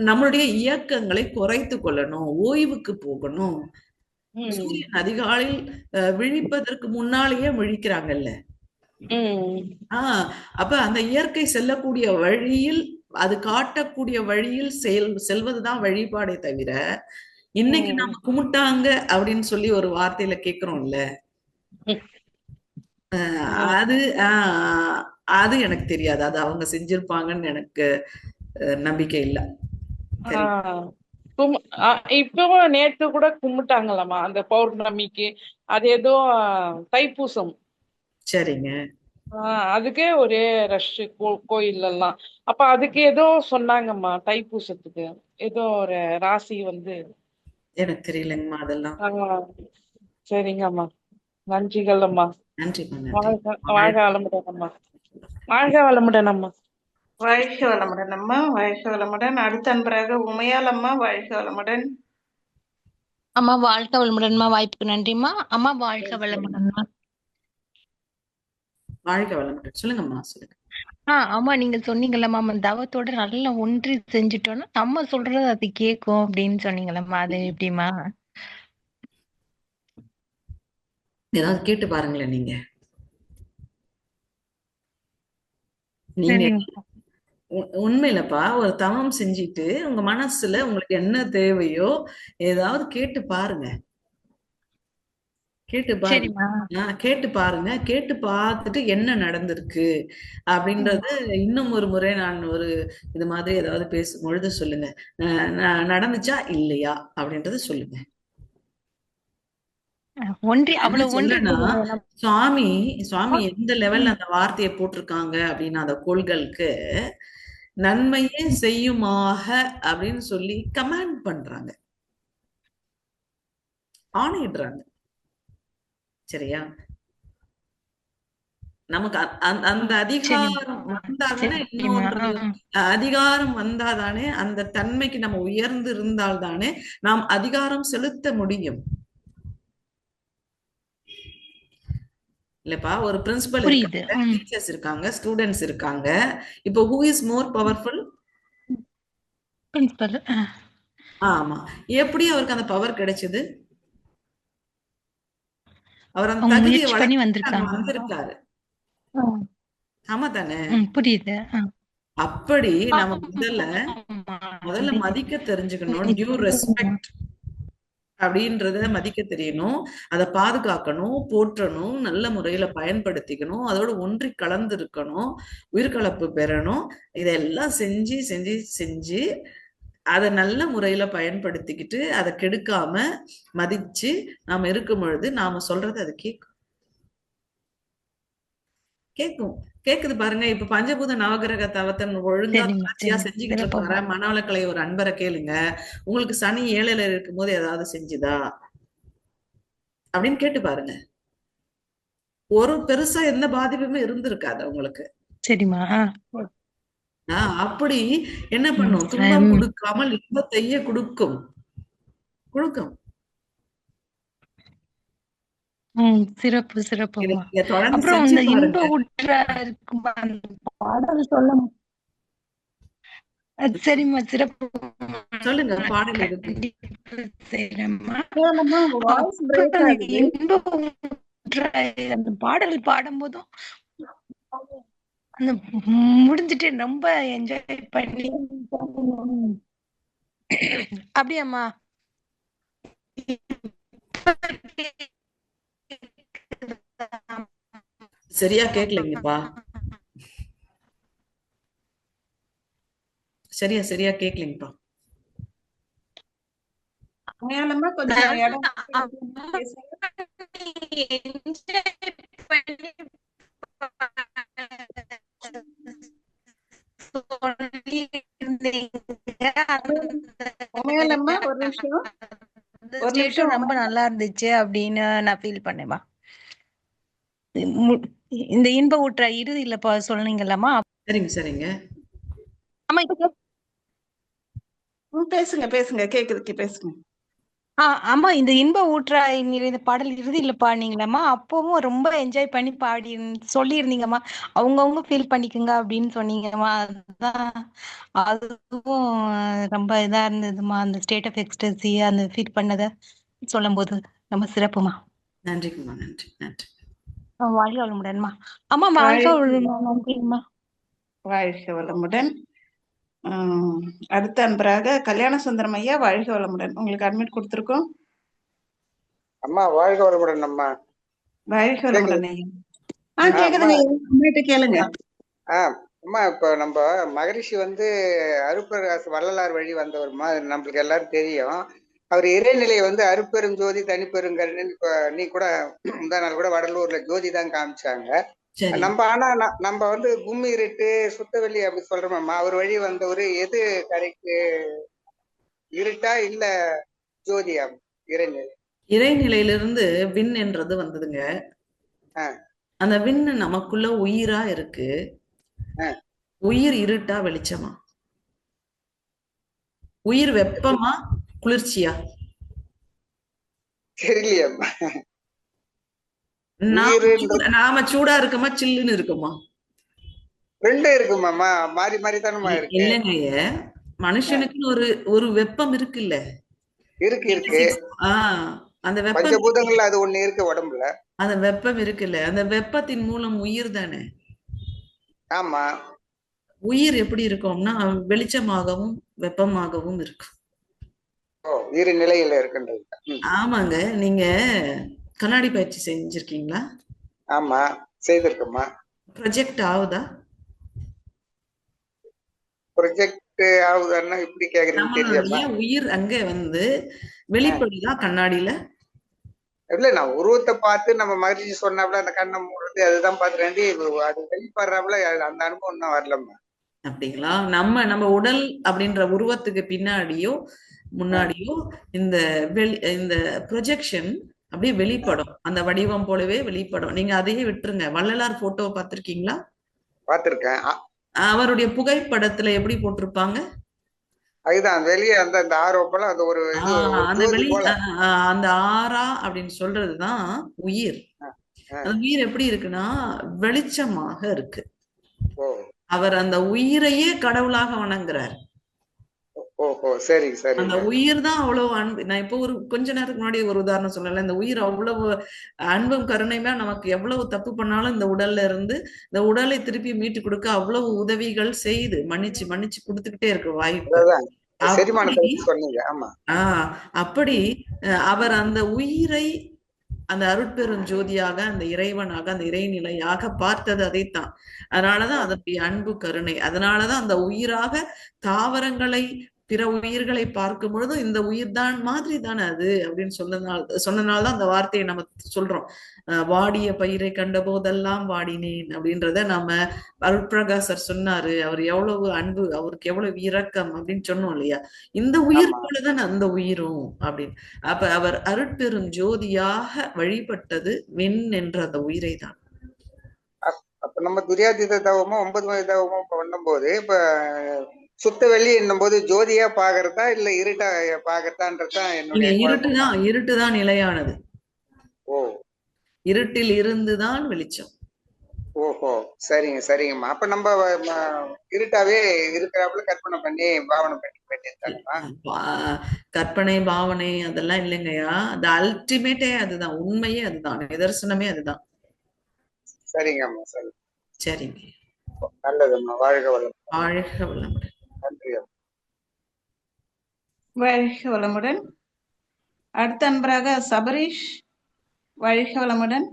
நம்மளுடைய இயக்கங்களை குறைத்து கொள்ளணும், ஓய்வுக்கு போகணும். சூரியன் அதிகாலையில் விழிப்பதற்கு முன்னாலேயே விழிக்கிறாங்கல்ல. அப்ப அந்த இயற்கை செல்லக்கூடிய வழியில், அது காட்டக்கூடிய வழியில் செல்வதுதான் வழிபாடே தவிர, இன்னைக்கு நாம கும்பிட்டாங்க அப்படின்னு சொல்லி ஒரு வார்த்தையில கேக்குறோம்ல, அது எனக்கு தெரியாது. அது அவங்க செஞ்சிருப்பாங்கன்னு எனக்கு நம்பிக்கை இல்ல. இப்பவும் நேற்று கூட கும்பிட்டாங்களாமா அந்த பௌர்ணமிக்கு. அது ஏதோ தைப்பூசம். சரிங்க. அதுக்கே ஒரே ரஷ் கோயில் எல்லாம். அப்ப அதுக்கு ஏதோ சொன்னாங்கம்மா, தைப்பூசத்துக்கு ஏதோ ஒரு ராசி எனக்கு தெரியலங்கம்மா அதெல்லாம். சரிங்கம்மா. நன்றிகள் அம்மா. நன்றி. வாழ்க வளமுடன் அம்மா. வாழ்க வளமுடன் அம்மா. வாழ்க வளமுடன் அம்மா. வாழ்க வளமுடன். அடுத்த பிறகு உமையால் அம்மா. வாழ்க வளமுடன் அம்மா. வாழ்க வளமுடன்மா. வாய்ப்புக்கு நன்றிம்மா அம்மா. வாழ்க வளமுடன்மா. வாழ்க வளமுடன். சொல்லுங்கம்மா, சொல்லுங்க. ஆமா, நீங்க சொன்னீங்கல்லம்மா தவத்தோட நல்லா ஒன்றி செஞ்சுட்டோம்னா நம்ம சொல்றது அது கேட்கும் அப்படின்னு சொன்னீங்கல்லம்மா. அது எப்படிமா? ஏதாவது கேட்டு பாருங்களேன். நீங்க உண்மையிலப்பா ஒரு தவம் செஞ்சுட்டு உங்க மனசுல உங்களுக்கு என்ன தேவையோ ஏதாவது கேட்டு பாருங்க. கேட்டு பாருங்க. கேட்டு பார்த்துட்டு என்ன நடந்திருக்கு அப்படின்றது இன்னும் ஒரு முறை நான் ஒரு இது மாதிரி ஏதாவது பேசும்பொழுது சொல்லுங்க. நடந்துச்சா இல்லையா அப்படின்றத சொல்லுங்க. சுவாமி எந்த லெவல்ல அந்த வார்த்தையை போட்டிருக்காங்க அப்படின்னா, அந்த கோள்களுக்கு நன்மையே செய்யுமாக அப்படின்னு சொல்லி கமாண்ட் பண்றாங்க, ஆணையிடுறாங்க. சரியா? நமக்கு அந்த அதிகாரம் வந்தாதானே இன்னொன்று அதிகாரம் வந்தாதானே அந்த தன்மைக்கு நம்ம உயர்ந்து இருந்தால்தானே நாம் அதிகாரம் செலுத்த முடியும் இல்லப்பா. ஒரு பிரின்சிபல் இருக்காங்க, டீச்சர்ஸ் இருக்காங்க, ஸ்டூடெண்ட்ஸ் இருக்காங்க. இப்போ who is more powerful? Principal. ஆமா. எப்படி அவருக்கு அந்த பவர் கிடைச்சது? அவர் அந்த அவங்க தகுதியை முயற்சி பண்ணி வந்திருக்காரு. ஆமா தானே? புரியுது. அப்படி நம்ம முதல்ல மதிக்க தெரிஞ்சுக்கணும். டியூ ரெஸ்பெக்ட் அப்படின்றத மதிக்க தெரியணும், அதை பாதுகாக்கணும், போற்றணும், நல்ல முறையில பயன்படுத்திக்கணும், அதோட ஒன்றி கலந்து இருக்கணும், உயிர்கலப்பு பெறணும். இதெல்லாம் செஞ்சு செஞ்சு செஞ்சு அதை நல்ல முறையில பயன்படுத்திக்கிட்டு அதை கெடுக்காம மதிச்சு நாம இருக்கும் பொழுது நாம சொல்றது அது கேட்கும். கேக்குது பாருங்க. இப்ப பஞ்சபூத நவகிரக தவத்தன் ஒழுங்கா தொடர்ச்சியா செஞ்சுக்கிட்டு இருக்கார மனவளக்கலை ஒரு அன்பரை கேளுங்க, உங்களுக்கு சனி 7ல இருக்கும் போது ஏதாவது செஞ்சுதா அப்படின்னு கேட்டு பாருங்க. ஒரு பெருசா எந்த பாதிப்புமே இருந்திருக்காது உங்களுக்கு. சரிமா. அப்படி என்ன பண்ணும்? துன்பம் கொடுக்காமல் இன்பத்தையே கொடுக்கும். சிறப்பு சிறப்பு. அப்புறம் இந்த இன்ப ஊற்றா இருக்கும் பாடல் சொல்ல. சரிம்மா, சிறப்பு. சொல்லுங்க, பாடல் இருக்கு. இன்ப ஊற்றா அந்த பாடல் பாடும்போதும் அந்த முடிஞ்சிட்டு ரொம்ப என்ஜாய் பண்ணி அப்படியாம்மா? சரியா கேட்கலங்கப்பா. சரியா கேட்கலங்கப்பா. கொஞ்சம் இடம் ஒரு நிமிஷம் ரொம்ப நல்லா இருந்துச்சு அப்படின்னு நான் ஃபீல் பண்ணேமா. இந்த இன்ப ஊற்ற இறுதியில சொன்னீங்கல்லம்மா. சரிங்க. ஆமா, இப்ப பேசுங்க கேக்குதுக்கு பேசுங்க. ஆமா, இந்த இன்ப ஊற்றா இந்த பாடல் இறுதியில பாடினீங்களம்மா, அப்பவும் ரொம்ப என்ஜாய் பண்ணி பாடி சொல்லியிருந்தீங்கம்மா. அவங்கவுங்க ஃபீல் பண்ணிக்கோங்க அப்படின்னு சொன்னீங்கம்மா. அதுவும் ரொம்ப இதா இருந்ததுமா. அந்த ஸ்டேட் ஆஃப் எக்ஸ்டசி அந்த ஃபீல் பண்ணதை சொல்லும் போது ரொம்ப சிறப்புமா. நன்றிங்கம்மா. நன்றி. வாழ்க வளமுடன்மா. அம்மா வாழ்க நன்றிங்கம்மா. வாழ்க வளமுடன். அடுத்த அன்பராக கல்யாண சுந்தரம் ஐயா, வாழ்க வளமுடன். உங்களுக்கு அட்மிட் கொடுத்துருக்கோம். அம்மா வாழ்க வளமுடன். அம்மா வாழ்க வளமுடன் ஐயா. கேக்குதுங்க, கேளுங்க. அம்மா, இப்ப நம்ம மகரிஷி அருப்பர் வள்ளலார் வழி வந்தவருமா, நம்மளுக்கு எல்லாரும் தெரியும். அவர் இறைநிலையை அருப்பெரும் ஜோதி தனிப்பெருங்கல்னு இப்ப நீ கூட முந்தா நாள் கூட வடலூர்ல ஜோதி தான் காமிச்சாங்க. ஆனா நம்ம கும்மி இருட்டு சுத்தவெளி அப்படி சொல்றோம்மா. அவர் வழி வந்தவரு எது கரெக்ட்? இருட்டா இல்ல ஜோதியா? இறைநிலையிலிருந்து விண் என்றது வந்ததுங்க. அந்த விண் நமக்குள்ள உயிரா இருக்கு. உயிர் இருட்டா வெளிச்சமா? உயிர் வெப்பமா குளிர்ச்சியா? தெரியலையம்மா. நாம சூடா இருக்கமா சில்லுன்னு இருக்குமா? ரெண்டும் இருக்குமாமா, மாறி மாறி தானே இருக்கு. இல்லைங்க, மனுஷனுக்குன்னு ஒரு வெப்பம் இருக்குல்ல. இருக்கு. அந்த வெப்பம் பஞ்சபூதங்கள்ல அது ஒண்ணு இருக்கு உடம்புல. அந்த வெப்பம் இருக்குல்ல, அந்த வெப்பத்தின் மூலம் உயிர் தானே. ஆமா. உயிர் எப்படி இருக்கும்னா வெளிச்சமாகவும் வெப்பமாகவும் இருக்கும். இரு நிலையில இருக்கின்றது. ஆமாங்க. நீங்க கண்ணாடி பயிற்சி செஞ்சிருக்கீங்களா? ஆமா, செய்திருக்கோமா. ப்ரொஜெக்ட் ஆகுதா? ப்ரொஜெக்ட் ஆகுதான்னா இப்படி கேக்குறீங்க தெரியல. உயிர் அங்க வெளிப்படுதா கண்ணாடியில? இல்ல, நான் உருவத்தை பார்த்து நம்ம மகிழ்ச்சி சொன்னாப்புல அந்த கண்ணை மூடுறது அதுதான் பார்த்துட்டு அது வெளிப்படுறாப்புல அந்த அனுபவம் இன்னும் வரலம்மா. அப்படிங்களா? நம்ம உடல் அப்படின்ற உருவத்துக்கு பின்னாடியோ முன்னாடியோ இந்த ப்ரொஜெக்ஷன் அப்படியே வெளிப்படும், அந்த வடிவம் போலவே வெளிப்படும். நீங்க அதையே விட்டுருங்க. வள்ளலார் போட்டோவை பார்த்திருக்கீங்களா? பார்த்திருக்கேன். அவருடைய புகைப்படத்துல எப்படி போட்டிருப்பாங்க? அதுதான் வெளியே அந்த அந்த ஆரோ போல அது ஒரு இது அந்த ஜோதி வெளி போல. அந்த ஆரா அப்படின்னு சொல்றதுதான் உயிர். அந்த உயிர் எப்படி இருக்குன்னா வெளிச்சமாக இருக்கு. அவர் அந்த உயிரையே கடவுளாக வணங்குறார். ஓஹோ, சரி சரி. அந்த உயிர் தான் அவ்வளவு அன்பு. நான் இப்போ ஒரு கொஞ்ச நேரத்துக்கு முன்னாடி ஒரு உதாரணம் சொல்லல. இந்த உயிர் அவ்வளவு அன்பும் கருணையுமே, நமக்கு எவ்வளவு தப்பு பண்ணாலும் இந்த உடல்ல இருந்து இந்த உடலை திருப்பி மீட்டு கொடுக்க அவ்வளவு உதவிகள் செய்து மன்னிச்சு மன்னிச்சு கொடுத்துக்கிட்டே இருக்கு வாய்ப்பு. அப்படி அவர் அந்த உயிரை அந்த அருட்பெரும் ஜோதியாக, அந்த இறைவனாக, அந்த இறைநிலையாக பார்த்தது அதைத்தான். அதனாலதான் அதனுடைய அன்பு கருணை. அதனாலதான் அந்த உயிராக தாவரங்களை பிற உயிர்களை பார்க்கும் பொழுது இந்த உயிர் தான் மாதிரி தானே அது அப்படின்னு சொன்னதுனால்தான் அந்த வார்த்தையை நம்ம சொல்றோம். வாடிய பயிரை கண்ட போதெல்லாம் வாடினேன் அப்படின்றத நாம அருட்பிரகாசர் சொன்னாரு. அவர் எவ்வளவு அன்பு, அவருக்கு எவ்வளவு இரக்கம் அப்படின்னு சொன்னோம் இல்லையா? இந்த உயிர் போலதான் அந்த உயிரும் அப்படின்னு. அப்ப அவர் அருட்பெரும் ஜோதியாக வழிபட்டது வெண் என்ற அந்த உயிரை தான். அப்ப நம்ம துரியாதீத தவமோ 9 வயது தவமோ பண்ணும் போது இப்ப சுத்த வெள்ளி என்னும் போது ஜோதியா பாக்குறதா இல்ல இருட்டா பாக்குறதான்றதுதான் என்னுடைய இருட்டுதான் நிலையானது. ஓ, இருட்டில் இருந்துதான் வெளிச்சம். ஓஹோ, சரிங்க சரிங்கம்மா. அப்ப நம்ம இருட்டாவே இருக்கிறாப்புல கற்பனை பண்ணி பாவனை பண்ணி கற்பனை பாவனை அதெல்லாம் இல்லைங்கய்யா. அது அல்டிமேட்டே அதுதான், உண்மையே அதுதான், நிதர்சனமே அதுதான். சரிங்கம்மா, சரி சரிங்க, நல்லதும்மா. வாழ்க வளம். வாழ்க வளமுடன். நன்றி. வாழ்க வளமுடன். அடுத்த அன்பராக சபரீஷ், வாழ்க வளமுடன்.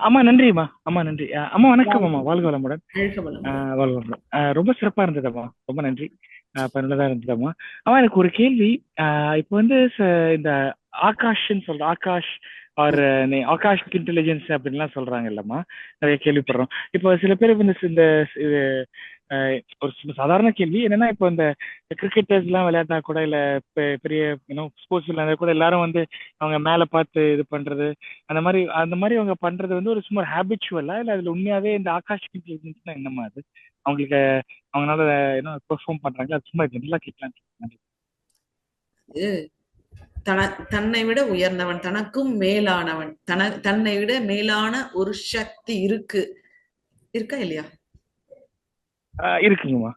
அம்மா நன்றிம்மா. அம்மா நன்றி. அம்மா வணக்கம் அம்மா. வாழ்க வளமுடன். வாழ்க வளமுடன். ரொம்ப சிறப்பா இருந்ததும்மா, ரொம்ப நன்றி. பயனுள்ளதா இருந்ததும்மா. அம்மா எனக்கு ஒரு கேள்வி. இப்போ வந்து இந்த ஆகாஷ்ன்னு சொல்ற ஆகாஷ் ஆகாஷ் இன்டெலிஜென்ஸ் அப்படின்லாம் சொல்றாங்க இல்லம்மா, நிறைய கேள்விப்படுறோம். இப்போ சில பேர் இந்த ஒரு சாதாரண கேள்வி என்னன்னா, இப்போ இந்த கிரிக்கெட்டர்ஸ் எல்லாம் விளையாட்டா கூட இல்ல பெரிய ஸ்போர்ட்ஸ் விளையாட கூட எல்லாரும் வந்து அவங்க மேல பார்த்து இது பண்றது, அந்த மாதிரி அவங்க பண்றது வந்து ஒரு சும்மா ஹேபிச்சுவலா இல்ல அதுல உண்மையாவே இந்த ஆகாஷ் இன்டெலிஜென்ஸ்னா என்னமா அது அவங்களுக்கு அவங்களால என்ன பெர்ஃபார்ம் பண்றாங்க, அது சும்மா ஜெனரலா கேட்கலாம். தன்னை விட உயர்ந்தவன், தனக்கும் மேலானவன், தன்னை விட மேலான ஒரு சக்தி இருக்கா இல்லையா? இருக்குங்கம்மா.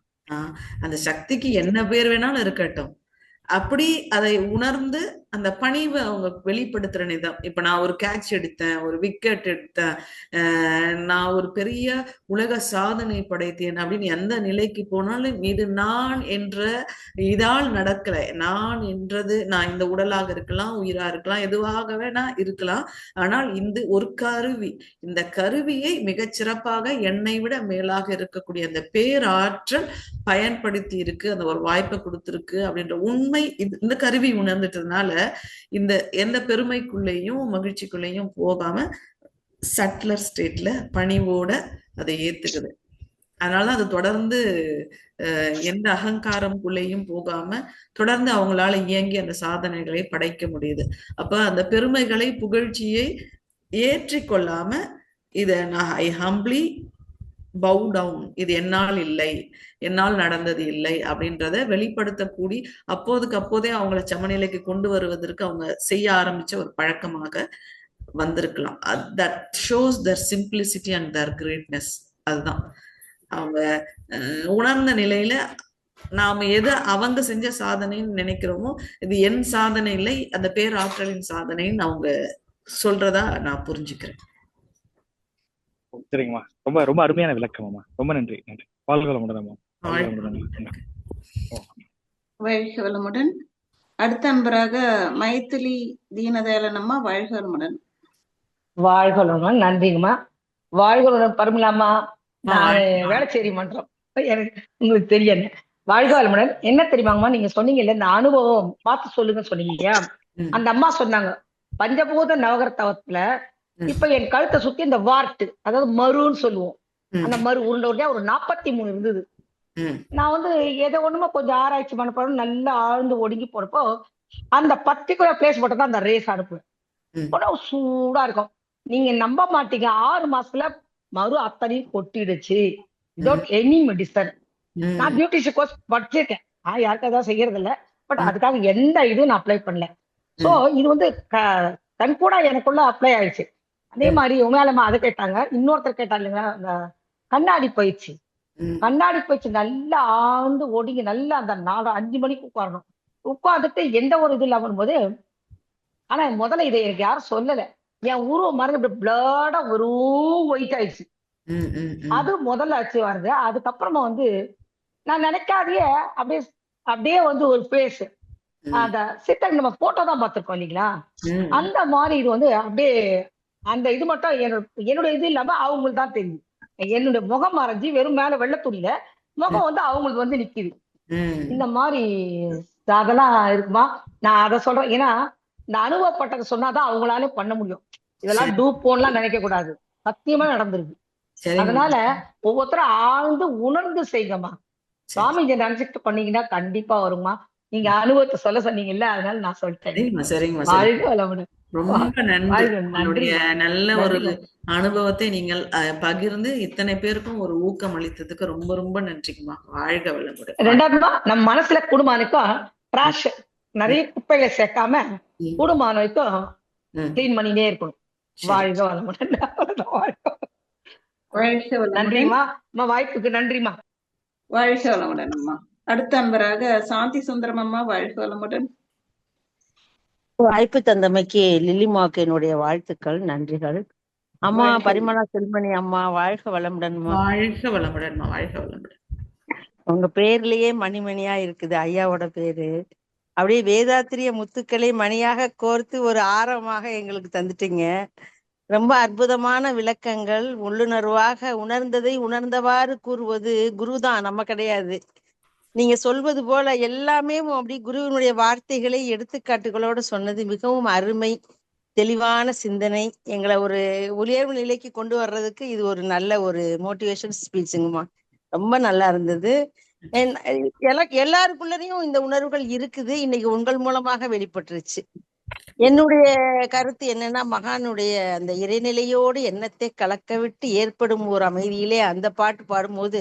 அந்த சக்திக்கு என்ன பேர் வேணாலும் இருக்கட்டும், அப்படி அதை உணர்ந்து அந்த பணிவை அவங்க வெளிப்படுத்துற நிதம். இப்ப நான் ஒரு கேட்ச் எடுத்தேன், ஒரு விக்கெட் எடுத்தேன், நான் ஒரு பெரிய உலக சாதனை படைத்தேன் அப்படின்னு எந்த நிலைக்கு போனாலும் இது நான் என்ற இதால் நடக்கல. நான் என்றது நான் இந்த உடலாக இருக்கலாம், உயிரா இருக்கலாம், எதுவாகவே நான் இருக்கலாம். ஆனால் இந்த ஒரு கருவி, இந்த கருவியை மிகச்சிறப்பாக என்னை விட மேலாக இருக்கக்கூடிய அந்த பேராற்றல் பயன்படுத்தி இருக்கு, அந்த ஒரு வாய்ப்பை கொடுத்திருக்கு அப்படின்ற உண்மை இந்த கருவி உணர்ந்துட்டதுனால இந்த எந்த பெருமைக்குள்ளேயும் மகிழ்ச்சிக்குள்ளேயும் போகாம சட்லர் ஸ்டேட்ல பணிவோட அதை ஏத்துக்குது. அதனாலதான் அது தொடர்ந்து எந்த அகங்காரம்குள்ளேயும் போகாம தொடர்ந்து அவங்களால இயங்கி அந்த சாதனைகளை படைக்க முடியுது. அப்ப அந்த பெருமைகளை புகழ்ச்சியை ஏற்றிக்கொள்ளாம இத நான் ஐ ஹம்பிளி பவு டவுன், இது என்னால் இல்லை, என்னால் நடந்தது இல்லை அப்படின்றத வெளிப்படுத்தக்கூடி அப்போதுக்கு அப்போதே அவங்களை சமநிலைக்கு கொண்டு வருவதற்கு அவங்க செய்ய ஆரம்பிச்ச ஒரு பழக்கமாக வந்திருக்கலாம். That shows their simplicity and their greatness. அதுதான் அவங்க உணர்ந்த நிலையில நாம எது அவங்க செஞ்ச சாதனைன்னு நினைக்கிறோமோ இது என் சாதனை இல்லை, அந்த பேராற்றலின் சாதனைன்னு அவங்க சொல்றதா நான் புரிஞ்சுக்கிறேன். சரிங்கம்மா, ரொம்ப ரொம்ப அருமையான விளக்கம்மா, ரொம்ப நன்றி. நன்றி. வாழ்க வளமுடன். வாழ்க வளமுடன். அடுத்த அன்பராக மைத்திலி தீனதயாளன் அம்மா, வாழ்க வளமுடன். வாழ்க வளமுடன். நன்றிங்கம்மா. வாழ்க வளமுடன் பருமலாமா. நான் வேளச்சேரி மன்றம், எனக்கு உங்களுக்கு தெரியல. வாழ்க வளமுடன். என்ன தெரியுமாங்கம்மா, நீங்க சொன்னீங்கல்ல இந்த அனுபவம் பார்த்து சொல்லுங்க சொன்னீங்க இல்லையா, அந்த அம்மா சொன்னாங்க பஞ்சபூத நவகரத்தவத்துல இப்ப என் கழுத்தை சுத்தி இந்த வார்ட்டு, அதாவது மருன்னு சொல்லுவோம், அந்த மரு உருண்டை ஒரு 43 இருந்தது. நான் வந்து எதை ஒண்ணுமா கொஞ்சம் ஆராய்ச்சி பண்ண போறோம், நல்லா ஆழ்ந்து ஒடுங்கி போறப்போ அந்த பர்டிகுலர் பிளேஸ் மட்டும் தான் அந்த ரேஸ் அனுப்புவேன். சூடா இருக்கும். நீங்க நம்ப மாட்டீங்க, 6 மாசத்துல மறு அத்தனையும் கொட்டிடுச்சு. Without any medicine. நான் பியூட்டிஷியன் கோர்ஸ் படிச்சிருக்கேன். யாருக்கும் அதான் செய்யறது இல்லை. பட் அதுக்காக எந்த இதுவும் நான் அப்ளை பண்ணல. சோ இது வந்து கண் கூட எனக்குள்ள அப்ளை ஆயிடுச்சு. அதே மாதிரி உண்மையாலமா அதை கேட்டாங்க. இன்னொருத்தர் கேட்டாங்க இல்லைங்களா, அந்த கண்ணாடி பயிற்சி. கண்ணாடி பயிற்சி நல்லா ஆழ்ந்து ஒடுங்கி நல்லா அந்த 4-5 மணிக்கு உட்காரணும். உட்கார்ந்துட்டு எந்த ஒரு இது இல்லாம போது, ஆனா முதல்ல இதை எனக்கு யாரும் சொல்லல. என் உருவம் மறந்து பிளடா ஒரு ஒயிட் ஆயிடுச்சு. அது முதல்ல ஆச்சு வருது. அதுக்கப்புறமா வந்து நான் நினைக்காதையே அப்படியே அப்படியே வந்து ஒரு ஃபேஸ் அந்த சித்தன் நம்ம போட்டோ தான் பார்த்திருக்கோம் இல்லைங்களா, அந்த மாதிரி இது வந்து அப்படியே அந்த இது மட்டும் என்னுடைய இது இல்லாம அவங்களுக்கு தான் தெரியும். என்னுடைய முகம் மறைஞ்சி வெறும் மேல வெள்ளை துணியில முகம் வந்து அவங்களுக்கு வந்து நிக்குது. இந்த மாதிரி அதெல்லாம் இருக்குமா, நான் அதை சொல்றேன். ஏன்னா இந்த அனுபவப்பட்டதை சொன்னாதான் அவங்களால பண்ண முடியும். இதெல்லாம் டூப்போன்லாம் நினைக்க கூடாது. சத்தியமா நடந்திருக்கு. அதனால ஒவ்வொருத்தரும் ஆழ்ந்து உணர்ந்து செய்யுங்கம்மா. சுவாமிஜி நினைச்சுட்டு பண்ணீங்கன்னா கண்டிப்பா வருமா. நீங்க அனுபவத்தை சொல்ல சொன்னீங்கல்ல, அதனால நான் சொல்லிட்டேன். ரொம்ப நன்றி. நல்ல ஒரு அனுபவத்தை நீங்கள் பகிர்ந்து இத்தனை பேருக்கும் ஒரு ஊக்கம் அளித்ததுக்கு ரொம்ப ரொம்ப நன்றிக்குமா. வாழ்க வளமுடன். ரெண்டாவதுமா, நம்ம மனசுல குடும்பம் டிராஷ் நிறைய குப்பைகளை சேர்க்காம குடும்பம் கிளீன் பண்ணிட்டே இருக்கணும். வாழ்க வளமுடன். நன்றிமா, வாய்ப்புக்கு நன்றிமா. வாழ்க வளமுடன் அம்மா. அடுத்த அன்பராக சாந்தி சுந்தரம் அம்மா, வாழ்க வளமுடன். வாய்ப்பு தந்தமைக்கு லில்லிமாவுக்கு என்னுடைய வாழ்த்துக்கள், நன்றிகள். அம்மா பரிமளா செல்மணி அம்மா, வாழ்க வளமுடன். வாழ்க வளமுடன். வாழ்க வளமுடன். உங்க பேர்லயே மணிமணியா இருக்குது ஐயாவோட பேரு. அப்படியே வேதாத்திரிய முத்துக்களை மணியாக கோர்த்து ஒரு ஆரமாக எங்களுக்கு தந்துட்டீங்க. ரொம்ப அற்புதமான விளக்கங்கள். உள்ளுணர்வாக உணர்ந்ததை உணர்ந்தவாறு கூறுவது குருதான், நம்ம கிடையாது. நீங்க சொல்வது போல எல்லாமே அப்படி குருவினுடைய வார்த்தைகளை எடுத்துக்காட்டுகளோடு சொன்னது மிகவும் அருமை. தெளிவான சிந்தனை. எங்களை ஒரு உயர்வு நிலைக்கு கொண்டு வர்றதுக்கு இது ஒரு நல்ல ஒரு மோட்டிவேஷன் ஸ்பீச்சுங்கம்மா. ரொம்ப நல்லா இருந்தது. எல்லாருக்குள்ளரையும் இந்த உணர்வுகள் இருக்குது. இன்னைக்கு உங்கள் மூலமாக வெளிப்பட்டுருச்சு. என்னுடைய கருத்து என்னன்னா, மகானுடைய அந்த இறைநிலையோடு எண்ணத்தை கலக்க விட்டு ஏற்படும் ஒரு அமைதியிலே அந்த பாட்டு பாடும்போது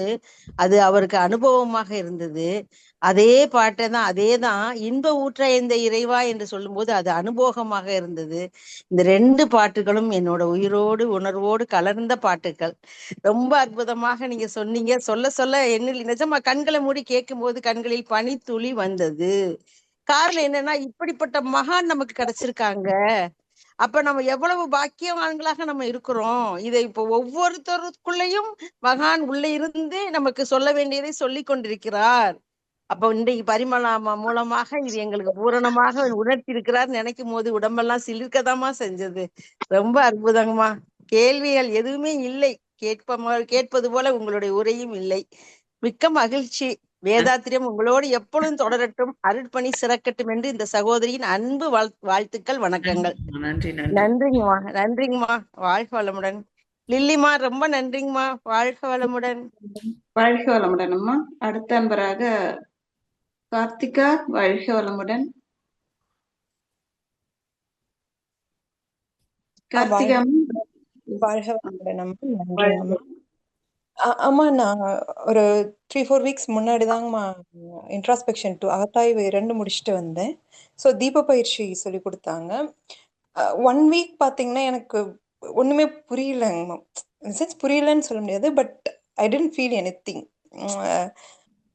அது அவருக்கு அனுபவமாக இருந்தது. அதே பாட்டை தான் அதேதான் இன்ப ஊற்ற இந்த இறைவா என்று சொல்லும் போது அது அனுபவமாக இருந்தது. இந்த 2 பாட்டுகளும் என்னோட உயிரோடு உணர்வோடு கலர்ந்த பாட்டுகள். ரொம்ப அற்புதமாக நீங்க சொன்னீங்க. சொல்ல சொல்ல என்னில் நிஜமா கண்களை மூடி கேட்கும் போது கண்களில் பனித்துளி வந்தது. காரணம் என்னன்னா, இப்படிப்பட்ட மகான் நமக்கு கிடைச்சிருக்காங்க. அப்ப நம்ம எவ்வளவு பாக்கியவான்களாக நம்ம இருக்கிறோம். இதை இப்போ ஒவ்வொருத்தருக்குள்ளேயும் மகான் உள்ள இருந்து நமக்கு சொல்ல வேண்டியதை சொல்லி கொண்டிருக்கிறார். அப்ப இன்றைக்கு பரிமளா மூலமாக இது எங்களுக்கு பூரணமாக உணர்த்தி இருக்கிறார். நினைக்கும் போது உடம்பெல்லாம் சிலிர்க்கதாமா செஞ்சது. ரொம்ப அற்புதங்கம்மா. கேள்விகள் எதுவுமே இல்லை. கேட்பது போல உங்களுடைய உரையும் இல்லை. மிக்க மகிழ்ச்சி. வேதாத்திரியம் உங்களோடு எப்பொழுதும் தொடரட்டும், அருட்பணி சிறக்கட்டும் என்று இந்த சகோதரியின் அன்பு வாழ்த்துக்கள், வணக்கங்கள். நன்றிங்கம்மா. நன்றிங்கம்மா. வாழ்க வளமுடன். லில்லிமா ரொம்ப நன்றிங்கம்மா. வாழ்க வளமுடன். வாழ்க வளமுடன் அம்மா. அடுத்த அன்பராக கார்த்திகா, வாழ்க வளமுடன். கார்த்திகா வாழ்க வளமுடன் அம்மா. அம்மா, நான் ஒரு 3-4 வீக்ஸ் முன்னாடி தாங்கம்மா இன்ட்ராஸ்பெக்ஷன் 2 அகத்தாய்வு 2 முடிச்சுட்டு வந்தேன். ஸோ தீப பயிற்சி சொல்லி கொடுத்தாங்க. 1 வீக் பார்த்தீங்கன்னா எனக்கு ஒன்றுமே புரியலைங்கம்மா. சென்ஸ் புரியலன்னு சொல்ல முடியாது, but I didn't feel anything.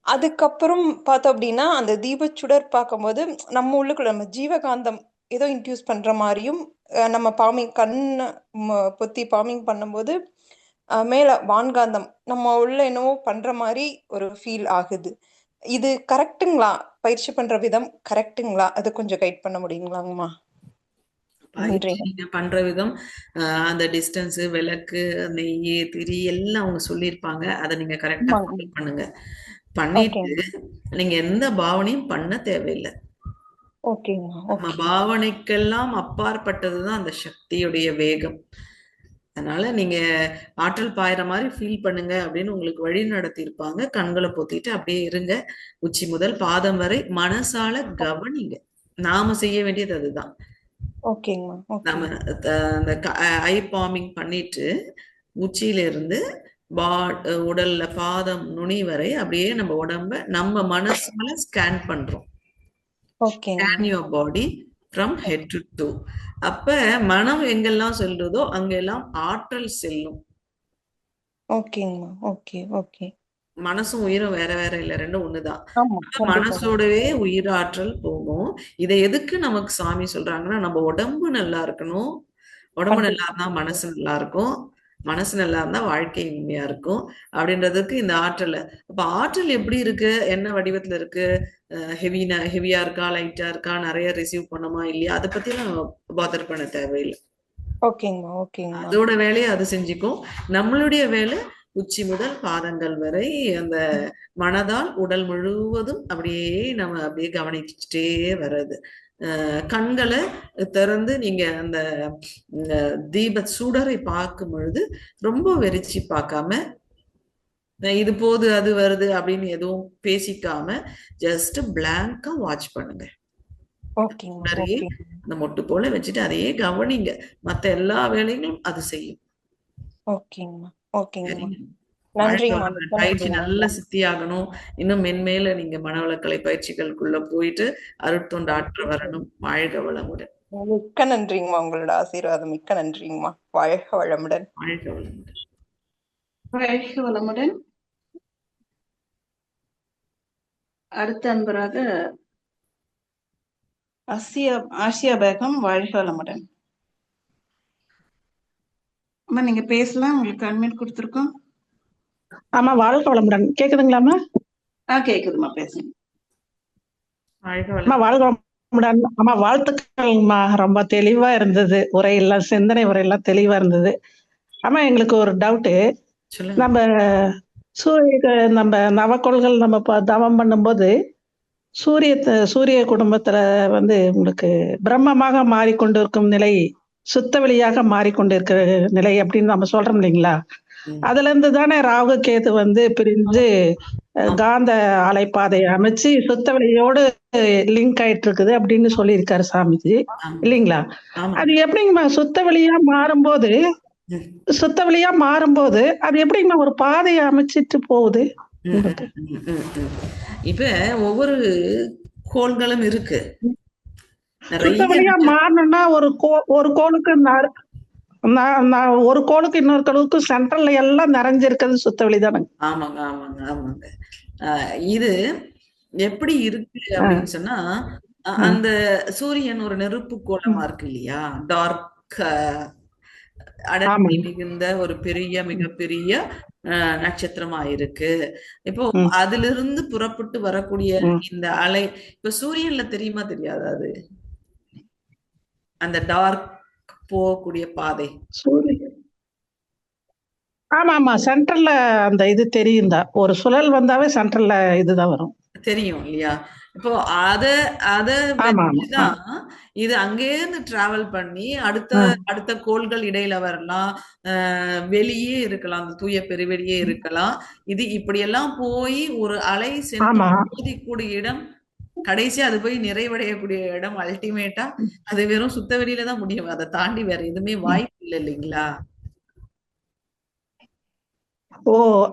அதுக்கப்புறம் பார்த்தோம் அப்படின்னா அந்த தீபச்சுடர் பார்க்கும்போது நம்ம உள்ளுக்குள்ள நம்ம ஜீவகாந்தம் ஏதோ இன்ட்யூஸ் பண்ணுற மாதிரியும், நம்ம பாமிங் கண்ணை பொத்தி பாமிங் பண்ணும்போது மேல வான்காந்தம் நம்ம உள்ள என்னவோ பண்ற மாதிரி ஒரு ஃபீல் ஆகுது. இது கரெக்டுங்களா? பயிற்சி பண்ற விதம் கரெக்டுங்களா? அது கொஞ்சம் கைட் பண்ண முடியுங்களாங்கம்மா? நீங்க பண்ற விதம், அந்த டிஸ்டன்ஸ், விளக்கு, நெய், திரி எல்லாம் அவங்க சொல்லியிருப்பாங்க. அதை நீங்க கரெக்டா பண்ணுங்க. பண்ணிட்டு நீங்க எந்த பாவனையும் பண்ண தேவையில்லை. நம்ம பாவனைக்கெல்லாம் அப்பாற்பட்டதுதான் அந்த சக்தியுடைய வேகம். அதனால நீங்க ஆற்றல் பாயிற மாதிரி ஃபீல் பண்ணுங்க அப்படின்னு உங்களுக்கு வழி நடத்தி இருப்பாங்க. கண்களை பொத்திட்டு அப்படியே இருங்க. உச்சி முதல் பாதம் வரை மனசால கவனிங்க. நாம செய்ய வேண்டியது அதுதான். ஓகேங்கம்மா. நம்ம அந்த ஐ பாமிங் பண்ணிட்டு உச்சியில இருந்து உடல்ல பாதம் நுனி வரை அப்படியே நம்ம உடம்ப நம்ம மனசுல ஸ்கேன் பண்றோம். Scan your body from head to to. அப்ப மனம் எங்கெல்லாம் செல்றதோ அங்கெல்லாம் ஆற்றல் செல்லும். ஓகேங்கம்மா. Okay okay. மனசும் உயிரும் வேற வேற இல்ல, ரெண்டும் ஒண்ணுதான். மனசோடவே உயிராற்றல் போகும். இதை எதுக்கு நமக்கு சாமி சொல்றாங்கன்னா, நம்ம உடம்பு நல்லா இருக்கணும். உடம்பு நல்லா இருந்தா மனசு நல்லா இருக்கும். மனசு நல்லா இருந்தா வாழ்க்கை இனிமையா இருக்கும் அப்படின்றதுக்கு இந்த ஆற்றல். அப்ப ஆற்றல் எப்படி இருக்கு, என்ன வடிவத்துல இருக்கு, ஹெவியா இருக்கா, லைட்டா இருக்கா, நிறைய ரிசீவ் பண்ணுமா இல்லையா, அதை பத்தி எல்லாம் பாதர் பண்ண தேவையில்லை. ஓகேங்கம்மா. ஓகேங்கம்மா. அதோட வேலையை அது செஞ்சுக்கும். நம்மளுடைய வேலை உச்சி முதல் பாதங்கள் வரை அந்த மனதால் உடல் முழுவதும் அப்படியே நம்ம அப்படியே கவனிச்சுட்டே வர்றது. கண்களை திறந்து நீங்க அந்த தீப சுடரை பார்க்கும் பொழுது ரொம்ப வெறிச்சி பார்க்காம, இது போது அது வருது அப்படின்னு எதுவும் பேசிக்காம ஜஸ்ட் பிளாங்கா வாட்ச் பண்ணுங்க. அந்த மொட்டு போல வச்சுட்டு அதையே கவனிங்க. மத்த எல்லா வேலைகளும் அது செய்யும். பயிற்சி நல்ல சித்தியாகணும். இன்னும் மென்மேல நீங்க மனவளக்கலை பயிற்சிகளுக்குள்ள போயிட்டு அருட்தொண்டு ஆற்ற வரணும். வாழ்க வளமுடன். மிக்க நன்றிங்கம்மா, உங்களோட ஆசீர்வாதம். மிக்க நன்றிங்கம்மா. வாழ்க வளமுடன். வாழ்க வளமுடன். வாழ்க வளமுடன். அடுத்த அன்பராக ஆசியா பேகம். வாழ்க வளமுடன். அம்மா நீங்க பேசலாம், உங்களுக்கு அட்மிட் கொடுத்துருக்கோம். ஆமா, வாழ்க வளமுடன். கேக்குதுங்களாமா? கேக்குதுமா, பேசுங்க. வாழ்க வளமுடன். ஆமா, வாழ்த்துக்கள்மா. ரொம்ப தெளிவா இருந்தது உரையெல்லாம், சிந்தனை உரையெல்லாம் தெளிவா இருந்தது. ஆமா, எங்களுக்கு ஒரு டவுட்டு. நம்ம நம்ம நவக்கோள்கள் நம்ம தவம் பண்ணும்போது சூரிய குடும்பத்துல உங்களுக்கு பிரம்மமாக மாறிக்கொண்டிருக்கும் நிலை, சுத்த வெளியாக மாறிக்கொண்டிருக்கிற நிலை அப்படின்னு நம்ம சொல்றோம் இல்லைங்களா? அதுல இருந்து தானே ராகு கேது பிரிஞ்சு காந்த அலைப்பாதையை அமைச்சு சுத்த வெளியோடு லிங்க் ஆயிட்டு இருக்குது அப்படின்னு சொல்லியிருக்காரு சாமிஜி, இல்லைங்களா? அது எப்படிங்கம்மா சுத்த வெளியா மாறும்போது அது எப்படிங்கம்மா ஒரு பாதையை அமைச்சிட்டு போகுது? இப்ப ஒவ்வொரு கோள்களும் இருக்கு. சுத்த வெளியா மாறணும்னா ஒரு கோளுக்கு ஒரு கோளுக்கு இன்னொரு கோளுக்கு சென்ட்ரல்ல எல்லாம் நிறைஞ்சிருக்கிறது சுத்த வெளி தானங்க? ஆமாங்க ஆமாங்க ஆமாங்க. இது எப்படி இருக்கு அப்படின்னு சொன்னா, அந்த சூரியன் ஒரு நெருப்பு கோலமா இருக்கு இல்லையா, டார்க் அடர்த்தி மிகுந்த ஒரு மிகப்பெரிய நட்சத்திரமா இருக்கு. இப்போ அதுல இருந்து புறப்பட்டு வரக்கூடிய இந்த அலை இப்ப சூரியன்ல தெரியுமா தெரியாதா? அது அந்த டார்க் போகக்கூடிய பாதை. ஆமா ஆமா, சென்ட்ரல்ல அந்த இது தெரியும் தான். ஒரு சுழல் வந்தாவே சென்ட்ரல்ல இதுதான் வரும், தெரியும் இல்லையா? இப்போ அத வச்சுதான் இது அங்கேருந்து டிராவல் பண்ணி அடுத்த கோள்கள் இடையில வரலாம், வெளியே இருக்கலாம், அந்த தூய பெருவெளியே இருக்கலாம். இது இப்படியெல்லாம் போய் ஒரு அலை சென்று மோதிக்கூடிய இடம், கடைசி அது போய் நிறைவடையக்கூடிய இடம், அல்டிமேட்டா அது வெறும் சுத்த வெளியில தான் முடியும். அதை தாண்டி வேற எதுவுமே வாய்ப்பு இல்லை இல்லைங்களா?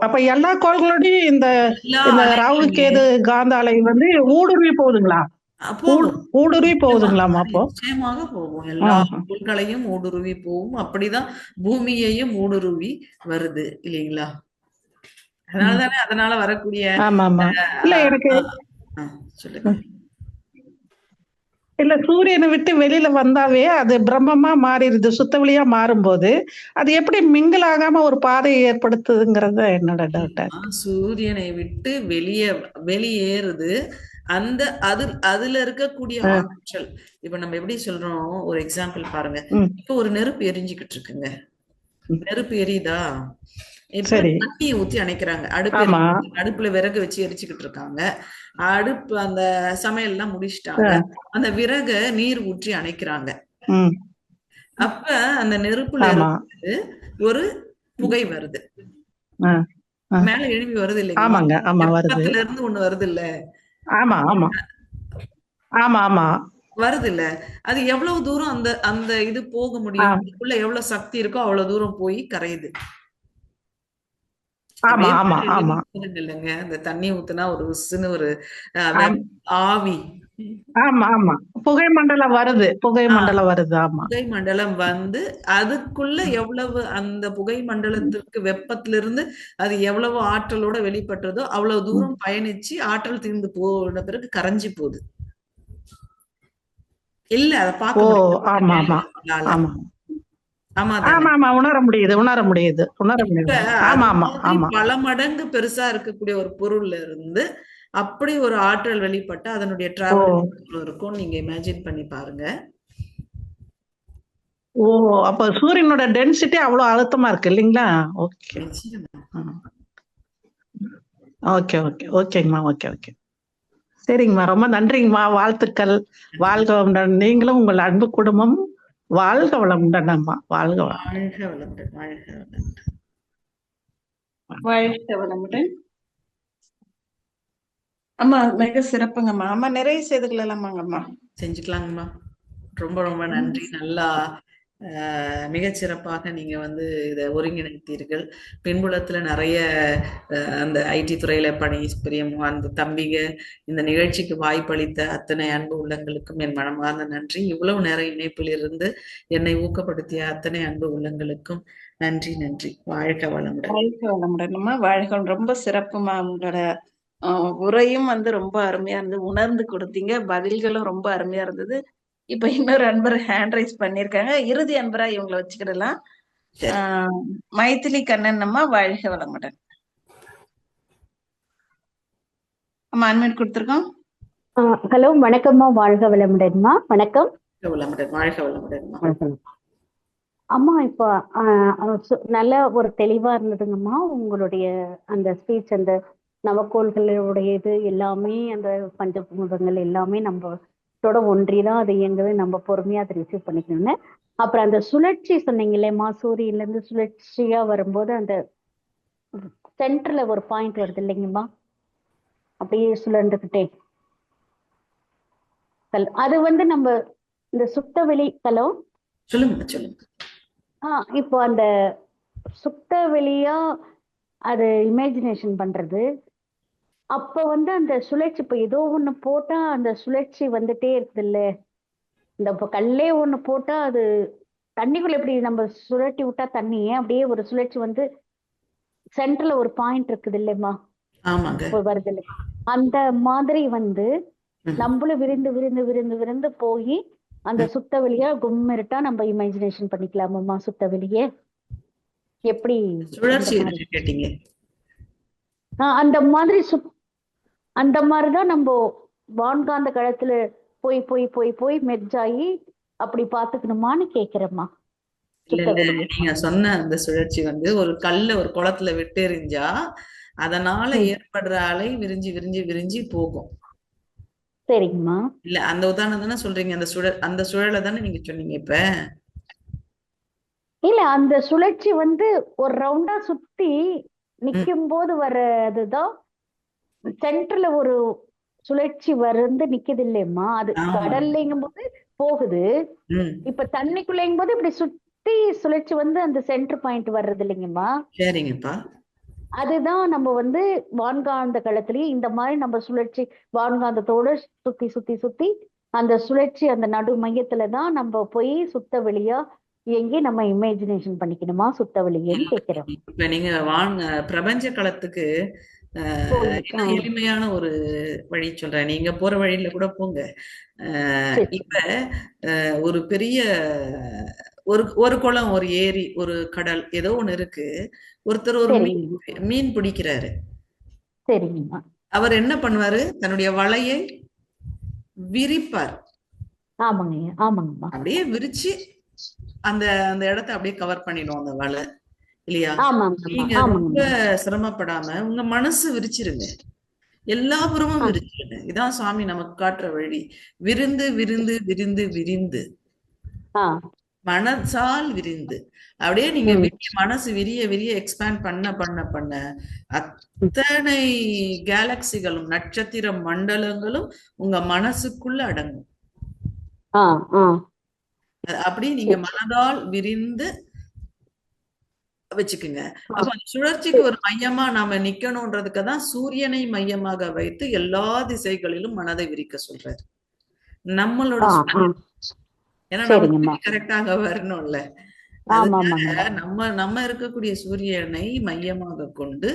அப்ப எல்லா கோள்களோடையும் இந்த ராகு கேது காந்த அலை ஊடுருவி போகுதுங்களா? ஊடுருவி போகுதுங்களாமா? அப்போ நிச்சயமாக போகும். எல்லா கோள்களையும் ஊடுருவி போகும். அப்படிதான் பூமியையும் ஊடுருவி வருது இல்லைங்களா? அதனால வரக்கூடிய இல்ல எனக்கு சொல்லுங்க. இல்ல, சூரியனை விட்டு வெளியில வந்தாவே அது பிரம்மமா மாறிடுது. சுத்த வெளியா மாறும்போது அது எப்படி மிங்கிள் ஆகாம ஒரு பாதையை ஏற்படுத்துதுங்கிறத என்னோட டவுட்டா. சூரியனை விட்டு வெளியேறுது. அதுல இருக்கக்கூடிய ஆற்றல். இப்ப நம்ம எப்படி சொல்றோம், ஒரு எக்ஸாம்பிள் பாருங்க. இப்ப ஒரு நெருப்பு எரிஞ்சுக்கிட்டு இருக்குங்க. நெருப்பு எரியுதா? இப்ப தண்ணியை ஊத்தி அணைக்கிறாங்க. அடுப்புல விறகு வச்சு எரிச்சுக்கிட்டு இருக்காங்க. அடுப்பு அந்த சமையல் எல்லாம் முடிச்சுட்டாங்க. அந்த விறக நீர் ஊற்றி அணைக்கிறாங்க. அப்ப அந்த நெருப்புல இருந்து ஒரு புகை வருது, மேல எழுப்பி வருது இல்லைங்களா? இருந்து ஒண்ணு வருது இல்ல? ஆமா ஆமா ஆமா ஆமா. வருது இல்ல, அது எவ்வளவு தூரம் அந்த அந்த இது போக முடியும், அதுக்குள்ள எவ்வளவு சக்தி இருக்கோ அவ்வளவு தூரம் போய் கரையுது. ஆமா ஆமா ஆமா இல்லைங்க, அந்த தண்ணி ஊத்துனா ஒரு உசுன்னு ஒரு ஆவி. ஆமா ஆமா புகை மண்டலம் வருது, புகை மண்டலம் வருது. ஆமா, புகை மண்டலம் வந்து அதுக்குள்ள எவ்வளவு அந்த புகை மண்டலத்திற்கு வெப்பத்திலிருந்து அது எவ்வளவு ஆற்றலோட வெளிப்பட்டதோ அவ்வளவு தூரம் பயணிச்சு ஆற்றல் தீர்ந்து போன பிறகு கரைஞ்சி போகுது. இல்ல அத பார்க்க ஆமா ஆமா ஆமா ஆமா ஆமா உணர முடியுது, உணர முடியுது, உணர முடியுது. ஆமா ஆமா ஆமா பல மடங்கு பெருசா இருக்கக்கூடிய ஒரு பொருள்ல இருந்து அப்படி ஒரு ஆற்றல் வெளிப்பட்டு அதனுடைய டிராவல் இருக்கும். நீங்க இமேஜின் பண்ணி பாருங்க. ஓ, அப்ப சூரியனோட டென்சிட்டி அவ்வளவு அழுத்தமா இருக்கு இல்லைங்களா? ஓகே ஓகே ஓகே ஓகேங்கம்மா, ஓகே ஓகே சரிங்கம்மா, ரொம்ப நன்றிங்கம்மா, வாழ்த்துக்கள். வாழ்க வளமுடன். நீங்களும் உங்கள் அன்பு குடும்பம் வாழ்க வளமுடன் அம்மா, வாழ்க வளமுடன். வாழ்க வளமுடன். அம்மா மிக சிறப்புங்கம்மா. அம்மா நிறைய செய்து கொள்ளலாமாங்கம்மா? செஞ்சுக்கலாங்கம்மா. ரொம்ப ரொம்ப நன்றி. நல்லா மிகச்சிறப்பாக நீங்க வந்து இதை ஒருங்கிணைத்தீர்கள். பின்புலத்துல நிறைய அந்த ஐடி துறையில பணிபுரியும் அந்த தம்பிங்க இந்த நிகழ்ச்சிக்கு வாய்ப்பளித்த அத்தனை அன்பு உள்ளங்களுக்கும் என் மனமார்ந்த நன்றி. இவ்வளவு நேரம் இணைப்பில் இருந்து என்னை ஊக்கப்படுத்திய அத்தனை அன்பு உள்ளங்களுக்கும் நன்றி நன்றி. வாழ்க வளமுடன். வாழ்க வளமுடன்மா, வாழ்க. ரொம்ப சிறப்புமா, உங்களோட உரையும் வந்து ரொம்ப அருமையா இருந்தது, உணர்ந்து கொடுத்தீங்க, பதில்களும் ரொம்ப அருமையா இருந்தது. இப்ப இன்னொரு அன்பர் ஹேண்ட் ரைஸ் பண்ணிருக்காங்க, இறுதி அன்பரா இவங்களை வச்சுக்கிடலாம். மைத்திலி கண்ணன் அம்மா, வாழ்க வளமுடன். அம்மா அன்மியூட் கொடுத்துருக்கோம். ஹலோ, வணக்கம்மா, வாழ்க வளமுடன்மா. வணக்கம். வாழ்க வளமுடன் அம்மா. இப்போ நல்ல ஒரு தெளிவா இருந்ததுங்கம்மா உங்களுடைய அந்த ஸ்பீச். அந்த நவக்கோள்களுடைய இது எல்லாமே, அந்த பஞ்சபூதங்கள் எல்லாமே நம்மளோட ஒன்றிதான் அது இயங்குது, நம்ம பொறுமையா அதை ரிசீவ் பண்ணிக்கணும்னு. அப்புறம் அந்த சுழற்சி சொன்னீங்களேம்மா, சூரியன்ல இருந்து சுழற்சியா வரும்போது அந்த சென்டர்ல ஒரு பாயிண்ட் வருது இல்லைங்கம்மா, அப்படியே சுழண்டுகிட்டே, அது வந்து நம்ம இந்த சுத்த வெளி. ஹலோ சொல்லுங்க சொல்லுங்க. இப்போ அந்த சுத்த வெளியா அது இமேஜினேஷன் பண்றது, அப்ப வந்து அந்த சுழற்சி, இப்ப ஏதோ ஒண்ணு போட்டா அந்த சுழற்சி வந்துட்டே இருக்குது இல்ல, இந்த இப்ப கல்லே ஒண்ணு போட்டா அது தண்ணிக்குள்ள எப்படி நம்ம சுழட்டி விட்டா தண்ணியே அப்படியே ஒரு சுழற்சி வந்து சென்டர்ல ஒரு பாயிண்ட் இருக்குது இல்லைம்மா, வருது இல்லை, அந்த மாதிரி வந்து நம்மளும் விரிந்து விரிந்து விரிந்து விரிந்து போய் அந்த சுத்த வெளியா கும்மிருட்டா நம்ம இமேஜினேஷன் பண்ணிக்கலாமாம்மா? சுத்த வெளியே எப்படி அந்த மாதிரி அந்த மாதிரிதான் நம்ம வான்காந்த களத்துல போய் போய் போய் போய் மெர்ஜாயி அப்படி பாத்துக்கணுமான்னு கேக்குறேம்மா. நீங்க சொன்ன அந்த சுழற்சி வந்து ஒரு கல்ல ஒரு குளத்துல விட்டு எறிஞ்சா அதனால ஏற்படுற அலை விரிஞ்சு விரிஞ்சு விரிஞ்சு போகும். சரிங்கம்மா. இல்ல அந்த உதாரணம் தானே சொல்றீங்க, அந்த சுழலை தானே நீங்க சொன்னீங்க இப்ப? இல்ல, அந்த சுழற்சி வந்து ஒரு ரவுண்டா சுத்தி நிக்கும் போது வர்றதுதான் சென்டர்ல ஒரு சுழற்சி வந்து நிக்குது இல்லையம்மா, அது கடல்லைங்கும் போது போகுது, இப்ப தண்ணிக்குள்ளைங்கும் போது இப்படி சுத்தி சுழற்சி வந்து அந்த சென்டர் பாயிண்ட் வர்றது இல்லைங்கம்மா. சரிங்கப்பா. அதுதான் நம்ம வந்து வான்காந்த களத்திலேயே இந்த மாதிரி நம்ம சுழற்சி வான்காந்தத்தோட சுத்தி சுத்தி சுத்தி அந்த சுழற்சி அந்த நடு மையத்துலதான் நம்ம போய் சுத்த வெளியா எங்கே நம்ம இமேஜினேஷன் பண்ணிக்கணுமா சுத்த வெளியேன்னு கேட்கிறோம். இப்ப நீங்க பிரபஞ்ச களத்துக்கு எளிமையான ஒரு வழி சொல்றேன், நீங்க போற வழியில கூட போங்க. இப்ப ஒரு பெரிய ஒரு குளம், ஒரு ஏரி, ஒரு கடல், ஏதோ ஒண்ணு இருக்கு. ஒருத்தர் ஒரு மீன் பிடிக்கிறாரு. அவர் என்ன பண்ணுவாரு, தன்னுடைய வலையை விரிப்பார். அப்படியே விரிச்சு அந்த அந்த இடத்தை அப்படியே கவர் பண்ணிடும் அந்த வலை இல்லையா? நீங்க ரொம்ப சிரமப்படாம உங்க மனசு விரிச்சிருங்க, எல்லா புறமும் விரிச்சிருங்க. இதான் சுவாமி நமக்கு காட்டுற வழி. விருந்து விருந்து விருந்து விரிந்து மனசால் விரிந்து அப்படியே நீங்க மனசு விரிய விரிய எக்ஸ்பேண்ட் பண்ண பண்ண பண்ண அத்தனை கேலக்சிகளும் நட்சத்திர மண்டலங்களும் உங்க மனசுக்குள்ள அடங்கும். அப்படி நீங்க மனதால் விரிந்து வச்சுக்குங்க. அப்ப அந்த சுழற்சிக்கு ஒரு மையமா நாம நிக்கணும்ன்றதுக்கு தான் சூரியனை மையமாக வைத்து எல்லா திசைகளிலும் மனதை விரிக்க சொல்றாரு. நம்மளோட ஏன்னா நம்ம கரெக்டாக வரணும்ல. அதனால நம்ம இருக்கக்கூடிய சூரியனை மையமாக கொண்டு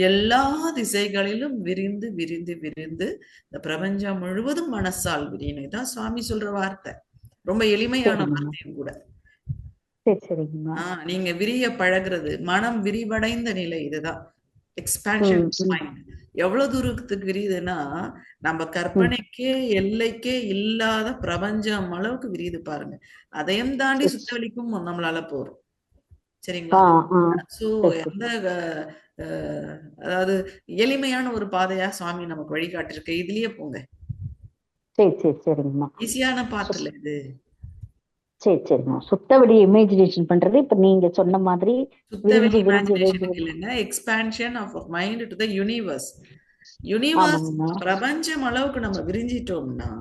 எல்லா திசைகளிலும் விரிந்து விரிந்து விரிந்து இந்த பிரபஞ்சம் முழுவதும் மனசால் விரியணும். இதான் சுவாமி சொல்ற வார்த்தை. ரொம்ப எளிமையான வார்த்தையும் கூட. நீங்க விரிய பழகுறது, மனம் விரிவடைந்த நிலை. இதுதான் எக்ஸ்பான்ஷன் மைண்ட். எவ்வளவு தூரத்துக்கு விரியுதுன்னா நம்ம கற்பனைக்கே எல்லைக்கே இல்லாத பிரபஞ்சம் அளவுக்கு விரியுது பாருங்க. அதையும் தாண்டி சுத்தவெளிக்கும் நம்மளால போறோம். சரிங்களா? சோ எந்த அதாவது எளிமையான ஒரு பாதையா சுவாமி நமக்கு வழிகாட்டிருக்க. இதுலயே போங்க. ஈஸியான பாத்துல இது. சரிம்மா. சுத்தவெளி இமேஜினேஷன் பண்றது இப்ப நீங்க சொன்ன மாதிரி சுத்தவெளி இமேஜினேஷன் இல்லைங்க, expansion of mind to the universe. Universe பிரபஞ்சம் அளவுக்கு நம்ம விரிஞ்சிட்டோம்னா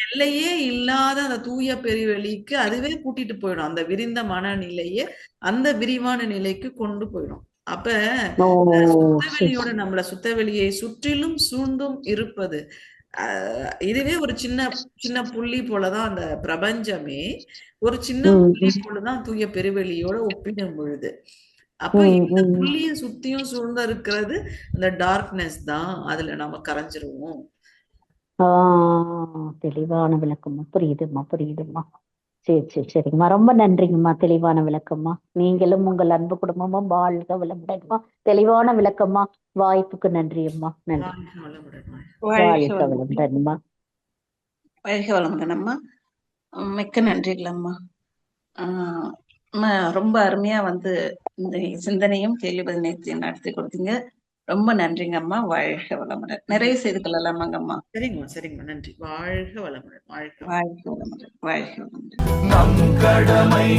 எல்லையே இல்லாத அந்த தூய பெருவெளிக்கு அதுவே கூட்டிட்டு போயிடும். அந்த விரிந்த மனநிலையே அந்த விரிவான நிலைக்கு கொண்டு போயிடும். அப்ப சுத்தவெளியோட நம்மள சுத்தவெளியை சுற்றிலும் சூழ்ந்தும் இருப்பது, இதுவே ஒரு சின்ன சின்ன புள்ளி போலதான் அந்த பிரபஞ்சமே ஒரு சின்ன புள்ளி போலதான் தூய பெருவெளியோட ஒப்பிடும் பொழுது. அப்ப இந்த புள்ளிய சுத்தியும் சூழ்ந்த இருக்கிறது இந்த டார்க்னஸ் தான். அதுல நம்ம கரைஞ்சிருவோம். தெளிவான விளக்கம்மா. புரியுதுமா. சரிங்கம்மா. ரொம்ப நன்றிங்கம்மா. தெளிவான விளக்கம்மா. நீங்களும் உங்கள் அன்பு குடும்பமும் வாழ்க வளமுடன்மா. தெளிவான விளக்கம்மா. வாய்ப்புக்கு நன்றி அம்மா. நன்றி. வாழ்க வளமுடன்மா. வாழ்க வளமுடன்மா. மிக்க நன்றிகளம்மா. ரொம்ப அருமையா இந்த சிந்தனையும் கேள்வி பதில் நடத்தி கொடுத்தீங்க. ரொம்ப நன்றிங்க அம்மா. வாழ்க வளமுடன். நிறைய செய்து கொள்ளலாமாங்க அம்மா. சரிங்கம்மா. நன்றி. வாழ்க வளமுடன். வாழ்க வளமுடன். வாழ்க வளமுடன். நம் கடமை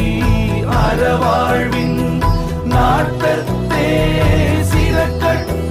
அறவாழ்வின் நாட்டத்தே சிறக்கட்டும்.